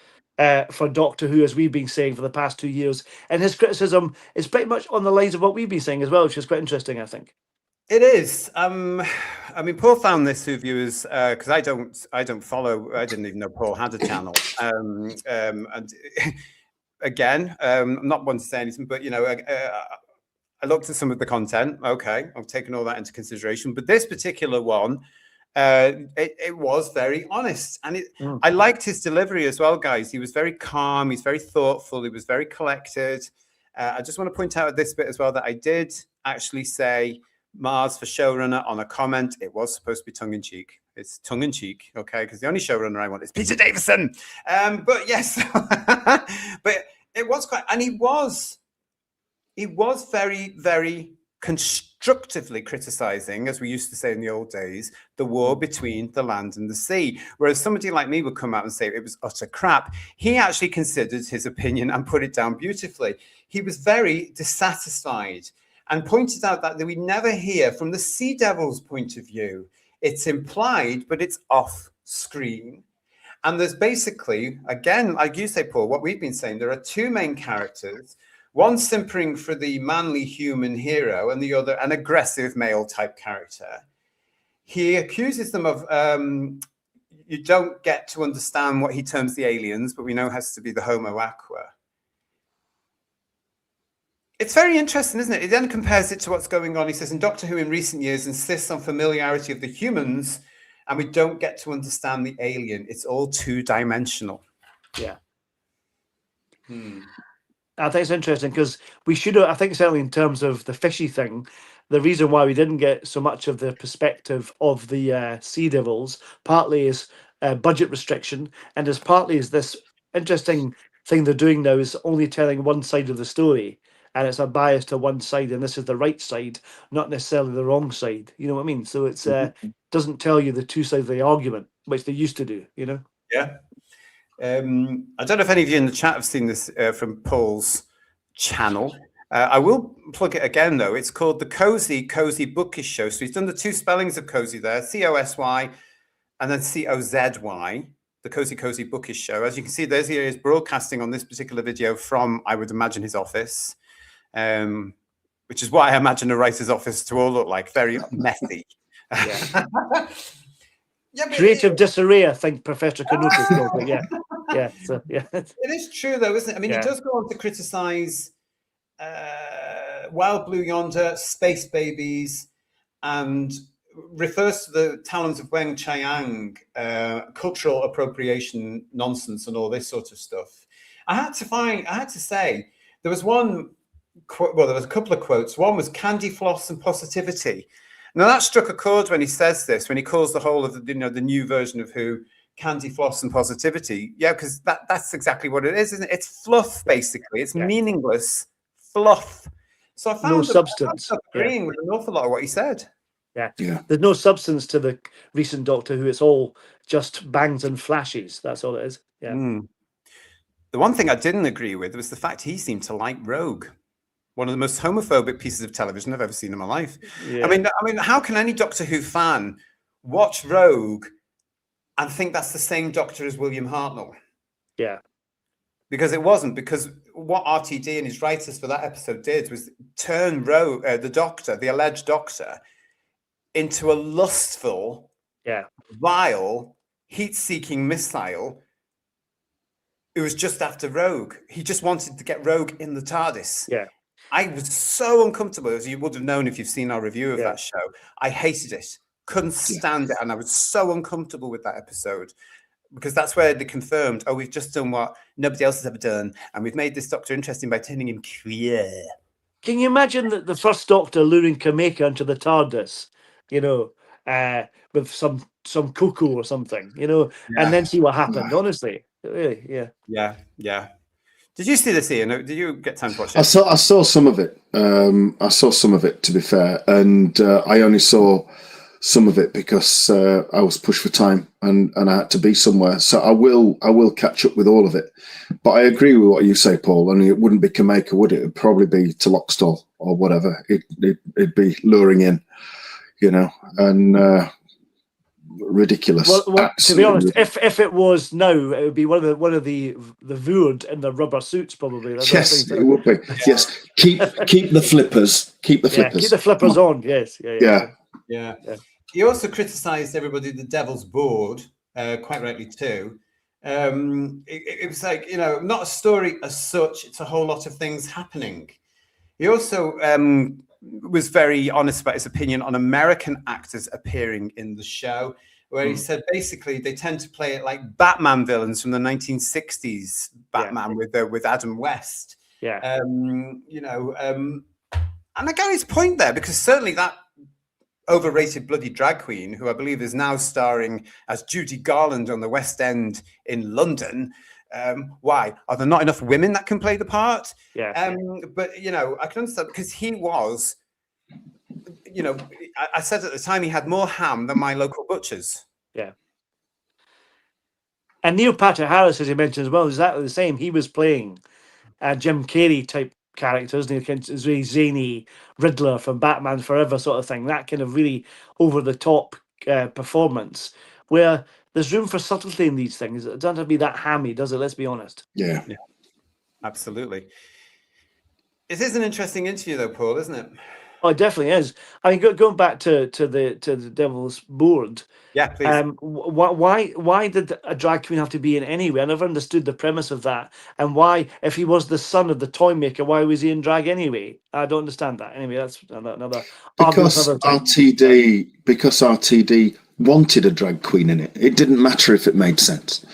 for Doctor Who, as we've been saying for the past 2 years, and his criticism is pretty much on the lines of what we've been saying as well, which is quite interesting, I think. It is. I mean, Paul found this, Who viewers, because I don't follow. I didn't even know Paul had a channel. And again, I'm not one to say anything, but you know, I looked at some of the content. Okay, I've taken all that into consideration. But this particular one, it was very honest, and I liked his delivery as well, guys. He was very calm. He's very thoughtful. He was very collected. I just want to point out at this bit as well that I did actually say Mars for showrunner on a comment. It was supposed to be tongue-in-cheek. It's tongue-in-cheek, okay? Because the only showrunner I want is Peter Davison. But yes, but it was quite, and he was very, very constructively criticizing, as we used to say in the old days, the war between the land and the sea. Whereas somebody like me would come out and say it was utter crap. He actually considered his opinion and put it down beautifully. He was very dissatisfied and pointed out that we never hear from the Sea Devil's point of view. It's implied, but it's off screen. And there's basically, again, like you say, Paul, what we've been saying, there are two main characters, one simpering for the manly human hero and the other an aggressive male type character. He accuses them of, you don't get to understand what he terms the aliens, but we know has to be the Homo Aqua. It's very interesting, isn't it? It then compares it to what's going on. He says, in Doctor Who in recent years insists on familiarity of the humans, and we don't get to understand the alien. It's all two-dimensional. Yeah. I think it's interesting because we should have, I think certainly in terms of the fishy thing, the reason why we didn't get so much of the perspective of the Sea Devils partly is budget restriction, and as partly is this interesting thing they're doing now is only telling one side of the story. And it's a bias to one side, and this is the right side, not necessarily the wrong side. You know what I mean? So it's doesn't tell you the two sides of the argument, which they used to do. You know? Yeah. I don't know if any of you in the chat have seen this from Paul's channel. I will plug it again, though. It's called the Cozy Bookish Show. So he's done the two spellings of cozy there, C-O-S-Y and then C-O-Z-Y. The Cozy Bookish Show. As you can see, he is broadcasting on this particular video from, I would imagine, his office. Which is what I imagine a writer's office to all look like, very messy. Yeah. Creative disarray, I think Professor Canopic called it. Yeah. So, yeah. It is true, though, isn't it? I mean, he does go on to criticize Wild Blue Yonder, Space Babies, and refers to the talons of Weng Chiang, cultural appropriation nonsense and all this sort of stuff. I had to say, there was one quote, well, there was a couple of quotes. One was candy floss and positivity. Now that struck a chord when he says this, when he calls the whole of the new version of Who candy floss and positivity. Yeah, because that's exactly what it is, isn't it? It's fluff, basically. It's meaningless fluff. So I found no substance. Agreeing with an awful lot of what he said. Yeah. There's no substance to the recent Doctor Who. It's all just bangs and flashes. That's all it is. Yeah. The one thing I didn't agree with was the fact he seemed to like Rogue. One of the most homophobic pieces of television I've ever seen in my life. Yeah. I mean, how can any Doctor Who fan watch Rogue and think that's the same Doctor as William Hartnell? Yeah. Because it wasn't. Because what RTD and his writers for that episode did was turn Rogue, the Doctor, the alleged Doctor, into a lustful, vile, heat-seeking missile who was just after Rogue. He just wanted to get Rogue in the TARDIS. Yeah. I was so uncomfortable, as you would have known if you've seen our review of that show. I hated it. Couldn't stand it, and I was so uncomfortable with that episode because that's where they confirmed, oh, we've just done what nobody else has ever done, and we've made this Doctor interesting by turning him queer. Can you imagine the first Doctor luring Kameka into the TARDIS, you know, with some cocoa or something, you know, and then see what happened? Honestly, really, yeah. Did you see this, Ian? Did you get time to watch it? I saw some of it. I saw some of it, to be fair, and I only saw some of it because I was pushed for time and I had to be somewhere. So I will catch up with all of it. But I agree with what you say, Paul. Only it wouldn't be Kameka, would it? It'd probably be to Lockstall or whatever. It'd be luring in, you know, and ridiculous. Well, to be honest, if it was now, it would be one of the Voord in the rubber suits, probably. Yes, it would be. Yeah. Yes, keep the flippers. Keep the flippers. Keep the flippers on. Yes. Yeah. He also criticised everybody, the Devil's Board, quite rightly too. It was like, you know, not a story as such. It's a whole lot of things happening. He also was very honest about his opinion on American actors appearing in the show, where he said basically they tend to play it like Batman villains from the 1960s Batman with Adam West. Yeah. You know, and I got his point there, because certainly that overrated bloody drag queen, who I believe is now starring as Judy Garland on the West End in London. Why? Are there not enough women that can play the part? Yeah. But, you know, I can understand, because he was, you know, I said at the time he had more ham than my local butchers. Yeah. And Neil Patrick Harris, as you mentioned as well, is exactly the same. He was playing a Jim Carrey type characters, his really zany Riddler from Batman Forever sort of thing, that kind of really over the top performance, where there's room for subtlety in these things. It doesn't have to be that hammy, does it? Let's be honest. Yeah, absolutely. It is an interesting interview though, Paul, isn't it? Oh, it definitely is. I mean, going back to the Devil's Board. Yeah, please. Why did a drag queen have to be in anyway? I never understood the premise of that. And why, if he was the son of the toy maker, why was he in drag anyway? I don't understand that. Anyway, that's another. Because RTD wanted a drag queen in it. It didn't matter if it made sense.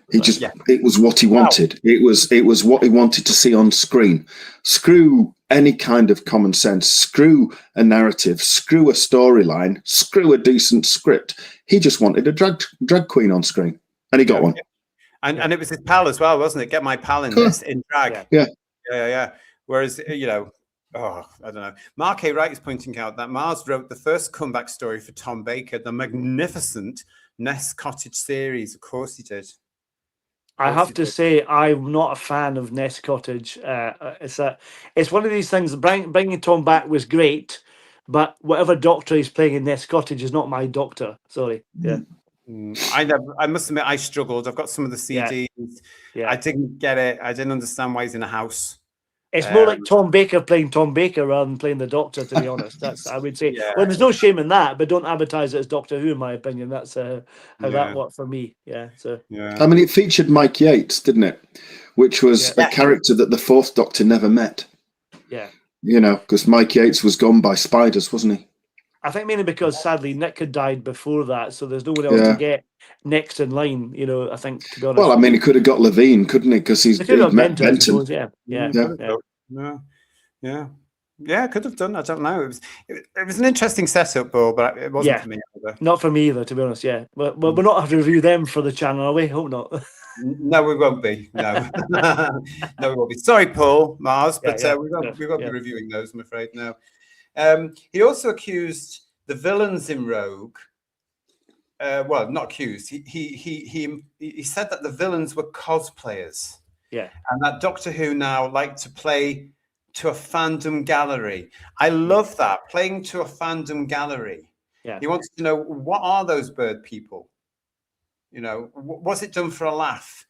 It was what he wanted. Wow. It was what he wanted to see on screen. Screw any kind of common sense. Screw a narrative. Screw a storyline. Screw a decent script. He just wanted a drag queen on screen, and he got one. And it was his pal as well, wasn't it? Get my pal in this in drag. Yeah. Whereas, you know, I don't know. Mark A. Wright is pointing out that Mars wrote the first comeback story for Tom Baker, the magnificent Nest Cottage series. Of course he did. I have to say, I'm not a fan of Nest Cottage. It's one of these things. Bringing Tom back was great, but whatever Doctor he's playing in Nest Cottage is not my Doctor. Sorry. Yeah. I must admit, I struggled. I've got some of the CDs. Yeah. I didn't get it. I didn't understand why he's in a house. It's more like Tom Baker playing Tom Baker rather than playing the Doctor, to be honest. That's, I would say. Yeah. Well, there's no shame in that, but don't advertise it as Doctor Who, in my opinion. That's how that worked for me. Yeah. So. Yeah. I mean, it featured Mike Yates, didn't it? Which was a character that the Fourth Doctor never met. Yeah. You know, because Mike Yates was gone by spiders, wasn't he? I think mainly because sadly Nick had died before that, so there's no one else to get next in line. You know, I think, to be honest. Well, I mean, he could have got Levine, couldn't he? Because he's met Benton. Yeah, could have done. I don't know. It was an interesting setup, but it wasn't for me either. Not for me either, to be honest. Yeah, well, we're not having to review them for the channel, are we? Hope not. No, we won't be. No, no, we won't be. Sorry, Paul, Mars, but we won't be reviewing those. I'm afraid. No. He also accused the villains in Rogue. Well, not accused. He said that the villains were cosplayers. Yeah, and that Doctor Who now like to play to a fandom gallery. I love that, playing to a fandom gallery. Yeah, he wants to know, what are those bird people? You know, was it done for a laugh?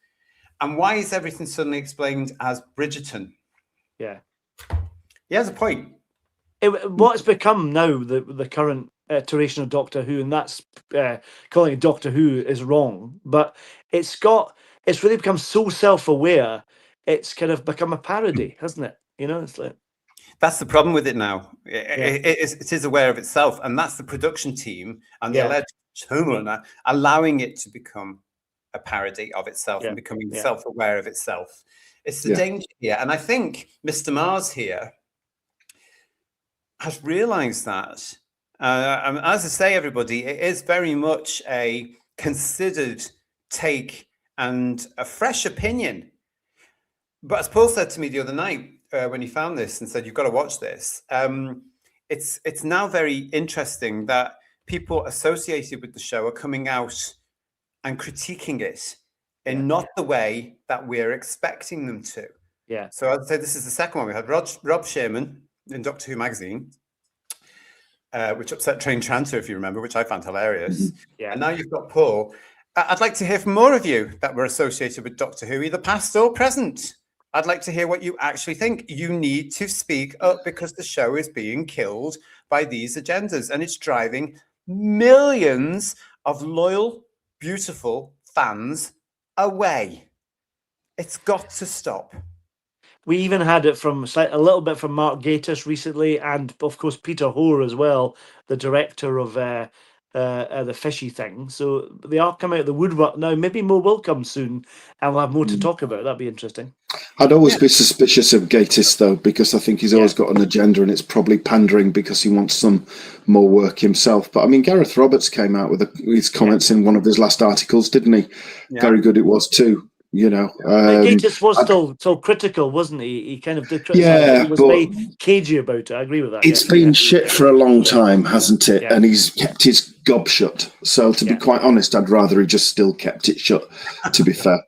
And why is everything suddenly explained as Bridgerton? Yeah, he has a point. What's become now the current iteration of Doctor Who, and that's calling it Doctor Who is wrong, but it's really become so self-aware, it's kind of become a parody, hasn't it? You know, it's like That's the problem with it now. It is aware of itself, and that's the production team and the alleged showrunner allowing it to become a parody of itself and becoming self-aware of itself. It's the danger here, and I think Mr. Mars here has realised that. And as I say, everybody, it is very much a considered take and a fresh opinion. But as Paul said to me the other night when he found this and said, "You've got to watch this," it's now very interesting that people associated with the show are coming out and critiquing it in not the way that we're expecting them to. Yeah. So I'd say this is the second one. We had Rob Sherman in Doctor Who magazine, which upset Train Tranter, if you remember, which I found hilarious. Yeah. And now you've got Paul. I'd like to hear from more of you that were associated with Doctor Who, either past or present. I'd like to hear what you actually think. You need to speak up because the show is being killed by these agendas, and it's driving millions of loyal, beautiful fans away. It's got to stop. We even had it from a little bit from Mark Gatiss recently, and of course Peter Hoare as well, the director of the fishy thing. So they are coming out of the woodwork now. Maybe more will come soon, and we'll have more to talk about. That'd be interesting. I'd always be suspicious of Gatiss though, because I think he's always got an agenda, and it's probably pandering because he wants some more work himself. But I mean, Gareth Roberts came out with his comments in one of his last articles, didn't he? Yeah. Very good it was too. You know, Gatiss was still critical, wasn't he? He kind of did criticize. He was very cagey about it. I agree with that. It's been shit for a long time, hasn't it? And he's kept his gob shut. So to be quite honest, I'd rather he just still kept it shut. To be fair.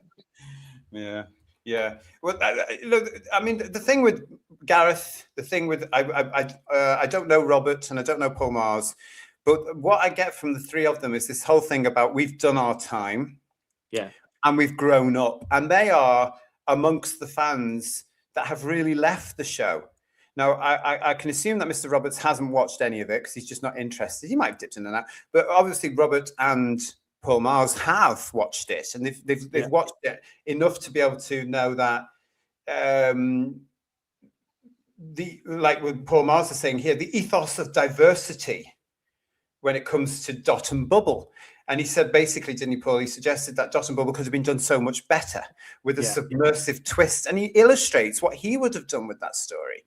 Yeah. Well, look, I mean, the thing with Gareth, the thing with I don't know Robert and I don't know Paul Mars, but what I get from the three of them is this whole thing about we've done our time. Yeah. And we've grown up, and they are amongst the fans that have really left the show. Now, I can assume that Mr. Roberts hasn't watched any of it because he's just not interested. He might have dipped in and out, but obviously Robert and Paul Mars have watched it, and they've watched it enough to be able to know that like what Paul Mars is saying here, the ethos of diversity when it comes to Dot and Bubble. And he said, basically, didn't he, Paul? He suggested that Dot and Bubble could have been done so much better with a submersive twist. And he illustrates what he would have done with that story.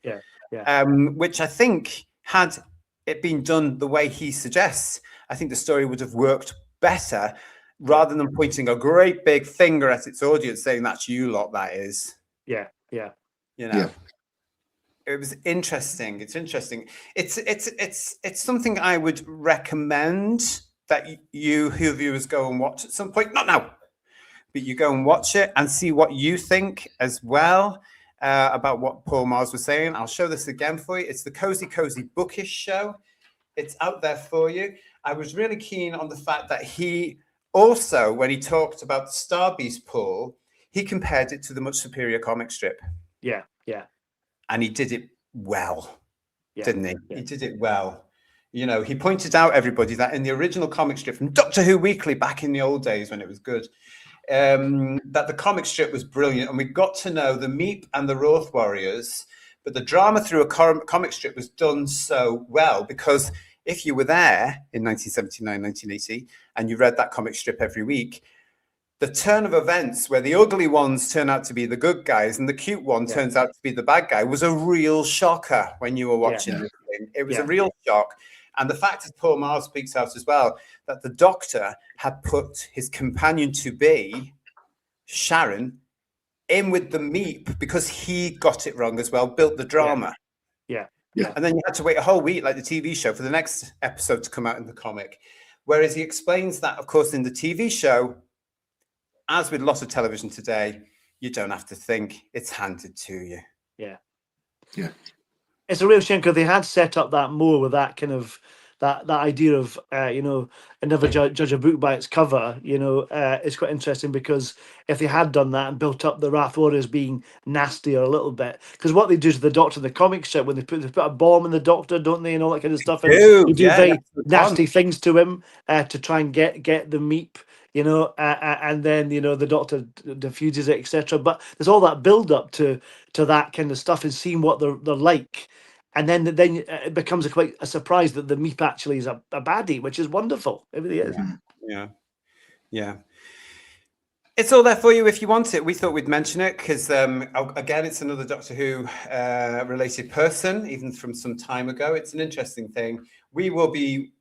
Which I think, had it been done the way he suggests, I think the story would have worked better rather than pointing a great big finger at its audience saying, that's you lot, that is. Yeah. You know? It was interesting. It's interesting. It's something I would recommend that you viewers go and watch at some point. Not now, but you go and watch it and see what you think as well about what Paul Mars was saying. I'll show this again for you. It's the Cozy Bookish show. It's out there for you. I was really keen on the fact that he also, when he talked about the Star Beast, Paul, he compared it to the much superior comic strip. Yeah. And he did it well, didn't he? Yeah. He did it well. You know, he pointed out, everybody, that in the original comic strip from Doctor Who Weekly back in the old days when it was good, that the comic strip was brilliant. And we got to know the Meep and the Roth Warriors. But the drama through a comic strip was done so well because if you were there in 1979, 1980, and you read that comic strip every week, the turn of events where the ugly ones turn out to be the good guys and the cute one turns out to be the bad guy was a real shocker when you were watching this thing. It was a real shock. And the fact that Paul Mars speaks out as well, that the Doctor had put his companion-to-be, Sharon, in with the Meep because he got it wrong as well, built the drama. Yeah. And then you had to wait a whole week, like the TV show, for the next episode to come out in the comic. Whereas he explains that, of course, in the TV show, as with lots of television today, you don't have to think. It's handed to you. Yeah. Yeah. It's a real shame because they had set up that more with that kind of that idea of and never judge a book by its cover. It's quite interesting because if they had done that and built up the Wrath Warriors being nastier a little bit, because what they do to the Doctor in the comic strip when they put a bomb in the Doctor, don't they, and all that kind of stuff, and they do very nasty things to him to try and get the Meep. And then the Doctor diffuses it, etc. But there's all that build up to that kind of stuff and seeing what they're like. and then it becomes quite a surprise that the Meep actually is a baddie, which is wonderful. It really is. Yeah. It's all there for you if you want it. We thought we'd mention it because, again, it's another Doctor Who related person, even from some time ago. It's an interesting thing. We will be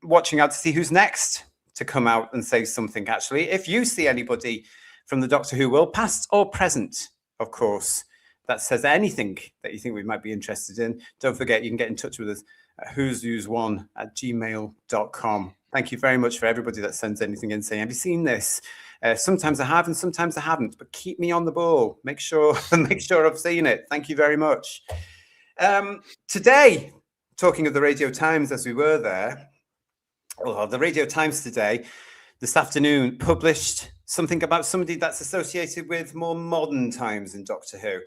watching out to see who's next to come out and say something, actually. If you see anybody from the Doctor Who world, past or present, of course, that says anything that you think we might be interested in, don't forget you can get in touch with us at whosviews1@gmail.com. Thank you very much for everybody that sends anything in saying, have you seen this? Sometimes I have and sometimes I haven't, but keep me on the ball. Make sure I've seen it. Thank you very much. Today, talking of the Radio Times as we were there, the Radio Times today, this afternoon, published something about somebody that's associated with more modern times in Doctor Who.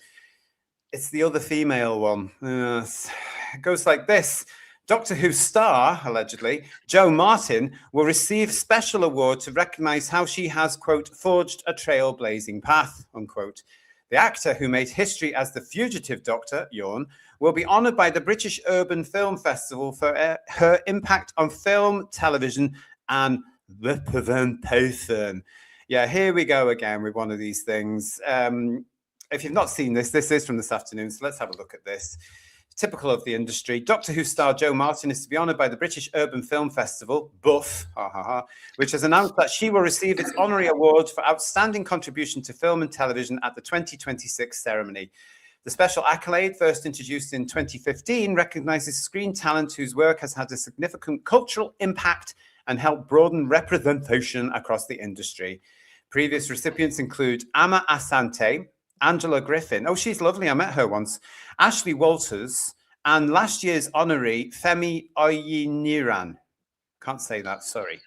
It's the other female one. It goes like this. Doctor Who star, allegedly, Jo Martin, will receive special award to recognise how she has, quote, forged a trailblazing path, unquote. The actor who made history as the fugitive Doctor, yawn, will be honoured by the British Urban Film Festival for her impact on film, television and representation. Yeah, here we go again with one of these things. If you've not seen this is from this afternoon, so let's have a look at this. Typical of the industry, Doctor Who star Jo Martin is to be honoured by the British Urban Film Festival, BUFF, which has announced that she will receive its honorary award for outstanding contribution to film and television at the 2026 ceremony. The special accolade, first introduced in 2015, recognises screen talent whose work has had a significant cultural impact and helped broaden representation across the industry. Previous recipients include Amma Asante, Angela Griffin. Oh, she's lovely. I met her once. Ashley Walters and last year's honoree, Femi Oyiniran. Can't say that, sorry.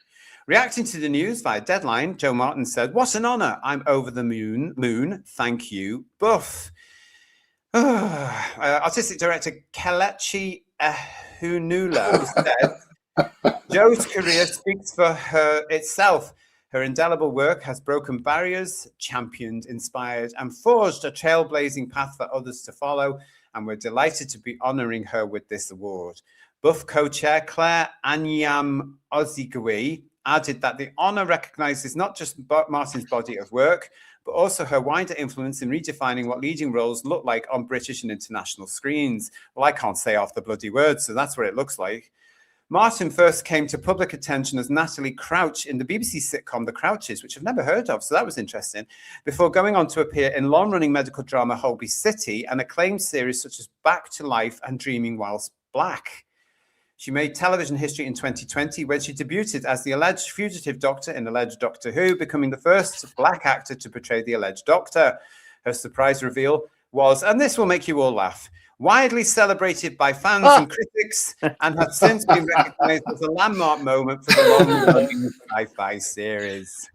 Reacting to the news via Deadline, Jo Martin said, "What an honor. I'm over the moon. Thank you, Buff." Artistic director Kelechi Ehunula said, Jo's career speaks for itself. Her indelible work has broken barriers, championed, inspired, and forged a trailblazing path for others to follow, and we're delighted to be honouring her with this award. Buff co-chair Claire Anyam Ozigwe added that the honour recognises not just Martin's body of work, but also her wider influence in redefining what leading roles look like on British and international screens. Well, I can't say off the bloody words, so that's what it looks like. Martin first came to public attention as Natalie Crouch in the BBC sitcom The Crouches, which I've never heard of, so that was interesting, before going on to appear in long-running medical drama Holby City and acclaimed series such as Back to Life and Dreaming Whilst Black. She made television history in 2020 when she debuted as the alleged fugitive Doctor in Alleged Doctor Who, becoming the first black actor to portray the alleged Doctor. Her surprise reveal was, and this will make you all laugh, widely celebrated by fans and critics, and has since been recognised as a landmark moment for the long-running sci-fi series.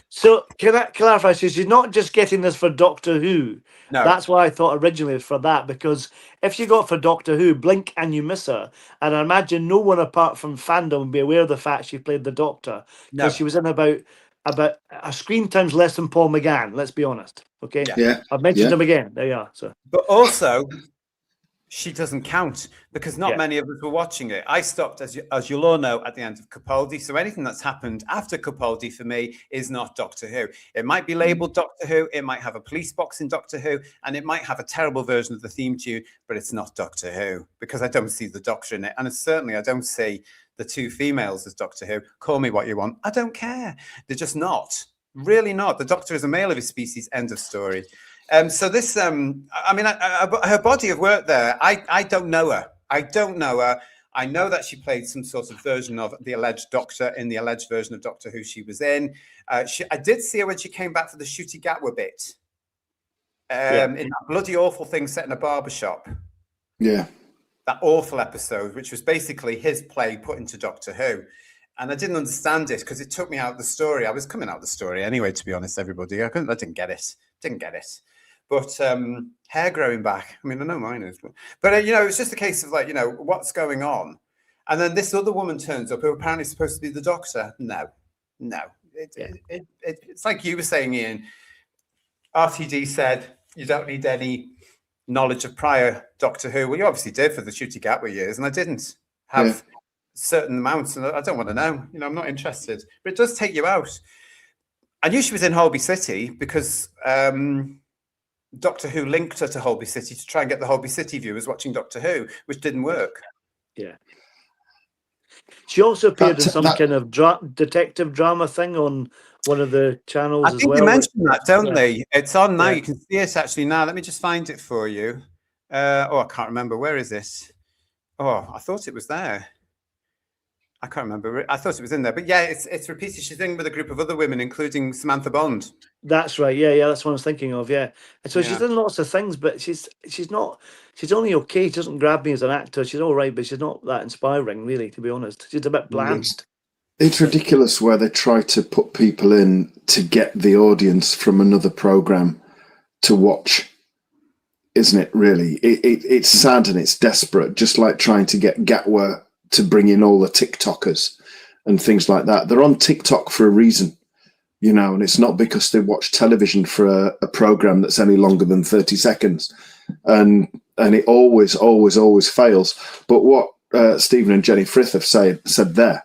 So can I clarify? So she's not just getting this for Doctor Who. No. That's why I thought originally for that, because if you got for Doctor Who, blink and you miss her. And I imagine no one apart from fandom would be aware of the fact she played the Doctor, because she was in about a screen time's less than Paul McGann. Let's be honest. Okay. Yeah. I've mentioned him again. There you are. So, but also, she doesn't count because not Yeah. many of us were watching it. I stopped, as you'll all know, at the end of Capaldi. So anything that's happened after Capaldi for me is not Doctor Who. It might be labelled Doctor Who, it might have a police box in Doctor Who, and it might have a terrible version of the theme tune, but it's not Doctor Who because I don't see the Doctor in it. And certainly I don't see the two females as Doctor Who. Call me what you want. I don't care. They're just not. Really not. The Doctor is a male of his species. End of story. So this, I mean, her body of work there, I don't know her. I don't know her. I know that she played some sort of version of the alleged Doctor in the alleged version of Doctor Who she was in. I did see her when she came back for the Shooty Gatwa bit. In that bloody awful thing set in a barbershop. Yeah. That awful episode, which was basically his play put into Doctor Who. And I didn't understand it because it took me out of the story. I was coming out of the story anyway, to be honest, everybody. I didn't get it. But hair growing back. I mean, I know mine is. But, you know, it's just a case of like, you know, what's going on? And then this other woman turns up who apparently is supposed to be the Doctor. No. It's like you were saying, Ian. RTD said you don't need any knowledge of prior Doctor Who. Well, you obviously did for the Shooty Gatwa years, and I didn't have certain amounts, and I don't want to know. You know, I'm not interested. But it does take you out. I knew she was in Holby City because Doctor Who linked her to Holby City to try and get the Holby City viewers watching Doctor Who, which didn't work. Yeah. She also appeared in some kind of detective drama thing on one of the channels as well. I think they mentioned that, don't they? It's on now. You can see it actually now. Let me just find it for you. I can't remember. Where is this? Oh, I thought it was there. I can't remember. I thought it was in there. But yeah, it's repeated. She's in with a group of other women, including Samantha Bond. That's right. Yeah. That's what I was thinking of. Yeah. And so she's done lots of things, but she's only okay. She doesn't grab me as an actor. She's all right, but she's not that inspiring, really, to be honest. She's a bit bland. It's ridiculous where they try to put people in to get the audience from another program to watch, isn't it, really? It's sad and it's desperate, just like trying to get Gatwa to bring in all the TikTokers and things like that. They're on TikTok for a reason, you know, and it's not because they watch television for a program that's any longer than 30 seconds. And it always fails. But what Stephen and Jenny Frith have said there,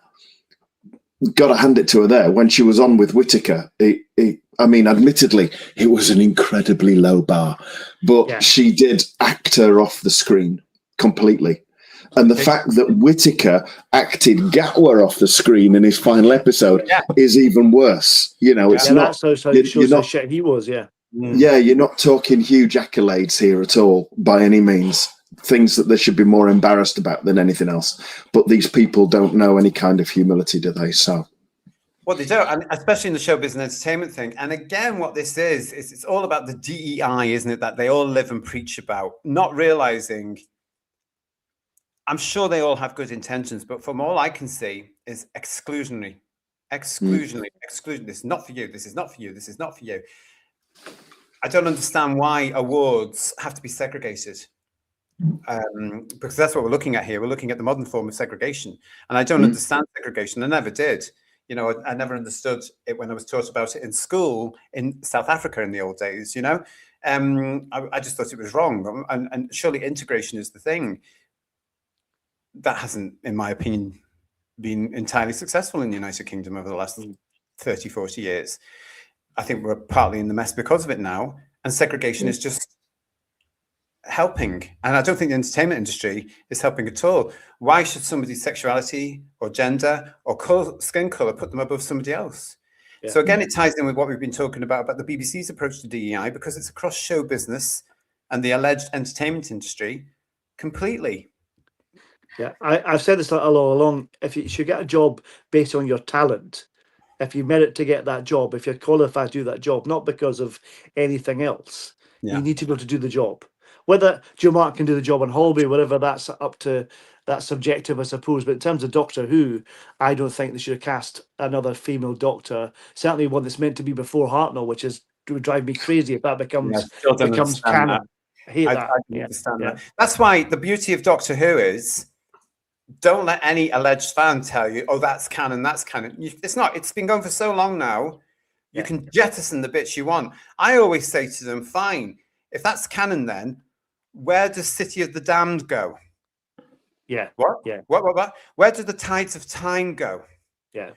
got to hand it to her there. When she was on with Whittaker, I mean, admittedly, it was an incredibly low bar, but she did act her off the screen completely. And the fact that Whittaker acted Gatwa off the screen in his final episode is even worse. You know, it's not. That's how shows how shit he was. Yeah. Yeah, you're not talking huge accolades here at all by any means. Things that they should be more embarrassed about than anything else. But these people don't know any kind of humility, do they? So. Well, they don't, and especially in the showbiz and entertainment thing. And again, what this is it's all about the DEI, isn't it? That they all live and preach about, not realizing. I'm sure they all have good intentions, but from all I can see is exclusionary. Exclusion. This is not for you. This is not for you. This is not for you. I don't understand why awards have to be segregated. Because that's what we're looking at here. We're looking at the modern form of segregation. And I don't understand segregation. I never did. You know, I never understood it when I was taught about it in school in South Africa in the old days, you know. I just thought it was wrong. And surely integration is the thing. That hasn't, in my opinion, been entirely successful in the United Kingdom over the last 30, 40 years. I think we're partly in the mess because of it now. And segregation is just helping. And I don't think the entertainment industry is helping at all. Why should somebody's sexuality or gender or skin color put them above somebody else? Yeah. So again, it ties in with what we've been talking about the BBC's approach to DEI, because it's across show business and the alleged entertainment industry completely. Yeah, I've said this all along. If you should get a job based on your talent, if you merit to get that job, if you're qualified to do that job, not because of anything else, you need to be able to do the job. Whether Joe Mark can do the job on Holby, whatever, that's up to, that's subjective, I suppose. But in terms of Doctor Who, I don't think they should have cast another female Doctor. Certainly one that's meant to be before Hartnell, which would drive me crazy if that becomes canon. I hate that. I don't understand that. That's why the beauty of Doctor Who is, don't let any alleged fan tell you, oh, that's canon, that's canon. It's not. It's been going for so long now. You can jettison the bits you want. I always say to them, fine, if that's canon, then where does City of the Damned go? Yeah. What? Yeah. What? Where do the Tides of Time go? Yeah.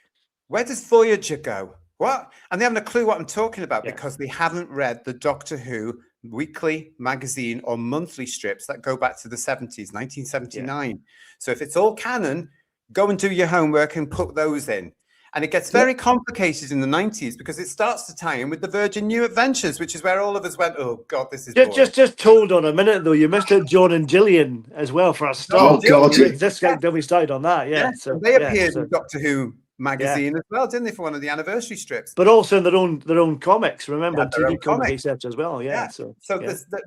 Where does Voyager go? What? And they haven't a clue what I'm talking about because they haven't read the Doctor Who weekly, magazine, or monthly strips that go back to the 70s, 1979. Yeah. So if it's all canon, go and do your homework and put those in. And it gets very complicated in the 90s because it starts to tie in with the Virgin New Adventures, which is where all of us went, oh, God, this is just hold on a minute, though. You missed out John and Gillian as well for a start. Oh, God. Then we started on that, So they appeared in Doctor Who magazine as well, didn't they, for one of the anniversary strips? But also in their own comics, remember, TV comics as well. So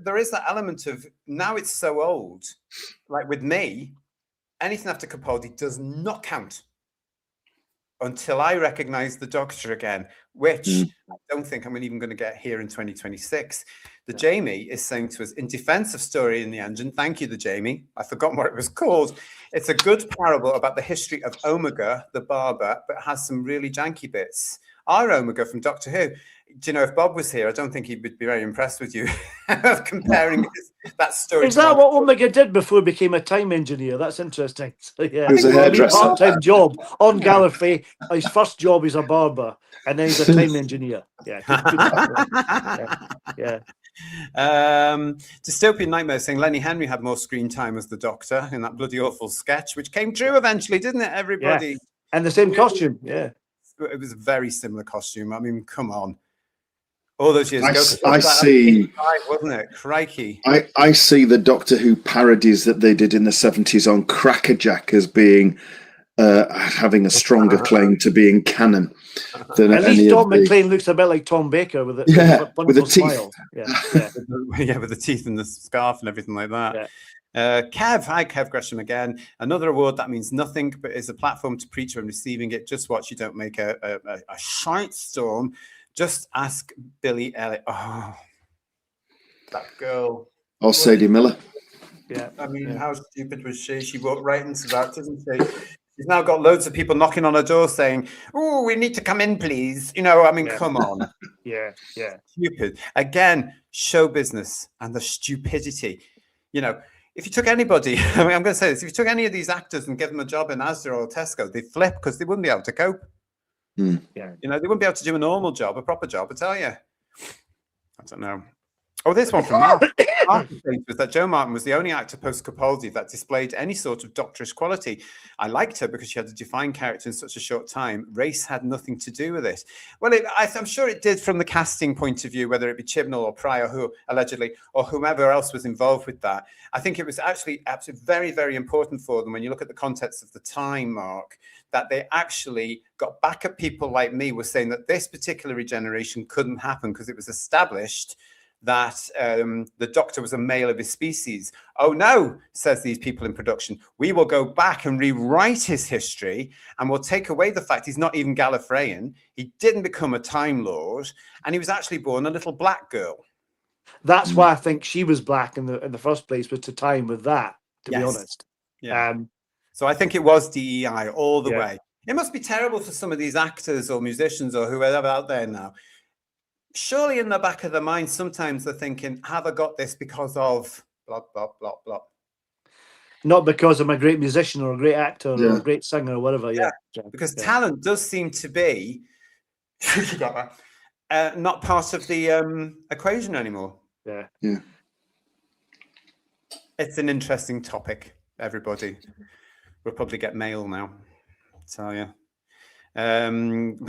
there is that element of, now it's so old, like with me, anything after Capaldi does not count until I recognize the Doctor again, which I don't think I'm even going to get here in 2026. The Jamie is saying to us, in defense of Story in the Engine, thank you, the Jamie. I've forgotten what it was called. It's a good parable about the history of Omega, the barber, but has some really janky bits. Our own would go from Doctor Who. Do you know, if Bob was here, I don't think he would be very impressed with you comparing that story. Is that what Omega did before he became a time engineer? That's interesting. So, yeah, He was a hairdresser. Part-time job on Gallifrey. His first job is a barber, and then he's a time engineer. Yeah, yeah. Dystopian Nightmare saying Lenny Henry had more screen time as the Doctor in that bloody awful sketch, which came true eventually, didn't it? Everybody. Yeah. And the same costume. Yeah. It was a very similar costume. I mean, come on. All those years ago. I see. Wasn't it? Crikey. I see the Doctor Who parodies that they did in the 70s on Crackerjack as being having a stronger claim to being canon than at least Tom McLean looks a bit like Tom Baker with a with a smile. Yeah, with the teeth and the scarf and everything like that. Yeah. Kev Gresham again. Another award that means nothing but is a platform to preach when receiving it. Just watch you don't make a shite storm. Just ask Billy Elliot. Oh, that girl. Or Sadie Miller. Yeah. I mean, how stupid was she? She walked right into that, didn't she? She's now got loads of people knocking on her door saying, "Oh, we need to come in, please." You know, I mean, come on. Yeah. Stupid. Again, show business and the stupidity. You know, if you took anybody, I mean, I'm going to say this, if you took any of these actors and gave them a job in Asda or Tesco, they'd flip because they wouldn't be able to cope. Yeah. You know, they wouldn't be able to do a normal job, a proper job, I tell you. I don't know. Oh, this one from Mark was that Jo Martin was the only actor post-Capaldi that displayed any sort of doctorish quality. I liked her because she had a defined character in such a short time. Race had nothing to do with it. Well, I'm sure it did from the casting point of view, whether it be Chibnall or Pryor, who allegedly, or whomever else was involved with that. I think it was actually absolutely very, very important for them when you look at the context of the time, Mark, that they actually got back at people like me were saying that this particular regeneration couldn't happen because it was established that the Doctor was a male of his species. Oh no, says these people in production, we will go back and rewrite his history and we'll take away the fact he's not even Gallifreyan, he didn't become a Time Lord, and he was actually born a little black girl. That's why I think she was black in the first place, was to time with that, to be honest. Yeah. So I think it was DEI all the way. It must be terrible for some of these actors or musicians or whoever out there now. Surely in the back of their mind, sometimes they're thinking, have I got this because of blah, blah, blah, blah. Not because I'm a great musician or a great actor or a great singer or whatever. Yeah. Because talent does seem to be not part of the equation anymore. Yeah. It's an interesting topic, everybody. We'll probably get mail now. So, yeah. Count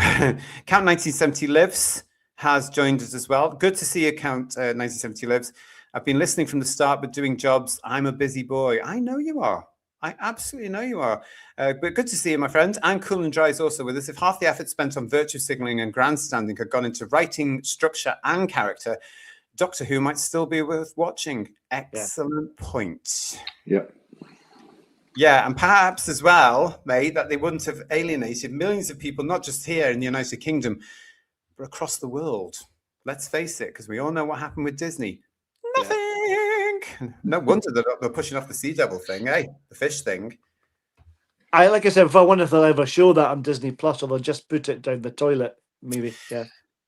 1970 Lives has joined us as well. Good to see you, Count 1970 Lives. I've been listening from the start, but doing jobs. I'm a busy boy. I know you are. I absolutely know you are. But good to see you, my friend. And Cool and Dry is also with us. If half the effort spent on virtue signaling and grandstanding had gone into writing, structure, and character, Doctor Who might still be worth watching. Excellent point. Yeah, and perhaps as well, mate, that they wouldn't have alienated millions of people, not just here in the United Kingdom, but across the world. Let's face it, because we all know what happened with Disney. Nothing. No wonder they're pushing off the Sea Devil thing, the fish thing. Like I said, if I wonder if they'll ever show that on Disney Plus, or they'll just put it down the toilet, maybe. Yeah.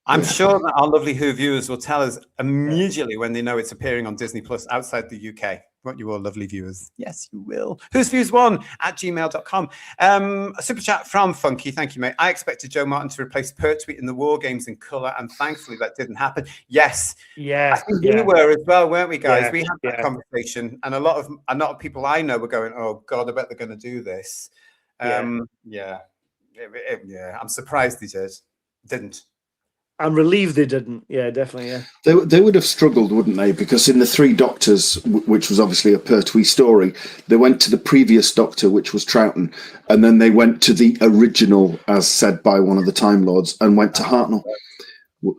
I'm sure that our lovely Who viewers will tell us immediately when they know it's appearing on Disney Plus outside the UK. Won't you all, lovely viewers? Yes, you will. Who's Views 1@gmail.com. A super chat from Funky. Thank you, mate. I expected Jo Martin to replace Pertwee in the War Games in colour, and thankfully that didn't happen. Yes. Yeah. I think we were as well, weren't we, guys? We had that conversation, and a lot of people I know were going, "Oh God, I bet they're going to do this." I'm surprised they didn't. I'm relieved they didn't. Yeah, definitely. Yeah, they would have struggled, wouldn't they? Because in the Three Doctors, which was obviously a Pertwee story, they went to the previous Doctor, which was Troughton, and then they went to the original, as said by one of the Time Lords, and went to Hartnell.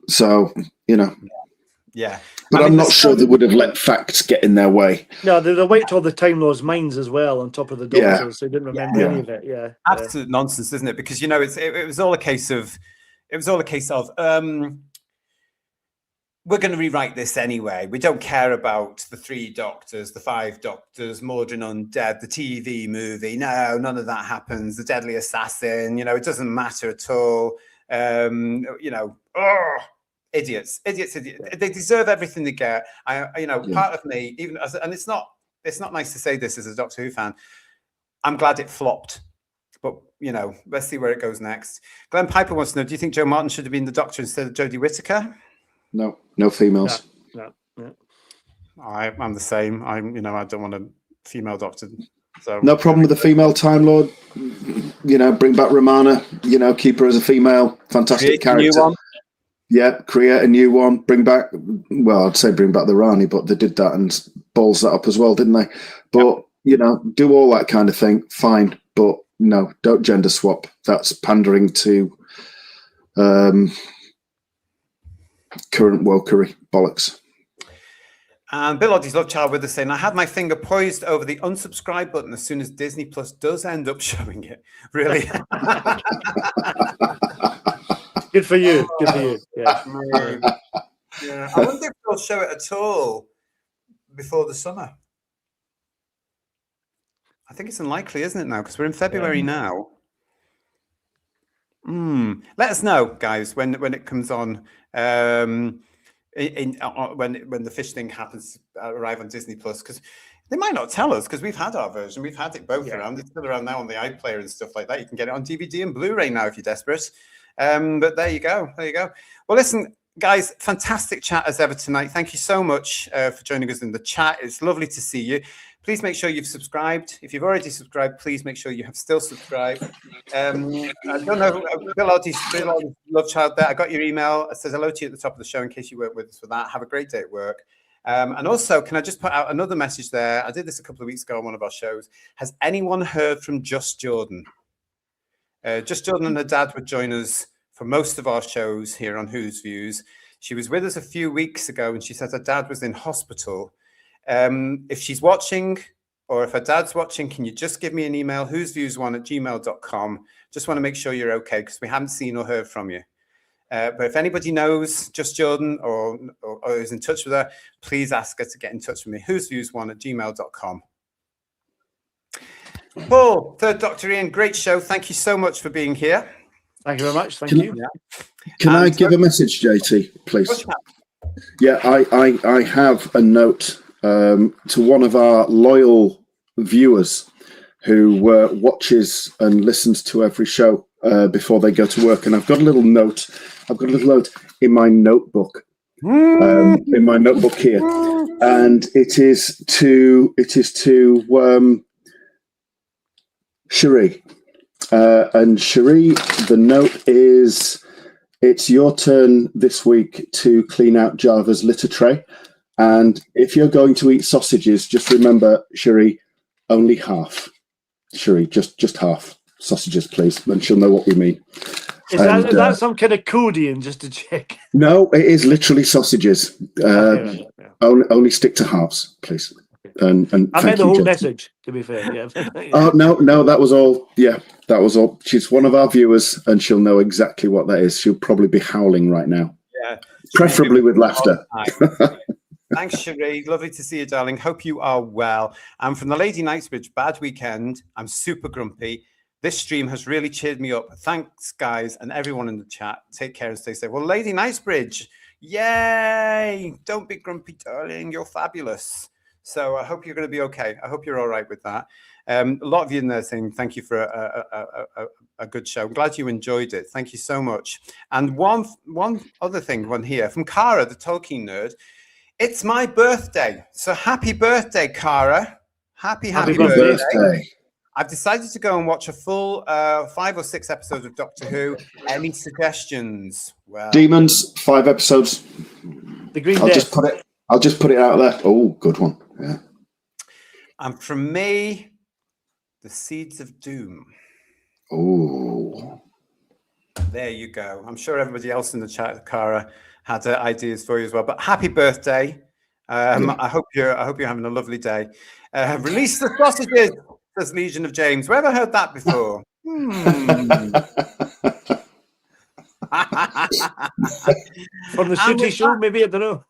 So yeah. But I'm not sure they would have let facts get in their way. No, they wiped all the Time Lords' minds as well on top of the Doctors. So they didn't remember any of it. Yeah, absolute nonsense, isn't it? Because it was all a case of. It was all a case of, we're going to rewrite this anyway. We don't care about the Three Doctors, the Five Doctors, Mordrin Undead, the TV movie. No, none of that happens. The Deadly Assassin, it doesn't matter at all. Idiots. They deserve everything they get. Part of me, and it's not nice to say this as a Doctor Who fan, I'm glad it flopped. But, let's see where it goes next. Glenn Piper wants to know, do you think Joe Martin should have been the Doctor instead of Jodie Whittaker? No females. No. I'm the same. I don't want a female Doctor. So no problem with the female Time Lord. Bring back Romana. Keep her as a female. Fantastic character. Yeah, create a new one. Bring back the Rani, but they did that and balls that up as well, didn't they? But do all that kind of thing. Fine, but no, don't gender swap. That's pandering to current wokery bollocks. And Bill Oddie's love child with us saying, I had my finger poised over the unsubscribe button as soon as Disney Plus does end up showing it. Really? Good for you. Yeah. Yeah. I wonder if they'll show it at all before the summer. I think it's unlikely, isn't it, now? Because we're in February now. Let us know, guys, when it comes on. When the fish thing happens, arrive on Disney Plus, because they might not tell us, because we've had our version, we've had it both around. It's still around now on the iPlayer and stuff like that. You can get it on DVD and Blu-ray now if you're desperate. But there you go. Well, listen, guys, fantastic chat as ever tonight. Thank you so much for joining us in the chat. It's lovely to see you. Please make sure you've subscribed. If you've already subscribed, please make sure you have still subscribed. I don't know, Bill Oddie's love child there. I got your email. It says hello to you at the top of the show in case you weren't with us for that. Have a great day at work. And also, can I just put out another message there? I did this a couple of weeks ago on one of our shows. Has anyone heard from Just Jordan? Just Jordan and her dad would join us for most of our shows here on Who's Views. She was with us a few weeks ago and she said her dad was in hospital. If she's watching or if her dad's watching, can you just give me an email, whosviews1@gmail.com. Just want to make sure you're okay because we haven't seen or heard from you. But if anybody knows Just Jordan or is in touch with her, please ask her to get in touch with me, whosviews1@gmail.com. Paul, Third Doctor Ian, great show. Thank you so much for being here. Thank you very much. Thank you. Can I give a message, JT, please? Yeah, I have a note to one of our loyal viewers who watches and listens to every show before they go to work, and I've got a little note. In my notebook. In my notebook here, and it is to Cherie. And Cherie, the note is, it's your turn this week to clean out Java's litter tray. And if you're going to eat sausages, just remember, Cherie, only half. Cherie, just half sausages, please. And she'll know what we mean. Is that some kind of coding, just to check? No, it is literally sausages. Only stick to halves, please. And I meant the whole message, to be fair. Yeah. Oh, no, that was all. Yeah, that was all. She's one of our viewers, and she'll know exactly what that is. She'll probably be howling right now. Yeah, preferably with laughter. Thanks, Cherie. Lovely to see you, darling. Hope you are well. And from the Lady Knightsbridge, bad weekend. I'm super grumpy. This stream has really cheered me up. Thanks, guys, and everyone in the chat. Take care and stay safe. Well, Lady Knightsbridge, yay! Don't be grumpy, darling. You're fabulous. So I hope you're going to be okay. I hope you're all right with that. A lot of you in there saying thank you for a good show. I'm glad you enjoyed it. Thank you so much. And one other thing, one here from Cara, the Tolkien nerd. It's my birthday. So happy birthday, Cara. Happy birthday. I've decided to go and watch a full 5 or 6 episodes of Doctor Who. Any suggestions? Well, Demons, 5 episodes. The Green Death. I'll just put it out there. Oh, good one. Yeah. And from me, The Seeds of Doom. Oh. There you go. I'm sure everybody else in the chat, Cara, had ideas for you as well. But happy birthday. I hope you're having a lovely day. Release the sausages, says Legion of James. Where have I heard that before? From the City Show, maybe, I don't know.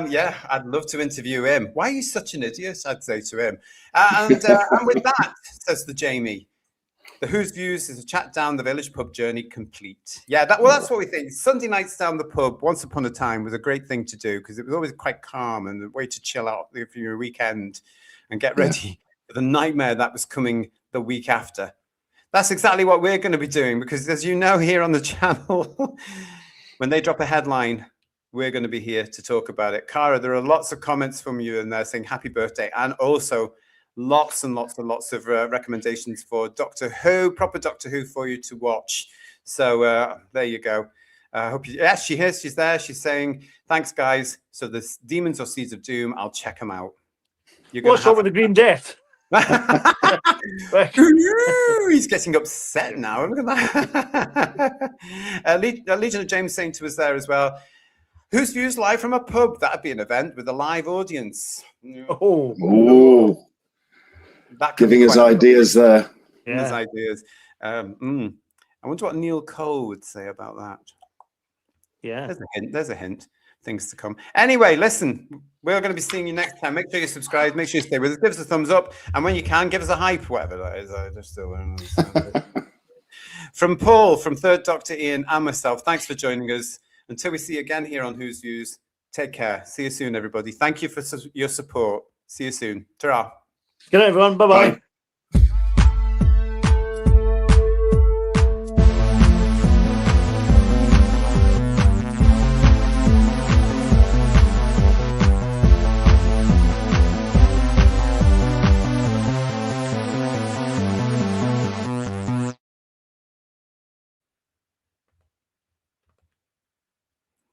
Yeah, I'd love to interview him. Why are you such an idiot? I'd say to him. And with that, says the Jamie, The Who's Views is a chat down the village pub journey complete. Yeah, that's what we think. Sunday nights down the pub, once upon a time, was a great thing to do because it was always quite calm and a way to chill out for your weekend and get ready for the nightmare that was coming the week after. That's exactly what we're going to be doing because, as you know, here on the channel, when they drop a headline, we're going to be here to talk about it. Cara, there are lots of comments from you and they're saying happy birthday, and also lots and lots and lots of recommendations for Doctor Who, proper Doctor Who for you to watch. So there you go. I hope you. Yes, she's there. She's saying, "Thanks, guys." So the Demons or Seeds of Doom, I'll check them out. What's wrong with the Green Death? He's getting upset now. Look at that. Legion of James saying to us there as well. Who's Views live from a pub? That'd be an event with a live audience. Oh. Giving us ideas there. Yeah. His ideas. I wonder what Neil Cole would say about that. Yeah. There's a hint. Things to come. Anyway, listen, we're going to be seeing you next time. Make sure you subscribe. Make sure you stay with us. Give us a thumbs up. And when you can, give us a hype, whatever that is. I just still don't understand it. From Paul, from Third Doctor Ian, and myself, thanks for joining us. Until we see you again here on Who's Views, take care. See you soon, everybody. Thank you for your support. See you soon. Ta-ra. Good night, everyone. Bye-bye. Bye.